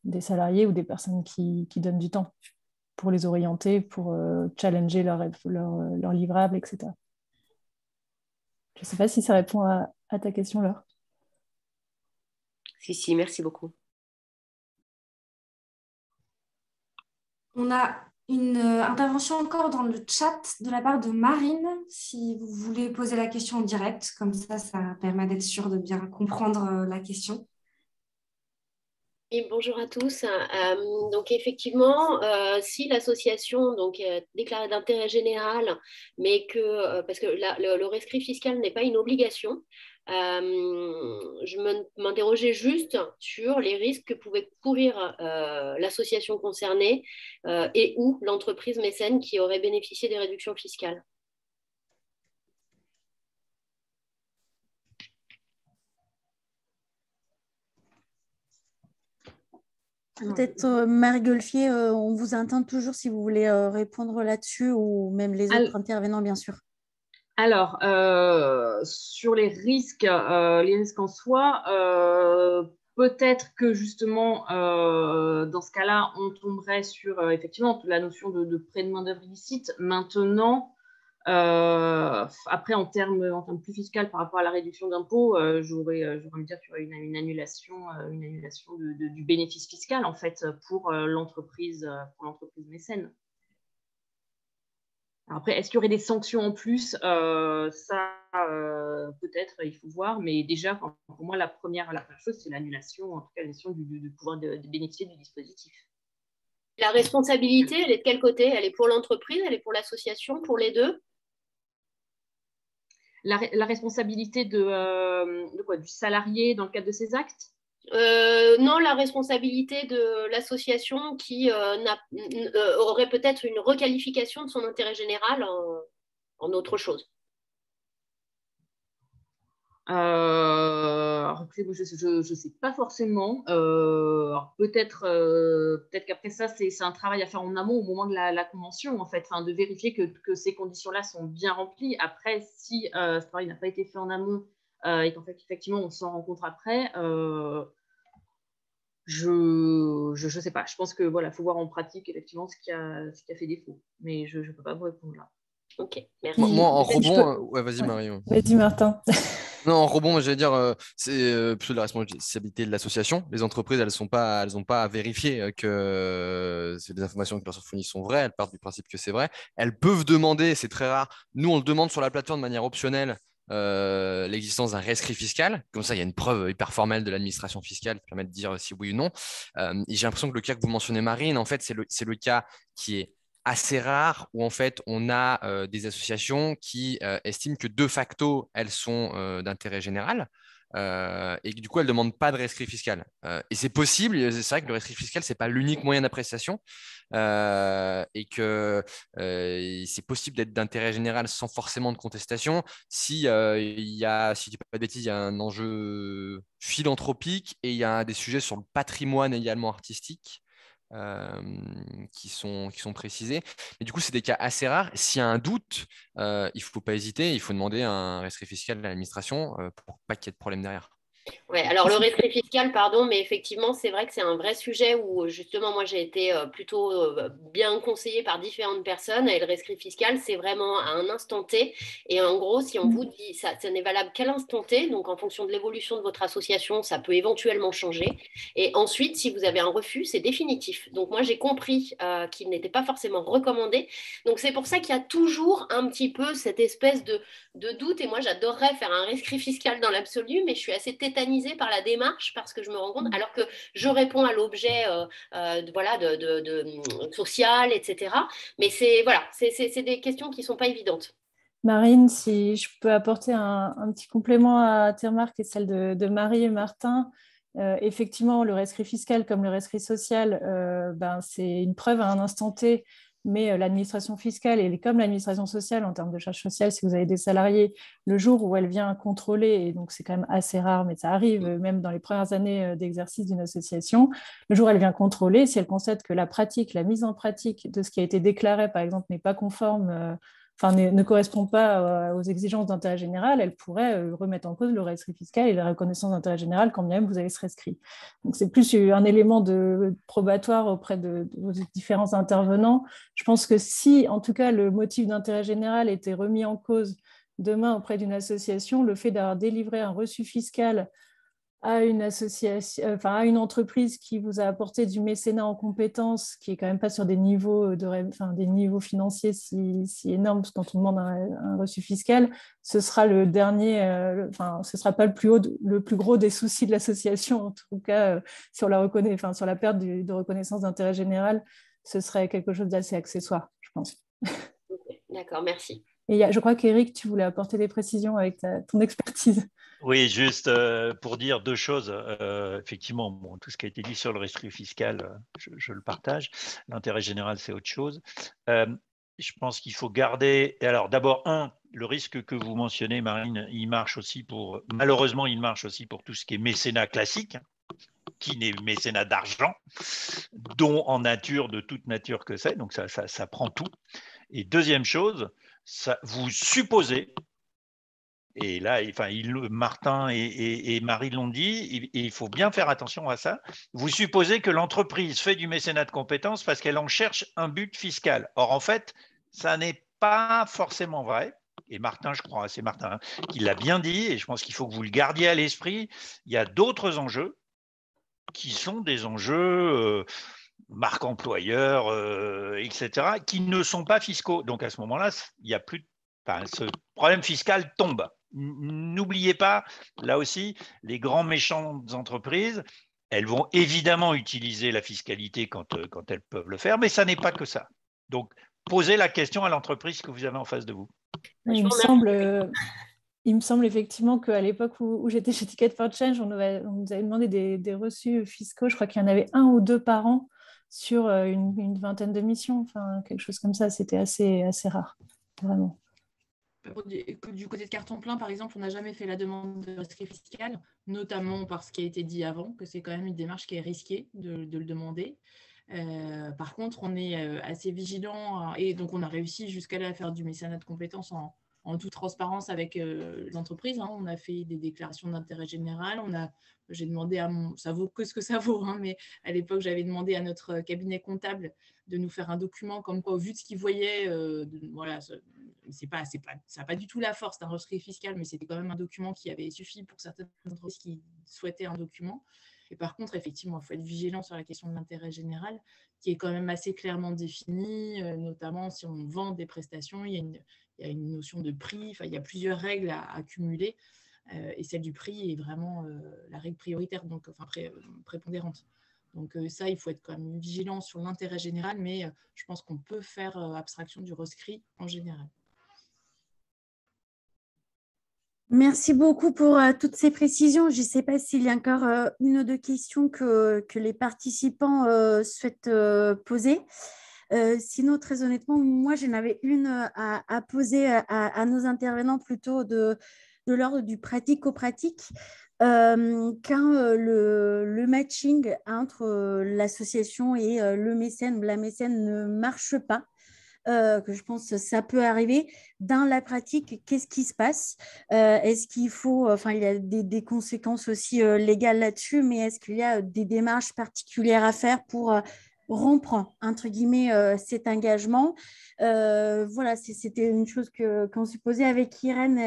des salariés ou des personnes qui donnent du temps pour les orienter, pour challenger leur livrable, etc. Je ne sais pas si ça répond à ta question, Laure. Si, merci beaucoup. On a une intervention encore dans le chat de la part de Marine, si vous voulez poser la question en direct, comme ça permet d'être sûr de bien comprendre la question. Et bonjour à tous. Donc effectivement, si l'association est déclarée d'intérêt général, mais parce que le rescrit fiscal n'est pas une obligation, je m'interrogeais juste sur les risques que pouvait courir l'association concernée et ou l'entreprise mécène qui aurait bénéficié des réductions fiscales. Peut-être Marie Golfier, on vous entend toujours si vous voulez répondre là-dessus ou même les autres intervenants, bien sûr. Alors, sur les risques en soi, peut-être que justement, dans ce cas-là, on tomberait sur effectivement la notion de prêt de main-d'œuvre illicite. Maintenant, après, en termes plus fiscal par rapport à la réduction d'impôts, j'aurais envie de dire qu'il y aurait une annulation du bénéfice fiscal en fait pour l'entreprise mécène. Alors après, est-ce qu'il y aurait des sanctions en plus? Ça, peut-être, il faut voir. Mais déjà, pour moi, la première chose, c'est l'annulation, en tout cas, l'annulation du pouvoir de bénéficier du dispositif. La responsabilité, elle est de quel côté? Elle est pour l'entreprise, elle est pour l'association, pour les deux? La responsabilité de quoi? Du salarié dans le cadre de ses actes? Non, la responsabilité de l'association qui aurait peut-être une requalification de son intérêt général en autre chose. Alors, je ne sais pas forcément. Peut-être qu'après ça, c'est un travail à faire en amont au moment de la convention, en fait, de vérifier que ces conditions-là sont bien remplies. Après, si ce travail n'a pas été fait en amont et qu'en fait, effectivement, on s'en rencontre après, je sais pas. Je pense que voilà, faut voir en pratique effectivement ce qui a fait défaut. Mais je peux pas vous répondre là. Ok, merci. Moi en rebond, ouais, vas-y Marie. Vas-y Martin. Non, en rebond, j'allais dire, c'est plutôt de la responsabilité de l'association. Les entreprises, elles n'ont pas à vérifier que les informations que les personnes fournissent sont vraies. Elles partent du principe que c'est vrai. Elles peuvent demander, c'est très rare. Nous, on le demande sur la plateforme de manière optionnelle, l'existence d'un rescrit fiscal. Comme ça, il y a une preuve hyper formelle de l'administration fiscale qui permet de dire si oui ou non. Et j'ai l'impression que le cas que vous mentionnez, Marine, en fait, c'est le cas qui est assez rare où en fait on a des associations qui estiment que de facto elles sont d'intérêt général et que du coup elles ne demandent pas de rescrit fiscal. Et c'est possible, c'est vrai que le rescrit fiscal c'est pas l'unique moyen d'appréciation et que c'est possible d'être d'intérêt général sans forcément de contestation si il y a, si je dis pas de bêtises, il y a un enjeu philanthropique et il y a des sujets sur le patrimoine également artistique. Qui sont précisés. Mais du coup, c'est des cas assez rares. S'il y a un doute, il ne faut pas hésiter. Il faut demander un rescrit fiscal à l'administration pour pas qu'il y ait de problème derrière. Ouais, alors le rescrit fiscal, pardon, mais effectivement, c'est vrai que c'est un vrai sujet où justement, moi, j'ai été plutôt bien conseillée par différentes personnes. Et le rescrit fiscal, c'est vraiment à un instant T. Et en gros, si on vous dit ça n'est valable qu'à l'instant T, donc en fonction de l'évolution de votre association, ça peut éventuellement changer. Et ensuite, si vous avez un refus, c'est définitif. Donc moi, j'ai compris qu'il n'était pas forcément recommandé. Donc c'est pour ça qu'il y a toujours un petit peu cette espèce de doute. Et moi, j'adorerais faire un rescrit fiscal dans l'absolu, mais je suis assez tétanisée par la démarche parce que je me rends compte, alors que je réponds à l'objet voilà, social, etc. Mais c'est des questions qui ne sont pas évidentes. Marine, si je peux apporter un petit complément à tes remarques et celle de Marie et Martin, effectivement, le rescrit fiscal comme le rescrit social, c'est une preuve à un instant T, mais l'administration fiscale et comme l'administration sociale en termes de charges sociales, si vous avez des salariés, le jour où elle vient contrôler, et donc c'est quand même assez rare, mais ça arrive même dans les premières années d'exercice d'une association, le jour où elle vient contrôler, si elle constate que la mise en pratique de ce qui a été déclaré, par exemple, n'est pas conforme ne correspond pas aux exigences d'intérêt général, elle pourrait remettre en cause le rescrit fiscal et la reconnaissance d'intérêt général quand bien même vous avez ce rescrit. Donc c'est plus un élément de probatoire auprès de vos différents intervenants. Je pense que si, en tout cas, le motif d'intérêt général était remis en cause demain auprès d'une association, le fait d'avoir délivré un reçu fiscal à une association, à une entreprise qui vous a apporté du mécénat en compétences, qui est quand même pas sur des niveaux des niveaux financiers si énormes, parce que quand on demande un reçu fiscal, ce sera le dernier, ce sera pas le plus gros des soucis de l'association, en tout cas sur la perte de reconnaissance d'intérêt général, ce serait quelque chose d'assez accessoire, je pense. D'accord, merci. Et je crois qu'Éric, tu voulais apporter des précisions avec ton expertise. Oui, juste pour dire deux choses. Effectivement, bon, tout ce qui a été dit sur le rescrit fiscal, je le partage. L'intérêt général, c'est autre chose. Je pense qu'il faut garder. Alors, d'abord, le risque que vous mentionnez, Marine, malheureusement, il marche aussi pour tout ce qui est mécénat classique, qui n'est mécénat d'argent, dont en nature, de toute nature que c'est. Donc, ça prend tout. Et deuxième chose, vous supposez. Et là, Martin et Marie l'ont dit, et il faut bien faire attention à ça. Vous supposez que l'entreprise fait du mécénat de compétences parce qu'elle en cherche un but fiscal. Or, en fait, ça n'est pas forcément vrai. Et Martin, je crois, c'est Martin qui l'a bien dit, et je pense qu'il faut que vous le gardiez à l'esprit. Il y a d'autres enjeux qui sont des enjeux marque employeur, etc., qui ne sont pas fiscaux. Donc, à ce moment-là, il y a plus ce problème fiscal tombe. N'oubliez pas, là aussi, les grands méchantes entreprises, elles vont évidemment utiliser la fiscalité quand elles peuvent le faire, mais ça n'est pas que ça. Donc, posez la question à l'entreprise que vous avez en face de vous. Il me semble effectivement qu'à l'époque où j'étais chez Ticket for Change, on nous avait demandé des reçus fiscaux. Je crois qu'il y en avait 1 ou 2 par an sur une vingtaine de missions, enfin quelque chose comme ça. C'était assez rare, vraiment. Du côté de Carton Plein, par exemple, on n'a jamais fait la demande de rescrit fiscal, notamment parce qu'il a été dit avant que c'est quand même une démarche qui est risquée de le demander. Par contre, on est assez vigilant et donc on a réussi jusqu'à là à faire du mécénat de compétences en toute transparence avec l'entreprise. Hein. On a fait des déclarations d'intérêt général. J'ai demandé ça vaut que ce que ça vaut, hein, mais à l'époque, j'avais demandé à notre cabinet comptable de nous faire un document comme quoi, au vu de ce qu'il voyait, voilà, ça n'a pas du tout la force d'un rescrit fiscal, mais c'était quand même un document qui avait suffi pour certaines entreprises qui souhaitaient un document. Et par contre, effectivement, il faut être vigilant sur la question de l'intérêt général, qui est quand même assez clairement définie, notamment si on vend des prestations, il y a une notion de prix, enfin, il y a plusieurs règles à cumuler, et celle du prix est vraiment la règle prioritaire, donc prépondérante. Donc ça, il faut être quand même vigilant sur l'intérêt général, mais je pense qu'on peut faire abstraction du rescrit en général. Merci beaucoup pour toutes ces précisions. Je ne sais pas s'il y a encore une ou deux questions que les participants souhaitent poser. Sinon, très honnêtement, moi, j'en avais une à poser à nos intervenants plutôt de l'ordre du pratico-pratique. Quand le matching entre l'association et le mécène ou la mécène ne marche pas, que je pense que ça peut arriver. Dans la pratique, qu'est-ce qui se passe? Est-ce qu'il faut, il y a des conséquences aussi légales là-dessus, mais est-ce qu'il y a des démarches particulières à faire pour rompre, entre guillemets, cet engagement? Voilà, c'était une chose qu'on s'est posée avec Irène,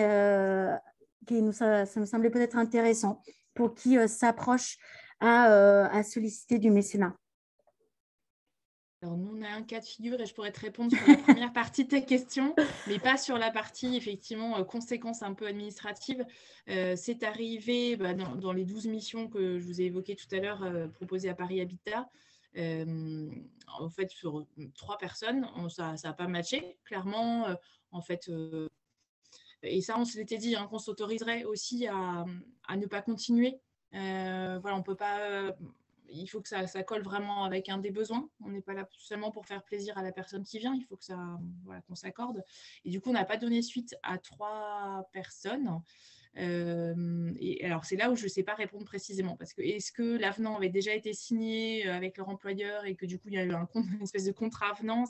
ça me semblait peut-être intéressant pour qui s'approche à solliciter du mécénat. Alors, nous, on a un cas de figure et je pourrais te répondre sur la première partie de tes questions, mais pas sur la partie, effectivement, conséquences un peu administratives. C'est arrivé dans les 12 missions que je vous ai évoquées tout à l'heure, proposées à Paris Habitat. En fait, sur 3 personnes, ça n'a pas matché, clairement. En fait, et ça, on s'était dit qu'on s'autoriserait aussi à ne pas continuer. Voilà, on peut pas... il faut que ça colle vraiment avec un des besoins. On n'est pas là seulement pour faire plaisir à la personne qui vient. Il faut que qu'on s'accorde. Et du coup, on n'a pas donné suite à 3 personnes. Et alors, c'est là où je ne sais pas répondre précisément. Parce que est-ce que l'avenant avait déjà été signé avec leur employeur et que du coup, il y a eu une espèce de contre-avenant?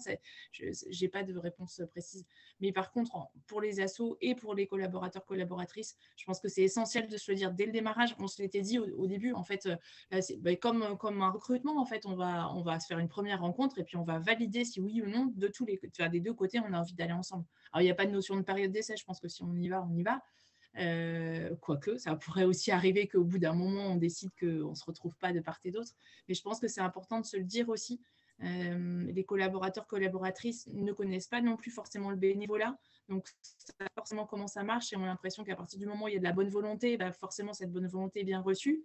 Je n'ai pas de réponse précise. Mais par contre, pour les assos et pour les collaborateurs, collaboratrices, je pense que c'est essentiel de se le dire dès le démarrage. On se l'était dit au début. En fait, comme un recrutement, en fait, on va se faire une première rencontre et puis on va valider si oui ou non, des 2 côtés, on a envie d'aller ensemble. Alors, il n'y a pas de notion de période d'essai. Je pense que si on y va, on y va. Quoique, ça pourrait aussi arriver qu'au bout d'un moment, on décide qu'on ne se retrouve pas de part et d'autre. Mais je pense que c'est important de se le dire aussi. Les collaborateurs, collaboratrices ne connaissent pas non plus forcément le bénévolat. Donc, ça pas forcément comment ça marche et ont l'impression qu'à partir du moment où il y a de la bonne volonté, forcément, cette bonne volonté est bien reçue.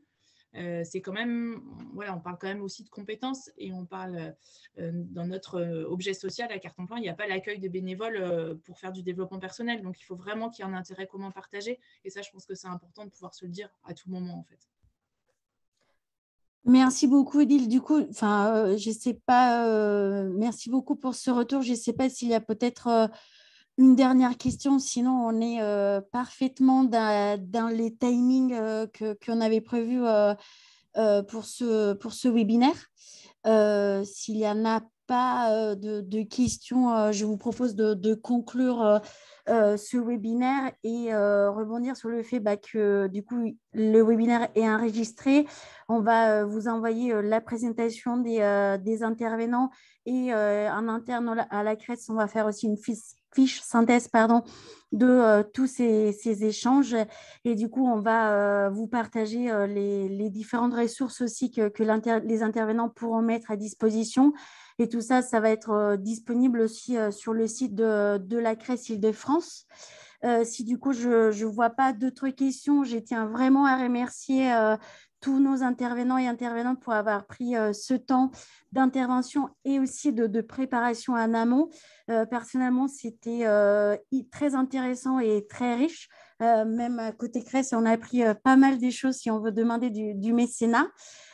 C'est quand même, voilà, on parle quand même aussi de compétences et on parle dans notre objet social à Carton-Plein, il n'y a pas l'accueil de bénévoles pour faire du développement personnel. Donc, il faut vraiment qu'il y ait un intérêt commun partagé. Et ça, je pense que c'est important de pouvoir se le dire à tout moment, en fait. Merci beaucoup, Odile. Du coup, je sais pas, merci beaucoup pour ce retour. Je ne sais pas s'il y a peut-être une dernière question, sinon on est parfaitement dans les timings qu'on avait prévus pour ce webinaire. S'il n'y en a pas de questions, je vous propose de conclure ce webinaire et rebondir sur le fait que du coup, le webinaire est enregistré. On va vous envoyer la présentation des intervenants et en interne à la CRES, on va faire aussi une fiche synthèse de tous ces échanges. Et du coup, on va vous partager les différentes ressources aussi que les intervenants pourront mettre à disposition. Et tout ça, ça va être disponible aussi sur le site de la CRES Île-de-France. Si du coup, je ne vois pas d'autres questions, je tiens vraiment à remercier tous nos intervenants et intervenantes pour avoir pris ce temps d'intervention et aussi de préparation en amont. Personnellement, c'était très intéressant et très riche. Même à côté CRES, on a appris pas mal des choses si on veut demander du mécénat.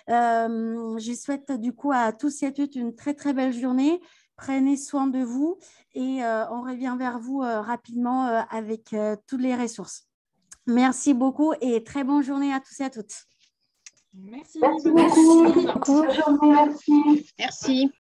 Je souhaite du coup à tous et à toutes une très très belle journée. Prenez soin de vous et on revient vers vous rapidement avec toutes les ressources. Merci beaucoup et très bonne journée à tous et à toutes. Merci. Merci beaucoup. Bonne journée, merci. Merci.